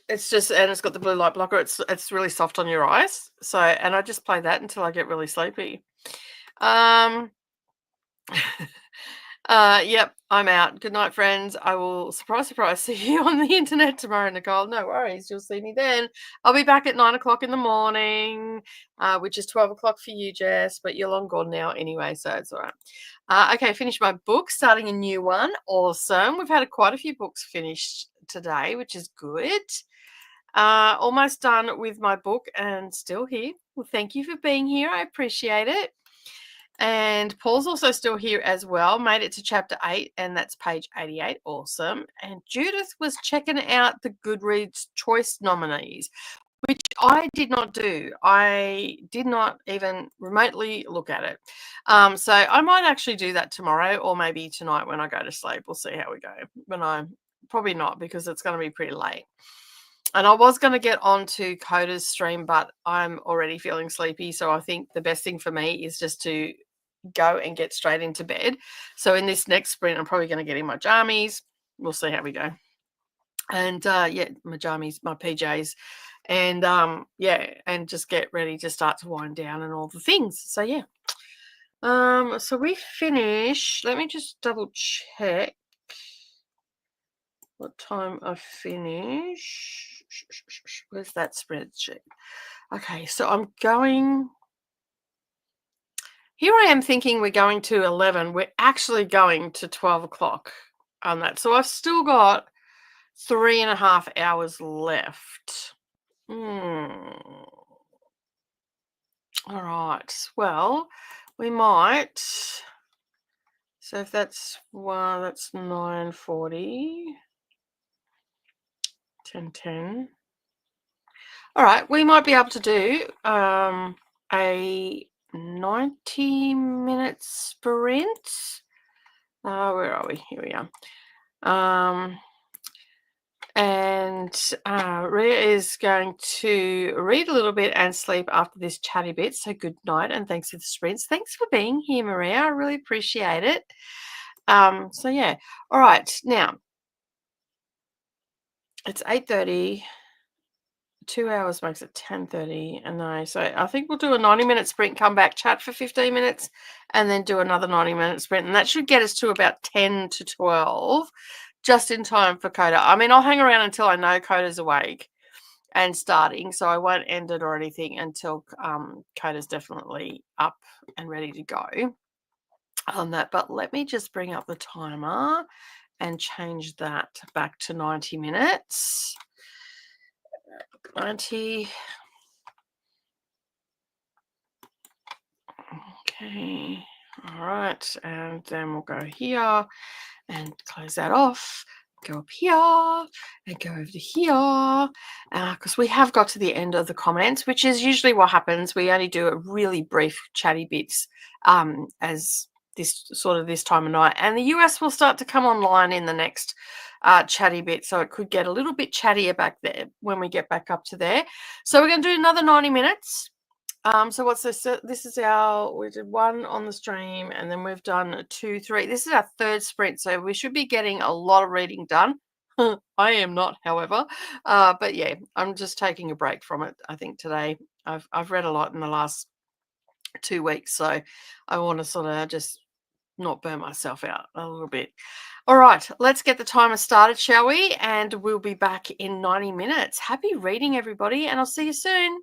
it's just, and it's got the blue light blocker. It's really soft on your eyes. So, and I just play that until I get really sleepy. Um, yep, I'm out. Good night, friends. I will, surprise, surprise, see you on the internet tomorrow, Nicole. No worries, you'll see me then. I'll be back at 9 o'clock in the morning, which is 12 o'clock for you, Jess. But you're long gone now anyway, so it's all right. Okay, finished my book, starting a new one. Awesome. We've had quite a few books finished today, which is good. Almost done with my book and still here. Well, thank you for being here. I appreciate it. And Paul's also still here as well. Made it to chapter 8, and that's page 88. Awesome. And Judith was checking out the Goodreads choice nominees, which I did not do. I did not even remotely look at it. So I might actually do that tomorrow, or maybe tonight when I go to sleep. We'll see how we go. Probably not, because it's going to be pretty late. And I was going to get onto Koda's stream, but I'm already feeling sleepy. So I think the best thing for me is just to go and get straight into bed. So in this next sprint, I'm probably going to get in my jammies. We'll see how we go. And yeah, my jammies, my PJs, and yeah, and just get ready to start to wind down and all the things. So yeah. So we finish. Let me just double check what time I finish. Where's that spreadsheet? Okay, so I'm going. Here I am thinking we're going to 11. We're actually going to 12 o'clock on that. So I've still got 3.5 hours left. All right. Well, we might. So if that's 9:40, 10:10. All right, we might be able to do a 90-minute sprint. Where are we? Here we are. And Rhea is going to read a little bit and sleep after this chatty bit. So good night, and thanks for the sprints. Thanks for being here, Maria. I really appreciate it. So yeah. All right. Now it's 8:30. 2 hours makes it 10:30, and I think we'll do a 90-minute sprint, come back, chat for 15 minutes, and then do another 90-minute sprint, and that should get us to about 10 to 12, just in time for Koda. I mean, I'll hang around until I know Koda's awake and starting, so I won't end it or anything until Koda's definitely up and ready to go on that. But let me just bring up the timer and change that back to 90 minutes. 90. Okay. All right. And then we'll go here and close that off. Go up here and go over to here, because we have got to the end of the comments, which is usually what happens. We only do a really brief chatty bits as this time of night, and the US will start to come online in the next chatty bit, so it could get a little bit chattier back there when we get back up to there. So we're going to do another 90 minutes. So what's this? This is we did one on the stream, and then we've done 2, 3. This is our third sprint, so we should be getting a lot of reading done. I am not, however, but yeah, I'm just taking a break from it. I think today I've read a lot in the last 2 weeks, so I want to sort of just not burn myself out a little bit. All right, let's get the timer started, shall we? And we'll be back in 90 minutes. Happy reading, everybody, and I'll see you soon.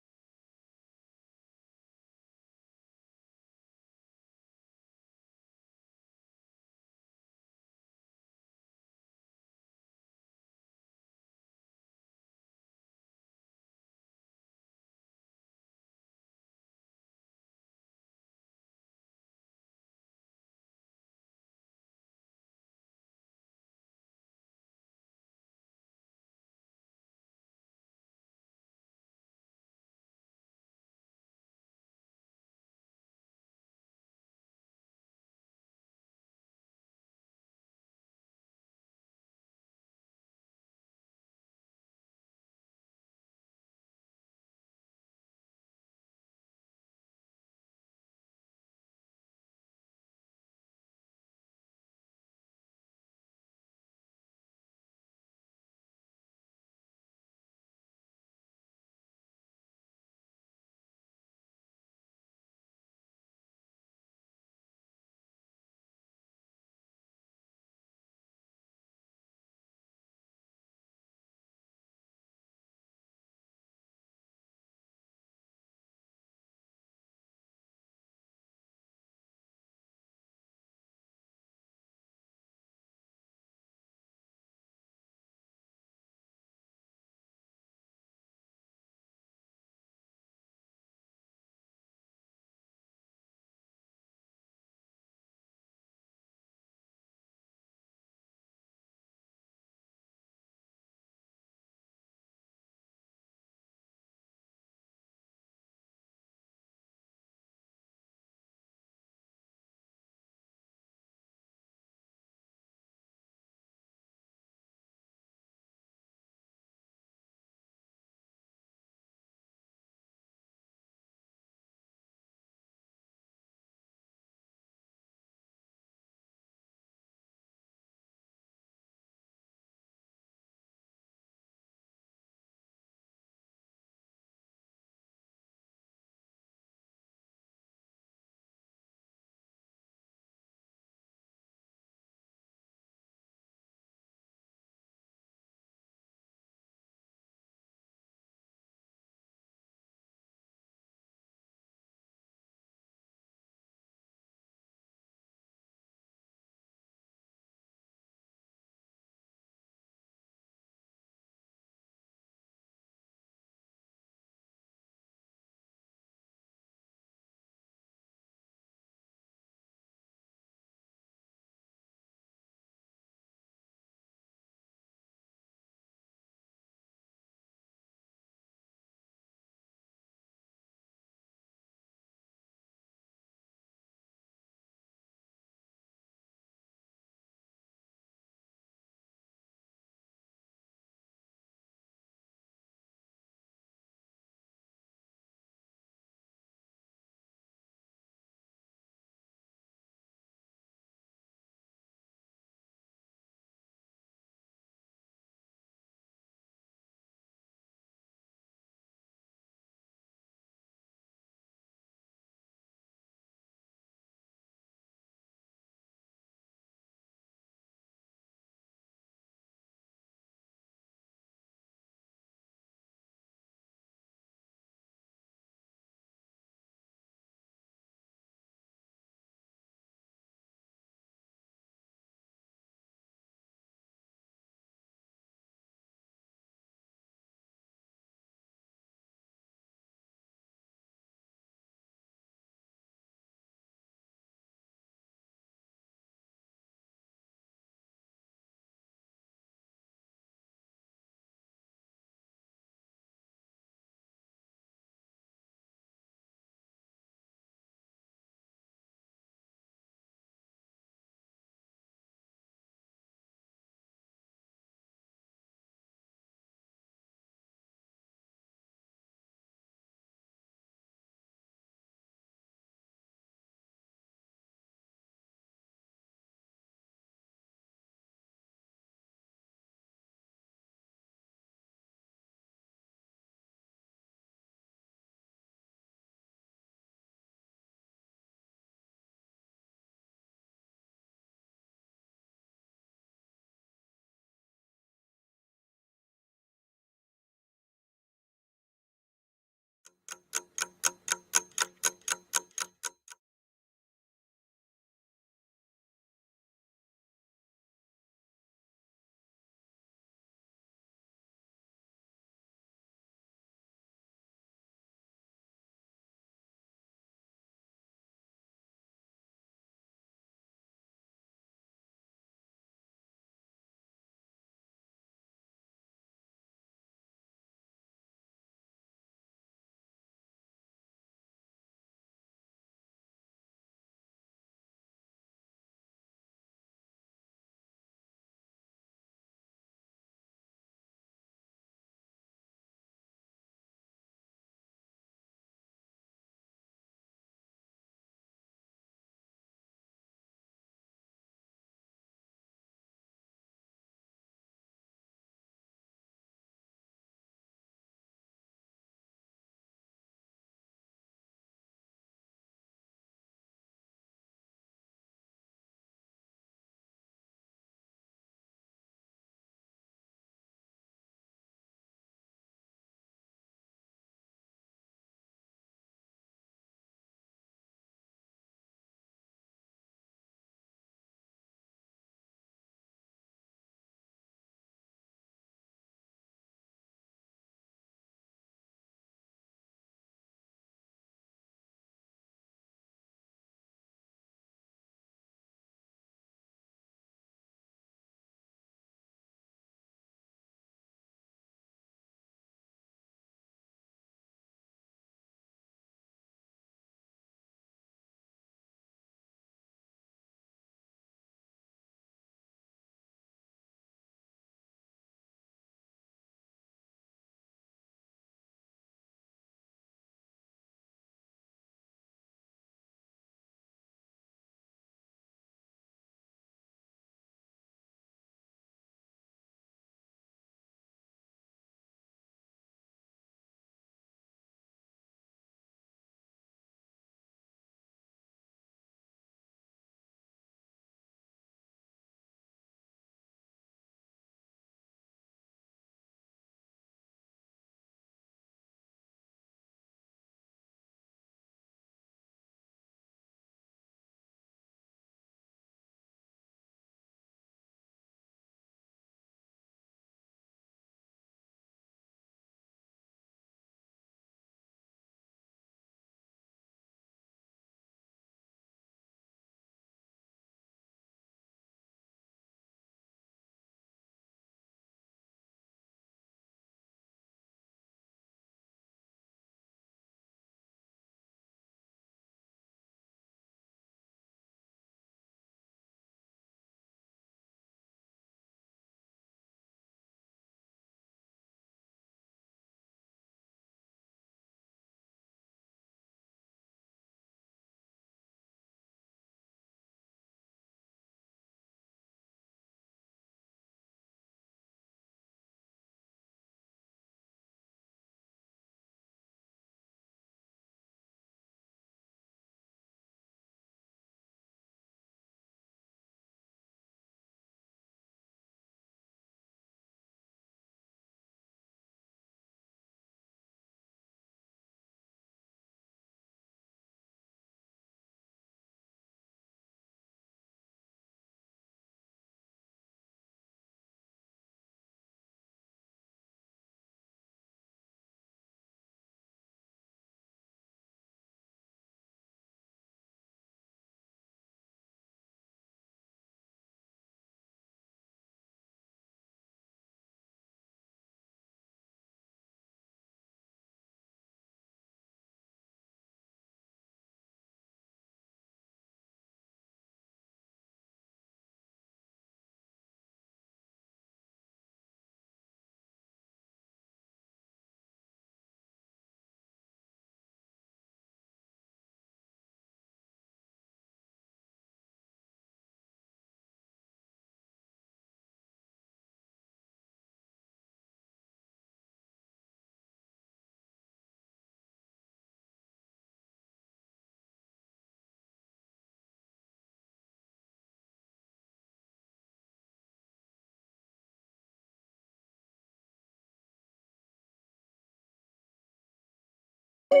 Well,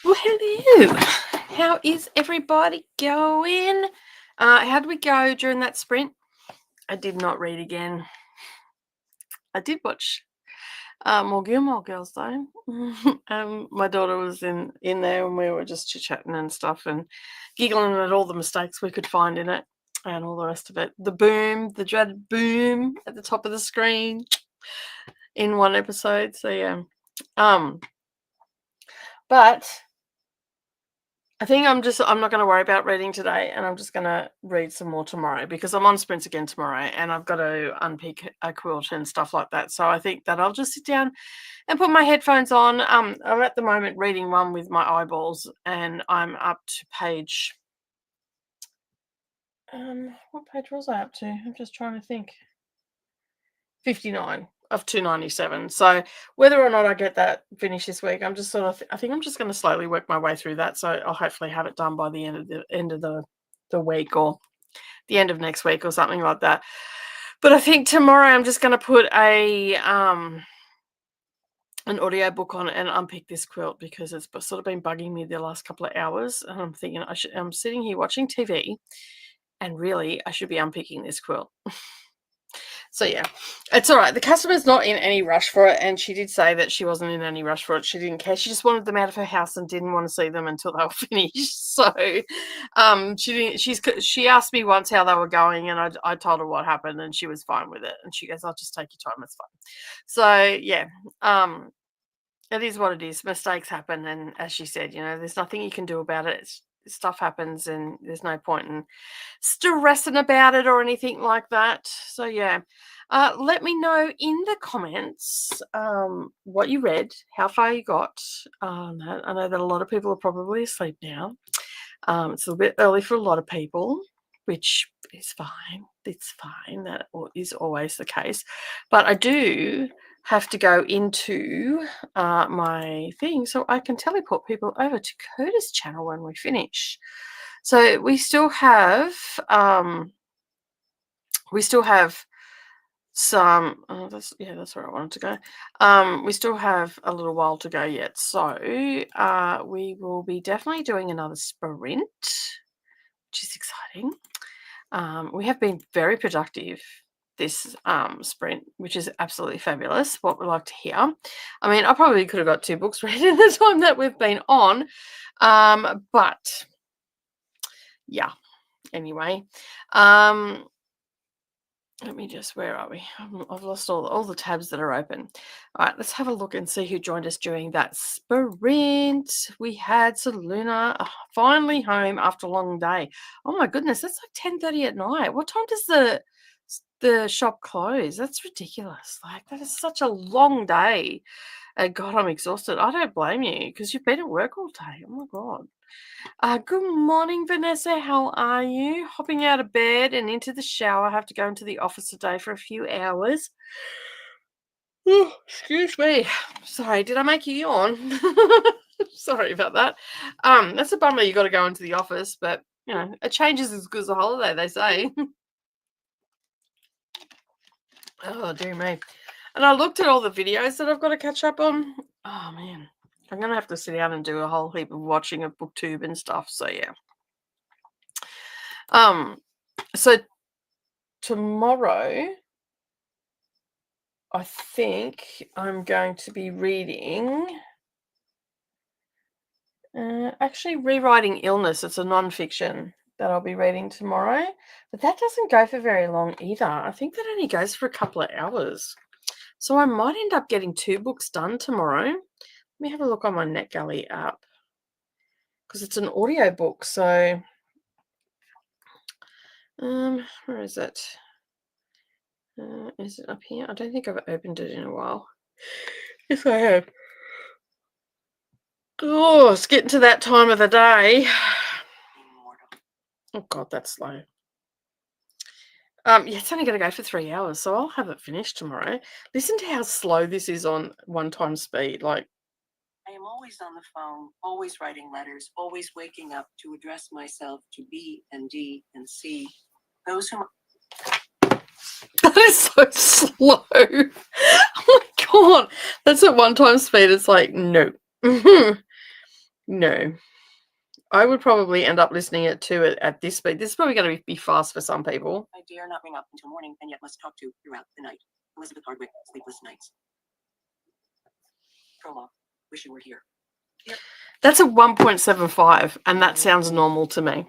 hello. How is everybody going? How did we go during that sprint? I did not read again. I did watch more Gilmore Girls though. My daughter was in there and we were just chit-chatting and stuff and giggling at all the mistakes we could find in it and all the rest of it. The boom, the dreaded boom at the top of the screen in one episode. So yeah. But I think I'm not going to worry about reading today, and I'm just going to read some more tomorrow because I'm on sprints again tomorrow and I've got to unpick a quilt and stuff like that. So I think that I'll just sit down and put my headphones on. I'm at the moment reading one with my eyeballs and I'm up to page, what page was I up to? I'm just trying to think. 59 of 297. So whether or not I get that finished this week, I'm just I think I'm just going to slowly work my way through that. So I'll hopefully have it done by the end of the week or the end of next week or something like that. But I think tomorrow I'm just going to put an audio book on and unpick this quilt because it's sort of been bugging me the last couple of hours. And I'm thinking I'm sitting here watching TV and really I should be unpicking this quilt. So yeah, it's all right. The customer's not in any rush for it, and she did say that she wasn't in any rush for it. She didn't care. She just wanted them out of her house and didn't want to see them until they were finished. So, she didn't. She asked me once how they were going, and I told her what happened, and she was fine with it. And she goes, "I'll just take your time. It's fine." So yeah, it is what it is. Mistakes happen, and as she said, there's nothing you can do about it. Stuff happens, and there's no point in stressing about it or anything like that. So yeah, let me know in the comments what you read, how far you got. I know that a lot of people are probably asleep now. It's a little bit early for a lot of people, which is fine. It's fine. That is always the case. But I do have to go into my thing so I can teleport people over to Koda's channel when we finish. So we still have some that's where I wanted to go. We still have a little while to go yet, so we will be definitely doing another sprint, which is exciting. We have been very productive this sprint, which is absolutely fabulous. What we like to hear. I mean, I probably could have got 2 books read in the time that we've been on, but yeah. Anyway, let me just, where are we? I've lost all the tabs that are open. All right, let's have a look and see who joined us during that sprint. We had Saluna finally home after a long day. Oh my goodness, that's like 10:30 at night. What time does the shop close? That's ridiculous. Like, that is such a long day. God, I'm exhausted. I don't blame you because you've been at work all day. Oh my God. Good morning, Vanessa. How are you? Hopping out of bed and into the shower. I have to go into the office today for a few hours. Oh, excuse me. Sorry, did I make you yawn? Sorry about that. That's a bummer you got to go into the office, but a change is as good as a holiday, they say. Oh, dear me. And I looked at all the videos that I've got to catch up on. Oh, man. I'm going to have to sit down and do a whole heap of watching of BookTube and stuff. So, yeah. So tomorrow, I think I'm going to be reading, actually Rewriting Illness. It's a non-fiction that I'll be reading tomorrow, but that doesn't go for very long either. I think that only goes for a couple of hours. So I might end up getting 2 books done tomorrow. Let me have a look on my NetGalley app because it's an audio book. So, where is it? Is it up here? I don't think I've opened it in a while. Yes, I have. Oh, it's getting to that time of the day. Oh, God, that's slow. Yeah, it's only going to go for 3 hours, so I'll have it finished tomorrow. Listen to how slow this is on 1 times speed. Like, I am always on the phone, always writing letters, always waking up to address myself to B and D and C. Those who... That is so slow. Oh my God, that's at 1 time speed. It's like, no. No. I would probably end up listening it to it at this speed. This is probably going to be fast for some people. I dare not ring up until morning and yet must talk to throughout the night. Elizabeth Hardwick, Sleepless Nights. Prologue. Wish you were here. That's a 1.75, and that sounds normal to me.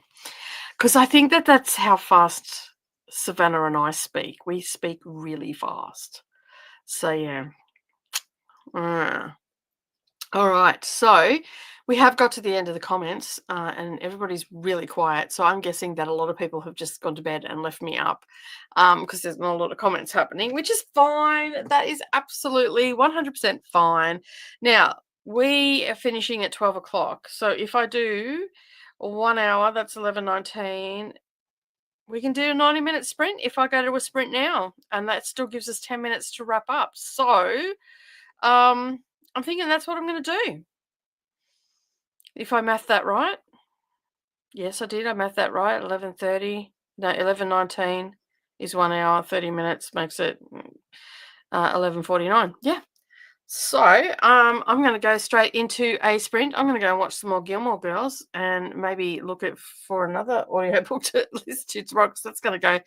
Because I think that that's how fast Savannah and I speak. We speak really fast. So, yeah. All right. So, we have got to the end of the comments, and everybody's really quiet. So, I'm guessing that a lot of people have just gone to bed and left me up because there's not a lot of comments happening, which is fine. That is absolutely 100% fine. Now, we are finishing at 12 o'clock. So, if I do 1 hour, that's 11:19. We can do a 90-minute sprint if I go to a sprint now, and that still gives us 10 minutes to wrap up. So, I'm thinking that's what I'm going to do. If I math that right. Yes, I did. I math that right. 11:30. No, 11:19 is 1 hour, 30 minutes makes it 11:49. Yeah. So, I'm going to go straight into a sprint. I'm going to go and watch some more Gilmore Girls and maybe look at for another audiobook to listen to tomorrow, because that's going to go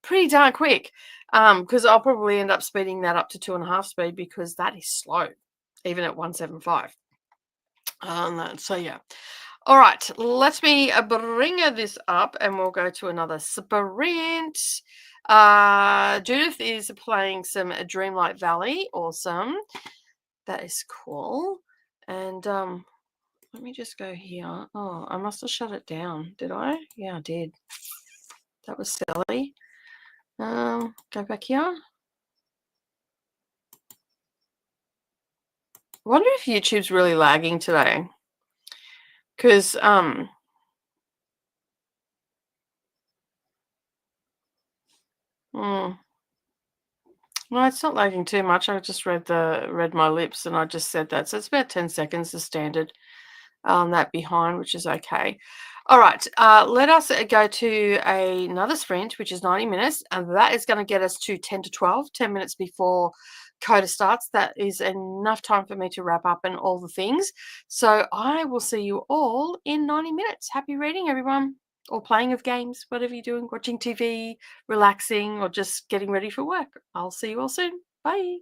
pretty darn quick. Because I'll probably end up speeding that up to 2.5 speed, because that is slow, even at 175. So yeah. All right, let me bring this up and we'll go to another sprint. Judith is playing some Dreamlight Valley. Awesome. That is cool. And let me just go here. Oh, I must have shut it down. Did I? Yeah, I did. That was silly. Go back here. I wonder if YouTube's really lagging today. Because no, it's not lagging too much. I just read my lips and I just said that. So it's about 10 seconds, the standard that behind, which is okay. All right, let us go to another sprint, which is 90 minutes, and that is going to get us to 10 to 12, 10 minutes before Coda starts. That is enough time for me to wrap up and all the things. So I will see you all in 90 minutes. Happy reading, everyone, or playing of games, whatever you're doing, watching TV, relaxing, or just getting ready for work. I'll see you all soon. Bye.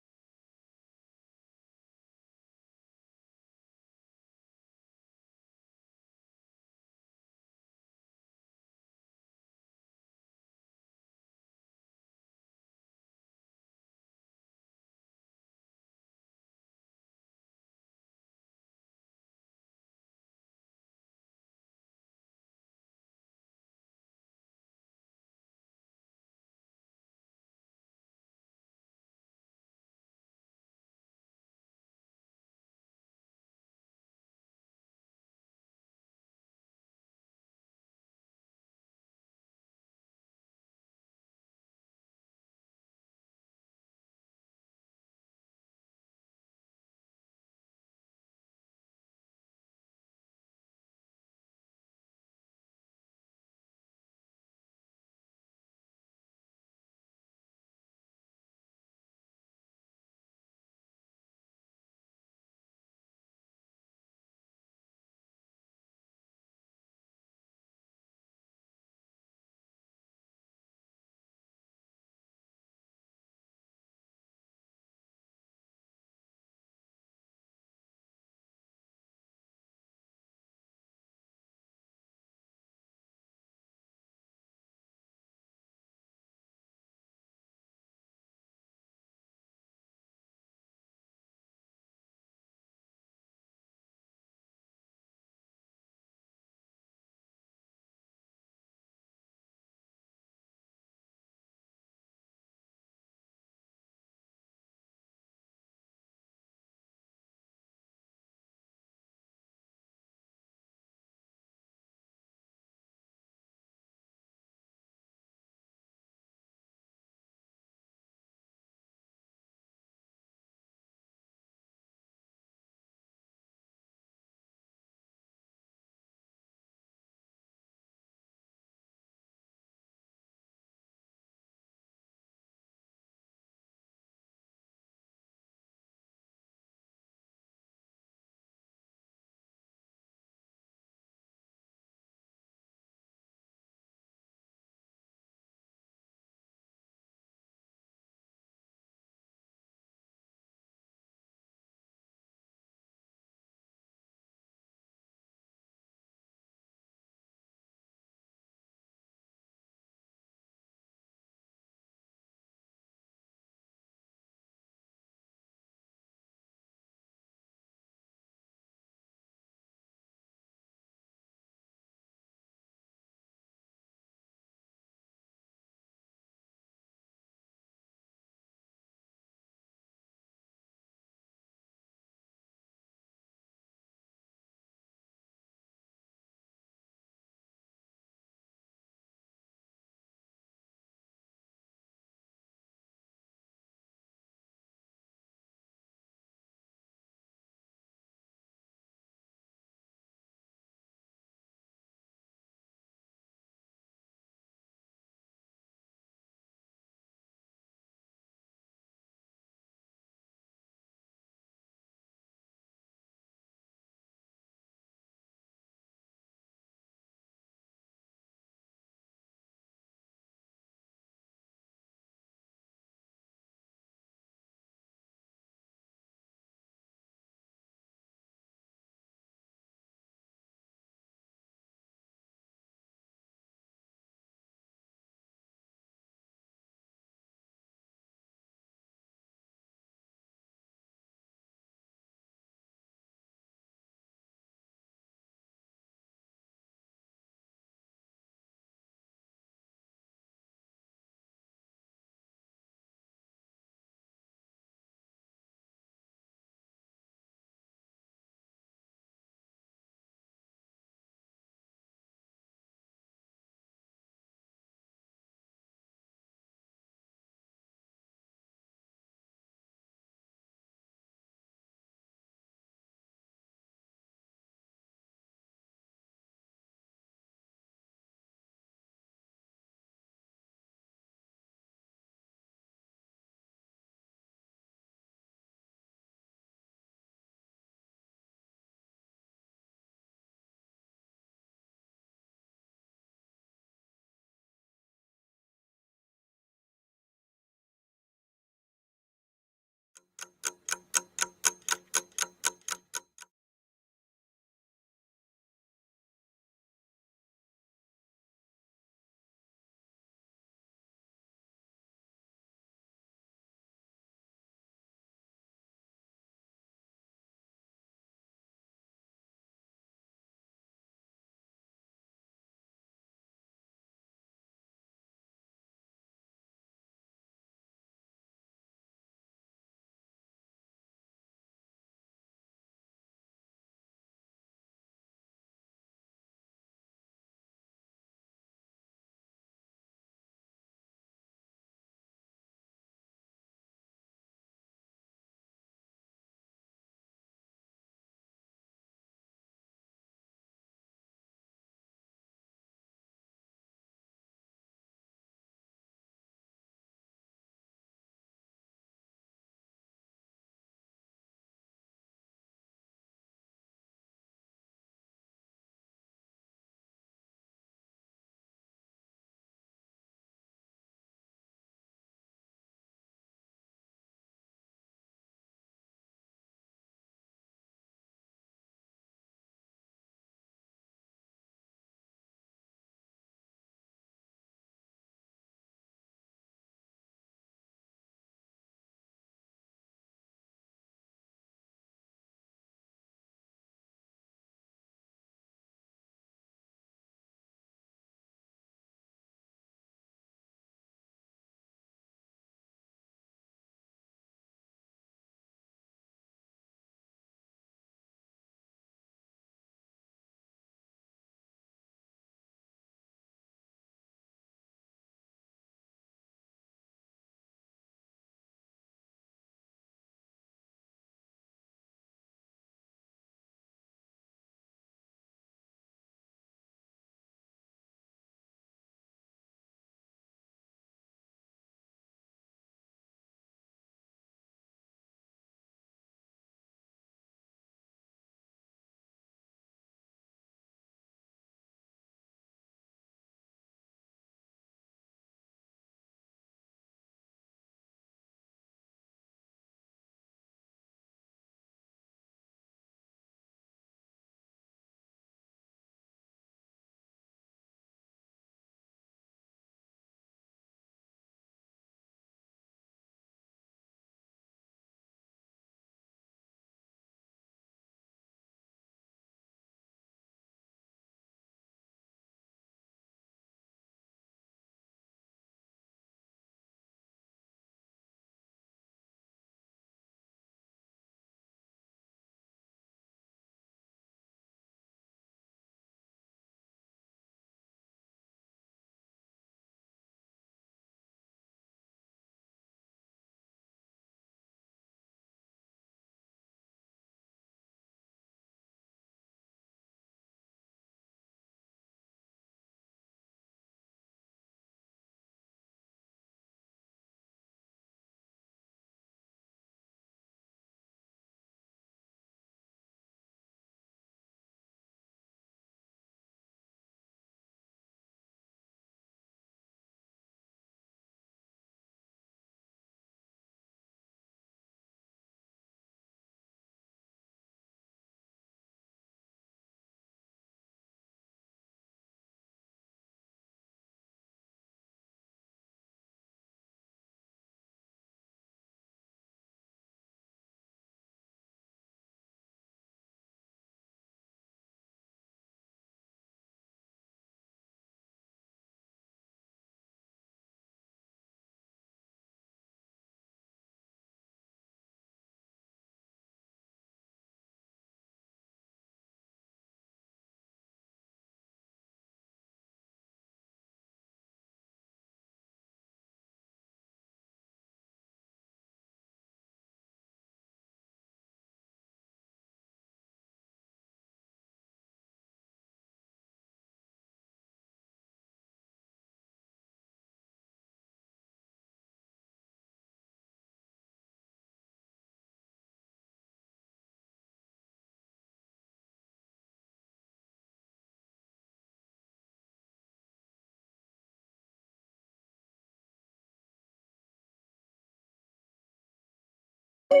Well,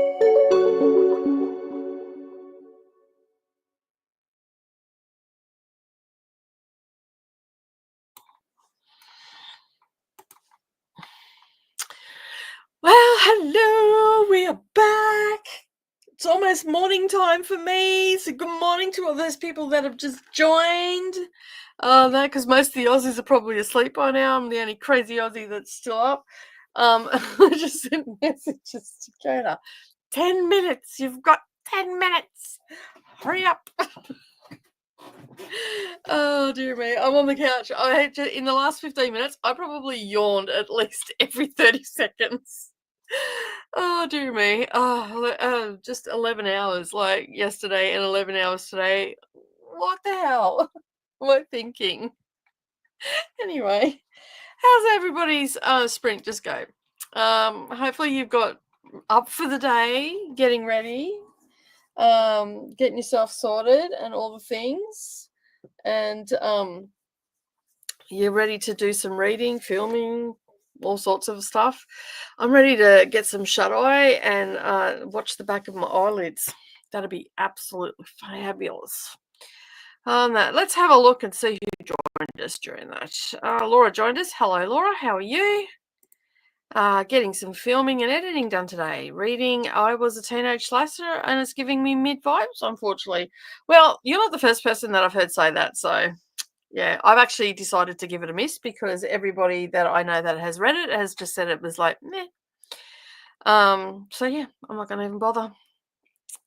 hello, we are back. It's almost morning time for me, so good morning to all those people that have just joined. That because most of the Aussies are probably asleep by now. I'm the only crazy Aussie that's still up. I just sent messages to Koda. 10 minutes, you've got 10 minutes. Hurry up. Oh dear me, I'm on the couch. In the last 15 minutes, I probably yawned at least every 30 seconds. Oh dear me. Just 11 hours like yesterday and 11 hours today. What the hell? What am I thinking? Anyway, how's everybody's sprint just go? Hopefully you've got up for the day, getting ready, getting yourself sorted and all the things. And you're ready to do some reading, filming, all sorts of stuff. I'm ready to get some shut-eye and watch the back of my eyelids. That'd be absolutely fabulous. Let's have a look and see who joined us during that. Laura joined us. Hello, Laura. How are you? Getting some filming and editing done today. Reading I Was a Teenage Slasher, and it's giving me mid-vibes, unfortunately. Well, you're not the first person that I've heard say that, so yeah, I've actually decided to give it a miss because everybody that I know that has read it has just said it was like, meh. So yeah, I'm not going to even bother.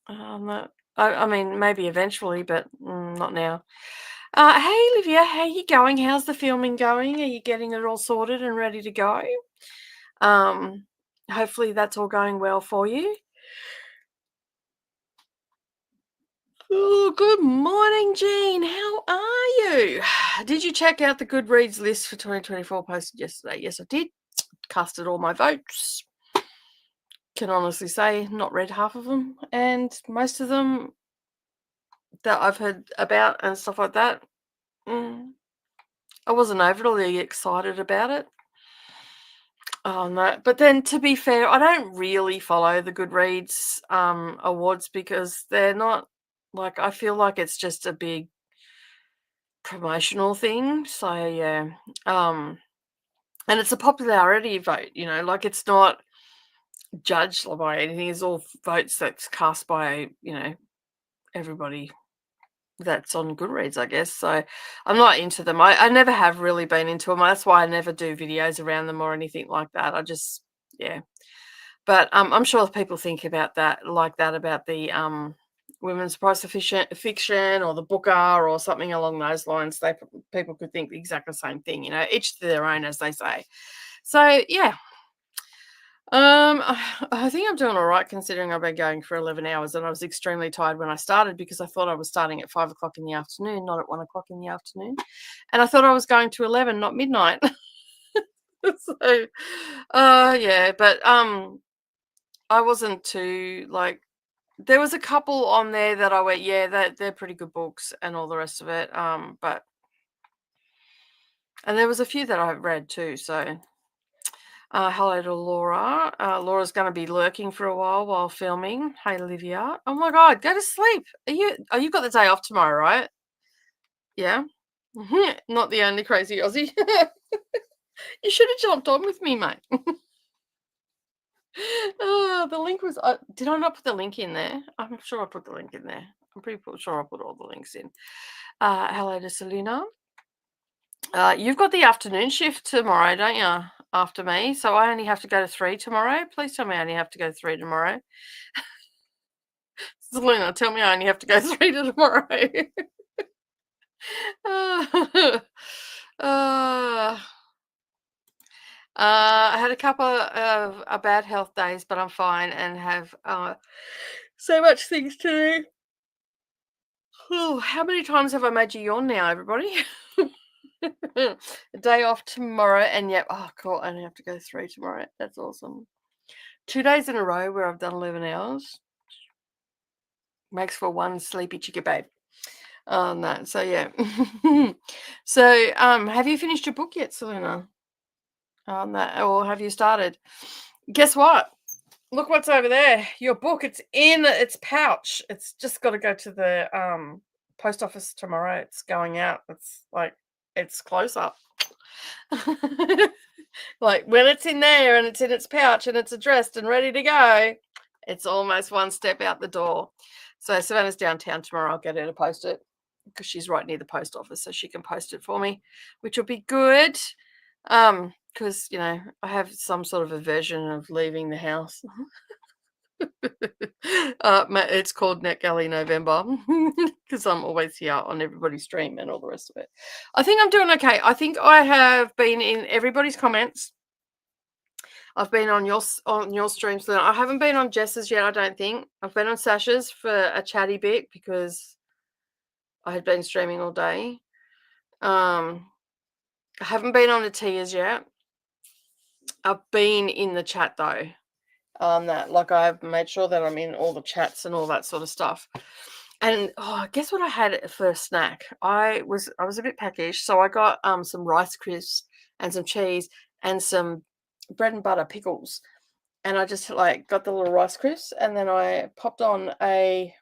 I mean, maybe eventually, but not now. Hey, Olivia, how you going? How's the filming going? Are you getting it all sorted and ready to go? Hopefully that's all going well for you. Oh, good morning, Jean. How are you? Did you check out the Goodreads list for 2024 posted yesterday? Yes, I did. Casted all my votes. Can honestly say not read half of them, and most of them that I've heard about and stuff like that, I wasn't overly excited about it. Oh no! But then, to be fair, I don't really follow the Goodreads awards because they're not like, I feel like it's just a big promotional thing. So yeah, and it's a popularity vote. Like it's not judged by anything. It's all votes that's cast by everybody that's on Goodreads, I guess. So I'm not into them. I never have really been into them. That's why I never do videos around them or anything like that. I just, yeah. But I'm sure people think about that, like that, about the women's price of fiction or the Booker or something along those lines. People could think the exact same thing, each to their own, as they say. So yeah. I think I'm doing all right considering I've been going for 11 hours, and I was extremely tired when I started because I thought I was starting at 5 o'clock in the afternoon, not at 1 o'clock in the afternoon. And I thought I was going to 11, not midnight. So, yeah, but I wasn't too there was a couple on there that I went, yeah, they're pretty good books and all the rest of it. And there was a few that I read too, so. Hello to Laura. Laura's going to be lurking for a while filming. Hey, Olivia. Oh my God, go to sleep. You've got the day off tomorrow, right? Yeah. Not the only crazy Aussie. You should have jumped on with me, mate. The link was. Did I not put the link in there? I'm sure I put the link in there. I'm pretty sure I put all the links in. Hello to Selena. You've got the afternoon shift tomorrow, don't you? After me, so I only have to go to 3 tomorrow. Please tell me I only have to go 3 tomorrow. Selena, tell me I only have to go 3 tomorrow. I had a couple of bad health days, but I'm fine and have so much things to do. Oh, how many times have I made you yawn now, everybody? A day off tomorrow, and yep, oh cool, I only have to go 3 tomorrow. That's awesome. 2 days in a row where I've done 11 hours makes for one sleepy chicka babe. No, so yeah. So have you finished your book yet, Selena? Or have you started? Guess what? Look what's over there. Your book. It's in its pouch. It's just got to go to the post office tomorrow. It's going out. It's like it's close up. Like when it's in there and it's in its pouch and it's addressed and ready to go, it's almost one step out the door. So Savannah's downtown tomorrow. I'll get her to post it because she's right near the post office, so she can post it for me, which will be good. Because I have some sort of aversion of leaving the house. It's called NetGalley November because I'm always here on everybody's stream and all the rest of it. I think I'm doing okay. I think I have been in everybody's comments. I've been on your streams. I haven't been on Jess's yet, I don't think. I've been on Sash's for a chatty bit because I had been streaming all day. I haven't been on Ahtiya's yet. I've been in the chat though. I've made sure that I'm in all the chats and all that sort of stuff. And guess what I had for a snack? I was a bit peckish, so I got some Rice Crisps and some cheese and some bread and butter pickles. And I just got the little Rice Crisps, and then I popped on a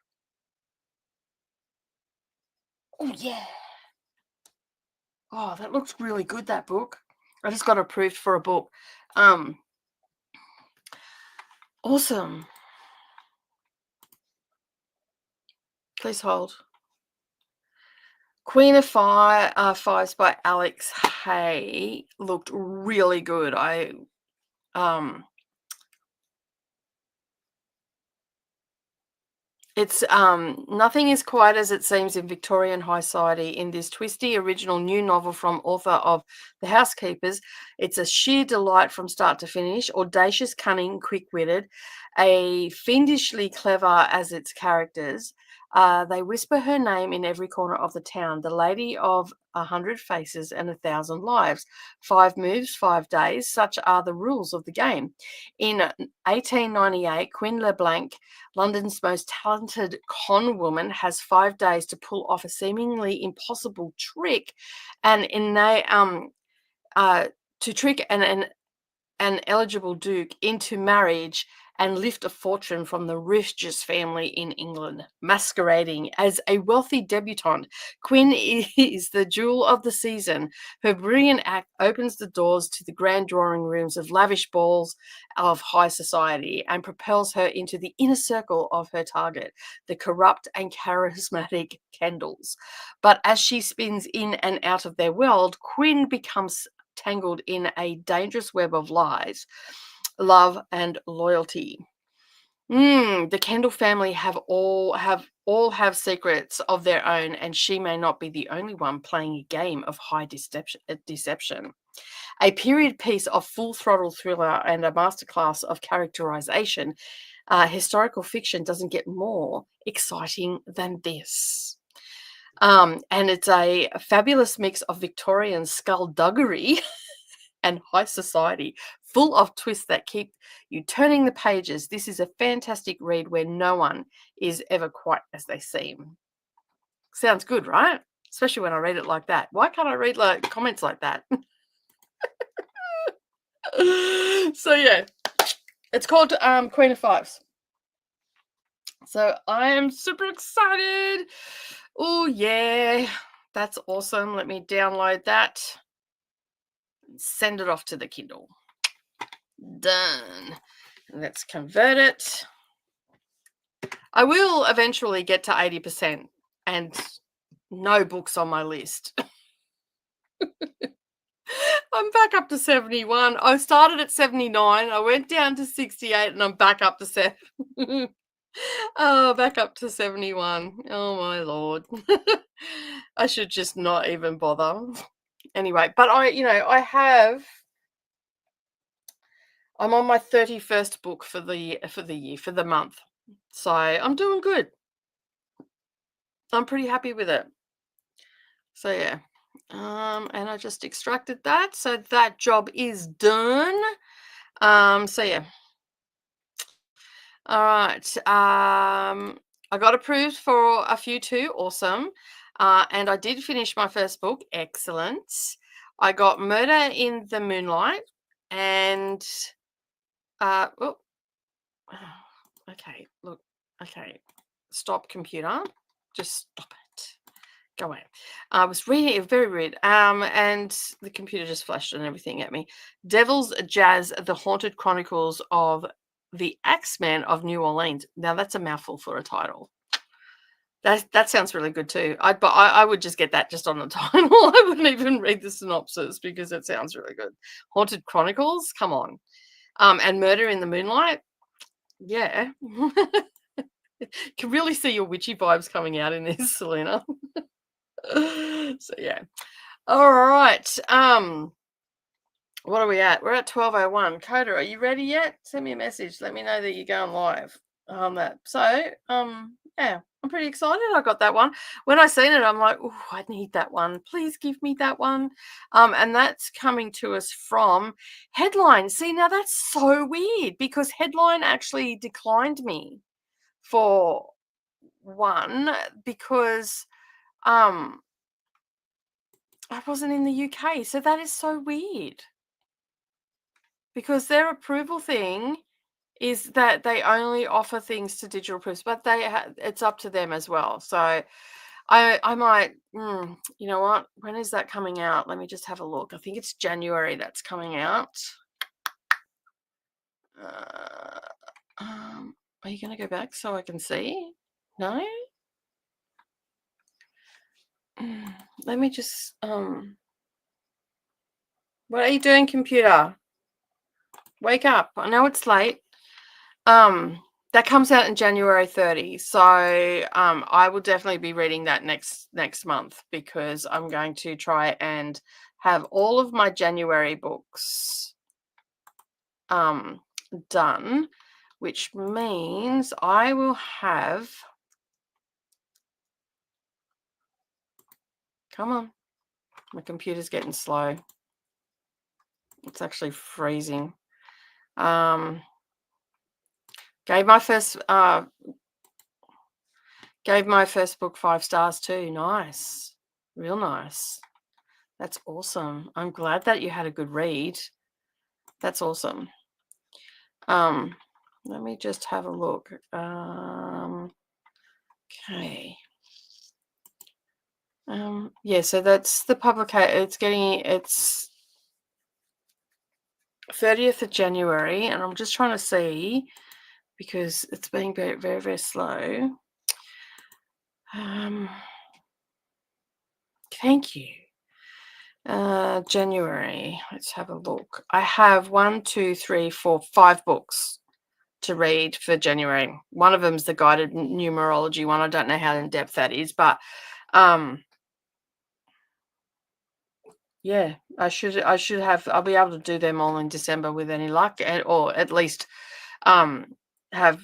that looks really good, that book. I just got approved for a book. Awesome. Please hold. Queen of Fives by Alex Hay looked really good. It's nothing is quite as it seems in Victorian high society in this twisty original new novel from author of The Housekeepers. It's a sheer delight from start to finish, audacious, cunning, quick-witted, a fiendishly clever as its characters. They whisper her name in every corner of the town, the lady of 100 faces and 1,000 lives. 5 moves, 5 days, such are the rules of the game. In 1898, Queen LeBlanc, London's most talented con woman, has 5 days to pull off a seemingly impossible trick, and to trick an eligible duke into marriage and lift a fortune from the richest family in England. Masquerading as a wealthy debutante, Quinn is the jewel of the season. Her brilliant act opens the doors to the grand drawing rooms of lavish balls of high society and propels her into the inner circle of her target, the corrupt and charismatic Kendalls. But as she spins in and out of their world, Quinn becomes tangled in a dangerous web of lies, love, and loyalty. The Kendall family have all have secrets of their own, and she may not be the only one playing a game of high deception. A period piece of full throttle thriller and a masterclass of characterization. Historical fiction doesn't get more exciting than this. And it's a fabulous mix of Victorian skullduggery and high society, full of twists that keep you turning the pages. This is a fantastic read where no one is ever quite as they seem. Sounds good, right? Especially when I read it like that. Why can't I read comments like that? So yeah, it's called Queen of Fives. So I am super excited. Oh yeah, that's awesome. Let me download that. Send it off to the Kindle. Done. Let's convert it. I will eventually get to 80% and no books on my list. I'm back up to 71. I started at 79. I went down to 68 and I'm back up to 7. Back up to 71. Oh my Lord. I should just not even bother. Anyway, but I'm on my 31st book for the year, for the month. So I'm doing good. I'm pretty happy with it. So yeah. And I just extracted that. So that job is done. So yeah. All right. I got approved for a few too. Awesome. And I did finish my first book. Excellent. I got Murder in the Moonlight and Okay, look. Okay, stop, computer. Just stop it. Go away. I was reading it, very weird. And the computer just flashed and everything at me. Devil's Jazz: The Haunted Chronicles of the Axeman of New Orleans. Now that's a mouthful for a title. That sounds really good too. I would just get that just on the title. I wouldn't even read the synopsis because it sounds really good. Haunted Chronicles, come on. And Murder in the Moonlight, yeah. Can really see your witchy vibes coming out in this, Selena. So yeah. All right. What are we at? We're at 12:01. Koda, are you ready yet? Send me a message. Let me know that you're going live on that. So, yeah, I'm pretty excited. I got that one. When I seen it, I'm like, oh, I need that one. Please give me that one. And that's coming to us from Headline. See, now that's so weird because Headline actually declined me for one because I wasn't in the UK. So that is so weird. Because their approval thing is that they only offer things to digital proofs, but it's up to them as well. So I might, you know what? When is that coming out? Let me just have a look. I think it's January that's coming out. Are you going to go back so I can see? No? Let me just, what are you doing, computer? Wake up. I know it's late. That comes out in January 30. So I will definitely be reading that next month because I'm going to try and have all of my January books done, which means I will have, come on, my computer's getting slow. It's actually freezing. Gave my first book 5 stars too. Nice. Real nice. That's awesome. I'm glad that you had a good read. That's awesome. Let me just have a look. Okay. Yeah, so that's the publication. It's 30th of January, and I'm just trying to see because it's being very, very, very slow. Thank you. January. Let's have a look. I have 1, 2, 3, 4, 5 books to read for January. One of them's the guided numerology one. I don't know how in depth that is, but yeah, I should have. I'll be able to do them all in December with any luck, or at least have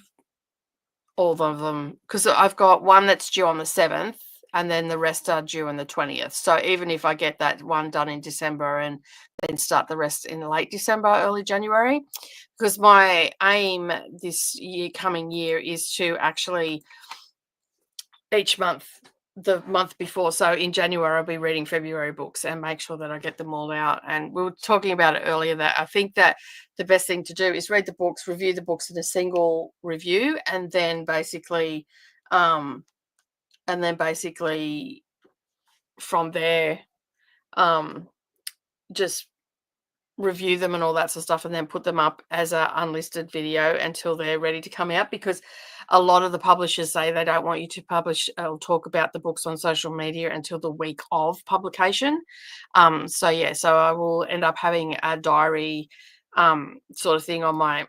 all of them because I've got one that's due on the 7th. And then the rest are due on the 20th. So even if I get that one done in December and then start the rest in late December, early January, because my aim this coming year is to actually each month, the month before. So in January, I'll be reading February books and make sure that I get them all out. And we were talking about it earlier that I think that the best thing to do is read the books, review the books in a single review, and then basically from there, just review them and all that sort of stuff and then put them up as an unlisted video until they're ready to come out, because a lot of the publishers say they don't want you to publish or talk about the books on social media until the week of publication. So I will end up having a diary sort of thing on my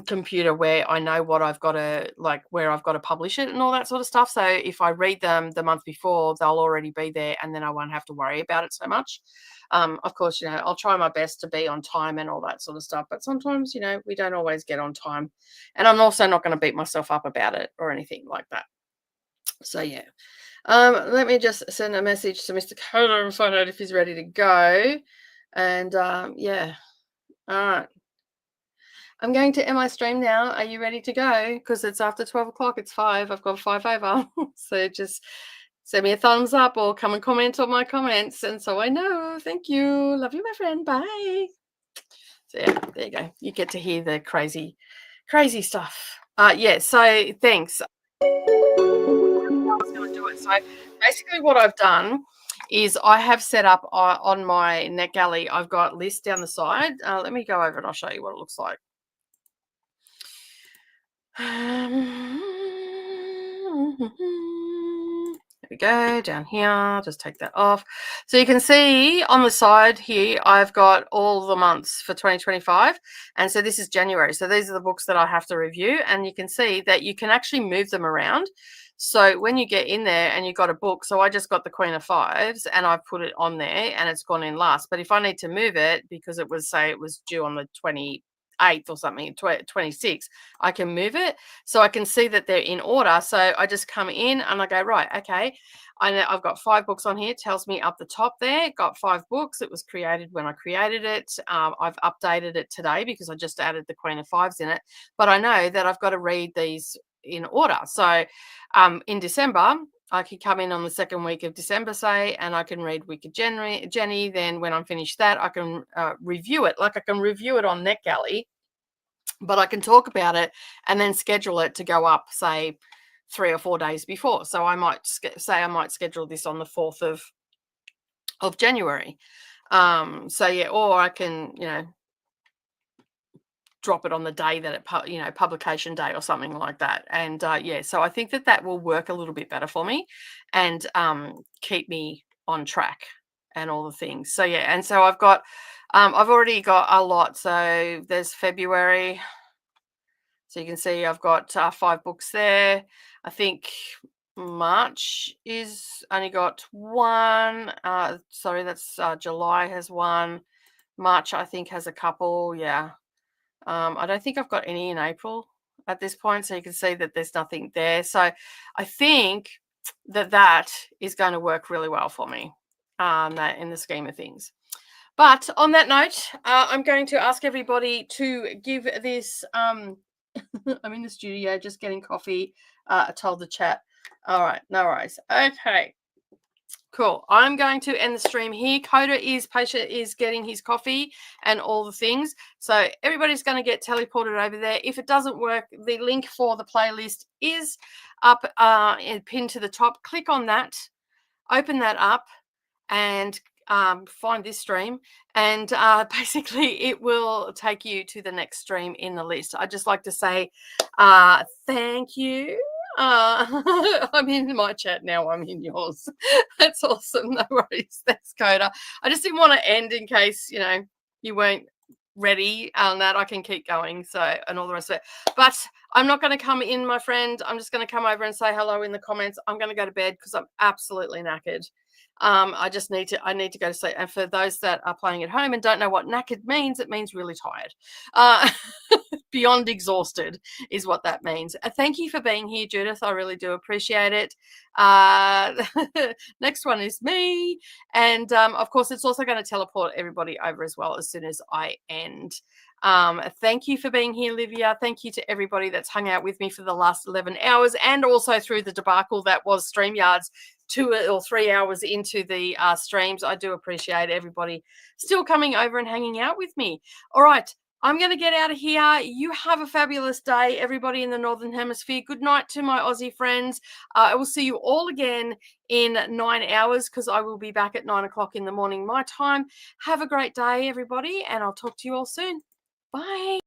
computer where I know what I've got to, like, where I've got to publish it and all that sort of stuff. So if I read them the month before, they'll already be there and then I won't have to worry about it so much. Of course, I'll try my best to be on time and all that sort of stuff, but sometimes, we don't always get on time, and I'm also not going to beat myself up about it or anything like that. So yeah. Let me just send a message to Mr. Koda and find out if he's ready to go. And yeah. All right. I'm going to end my stream now. Are you ready to go? Because it's after 12 o'clock. It's 5. I've got 5 over. So just send me a thumbs up or come and comment on my comments. And so I know. Thank you. Love you, my friend. Bye. So yeah, there you go. You get to hear the crazy, crazy stuff. Yeah, so thanks. I was going to do it. So basically what I've done is I have set up on my NetGalley, I've got lists down the side. Let me go over and I'll show you what it looks like. There we go, down here, just take that off. So you can see on the side here, I've got all the months for 2025. And so this is January. So these are the books that I have to review. And you can see that you can actually move them around. So when you get in there and you've got a book, so I just got the Queen of Fives and I've put it on there and it's gone in last. But if I need to move it because it was, say it was due on the 28th or something, 26th, I can move it. So I can see that they're in order. So I just come in and I go, right, okay, I know I've got 5 books on here. It tells me up the top there, got 5 books. It was created when I created it. I've updated it today because I just added the Queen of Fives in it. But I know that I've got to read these in order. So in December, I could come in on the second week of December, say, and I can read Wicked Jenny. Then when I'm finished that, I can review it. Like I can review it on NetGalley, but I can talk about it and then schedule it to go up, say, 3 or 4 days before. So I might say I might schedule this on the 4th of January. So yeah, or I can, drop it on the day that it publication day or something like that. And yeah, so I think that will work a little bit better for me and keep me on track and all the things. So yeah, and so I've already got a lot. So there's February. So you can see I've got 5 books there. I think March is only got 1. Sorry, that's July has 1. March I think has a couple. Yeah. I don't think I've got any in April at this point. So you can see that there's nothing there. So I think that is going to work really well for me that in the scheme of things. But on that note, I'm going to ask everybody to give this. I'm in the studio just getting coffee. I told the chat. All right, no worries. Okay. Cool. I'm going to end the stream here. Koda is getting his coffee and all the things. So everybody's going to get teleported over there. If it doesn't work, the link for the playlist is up and pinned to the top. Click on that, open that up, and find this stream. And basically it will take you to the next stream in the list. I'd just like to say thank you. I'm in my chat now. I'm in yours. That's awesome. No worries. Thanks, Koda. I just didn't want to end in case, you weren't ready on that. I can keep going. So, and all the rest of it. But I'm not going to come in, my friend. I'm just going to come over and say hello in the comments. I'm going to go to bed because I'm absolutely knackered. I need to go to sleep. And for those that are playing at home and don't know what knackered means, it means really tired. Beyond exhausted is what that means. Thank you for being here, Judith. I really do appreciate it. Next one is me. And of course, it's also going to teleport everybody over as well as soon as I end. Thank you for being here, Livia. Thank you to everybody that's hung out with me for the last 11 hours and also through the debacle that was StreamYard's 2 or 3 hours into the streams. I do appreciate everybody still coming over and hanging out with me. All right. I'm going to get out of here. You have a fabulous day, everybody in the Northern Hemisphere. Good night to my Aussie friends. I will see you all again in 9 hours because I will be back at 9 o'clock in the morning my time. Have a great day, everybody, and I'll talk to you all soon. Bye.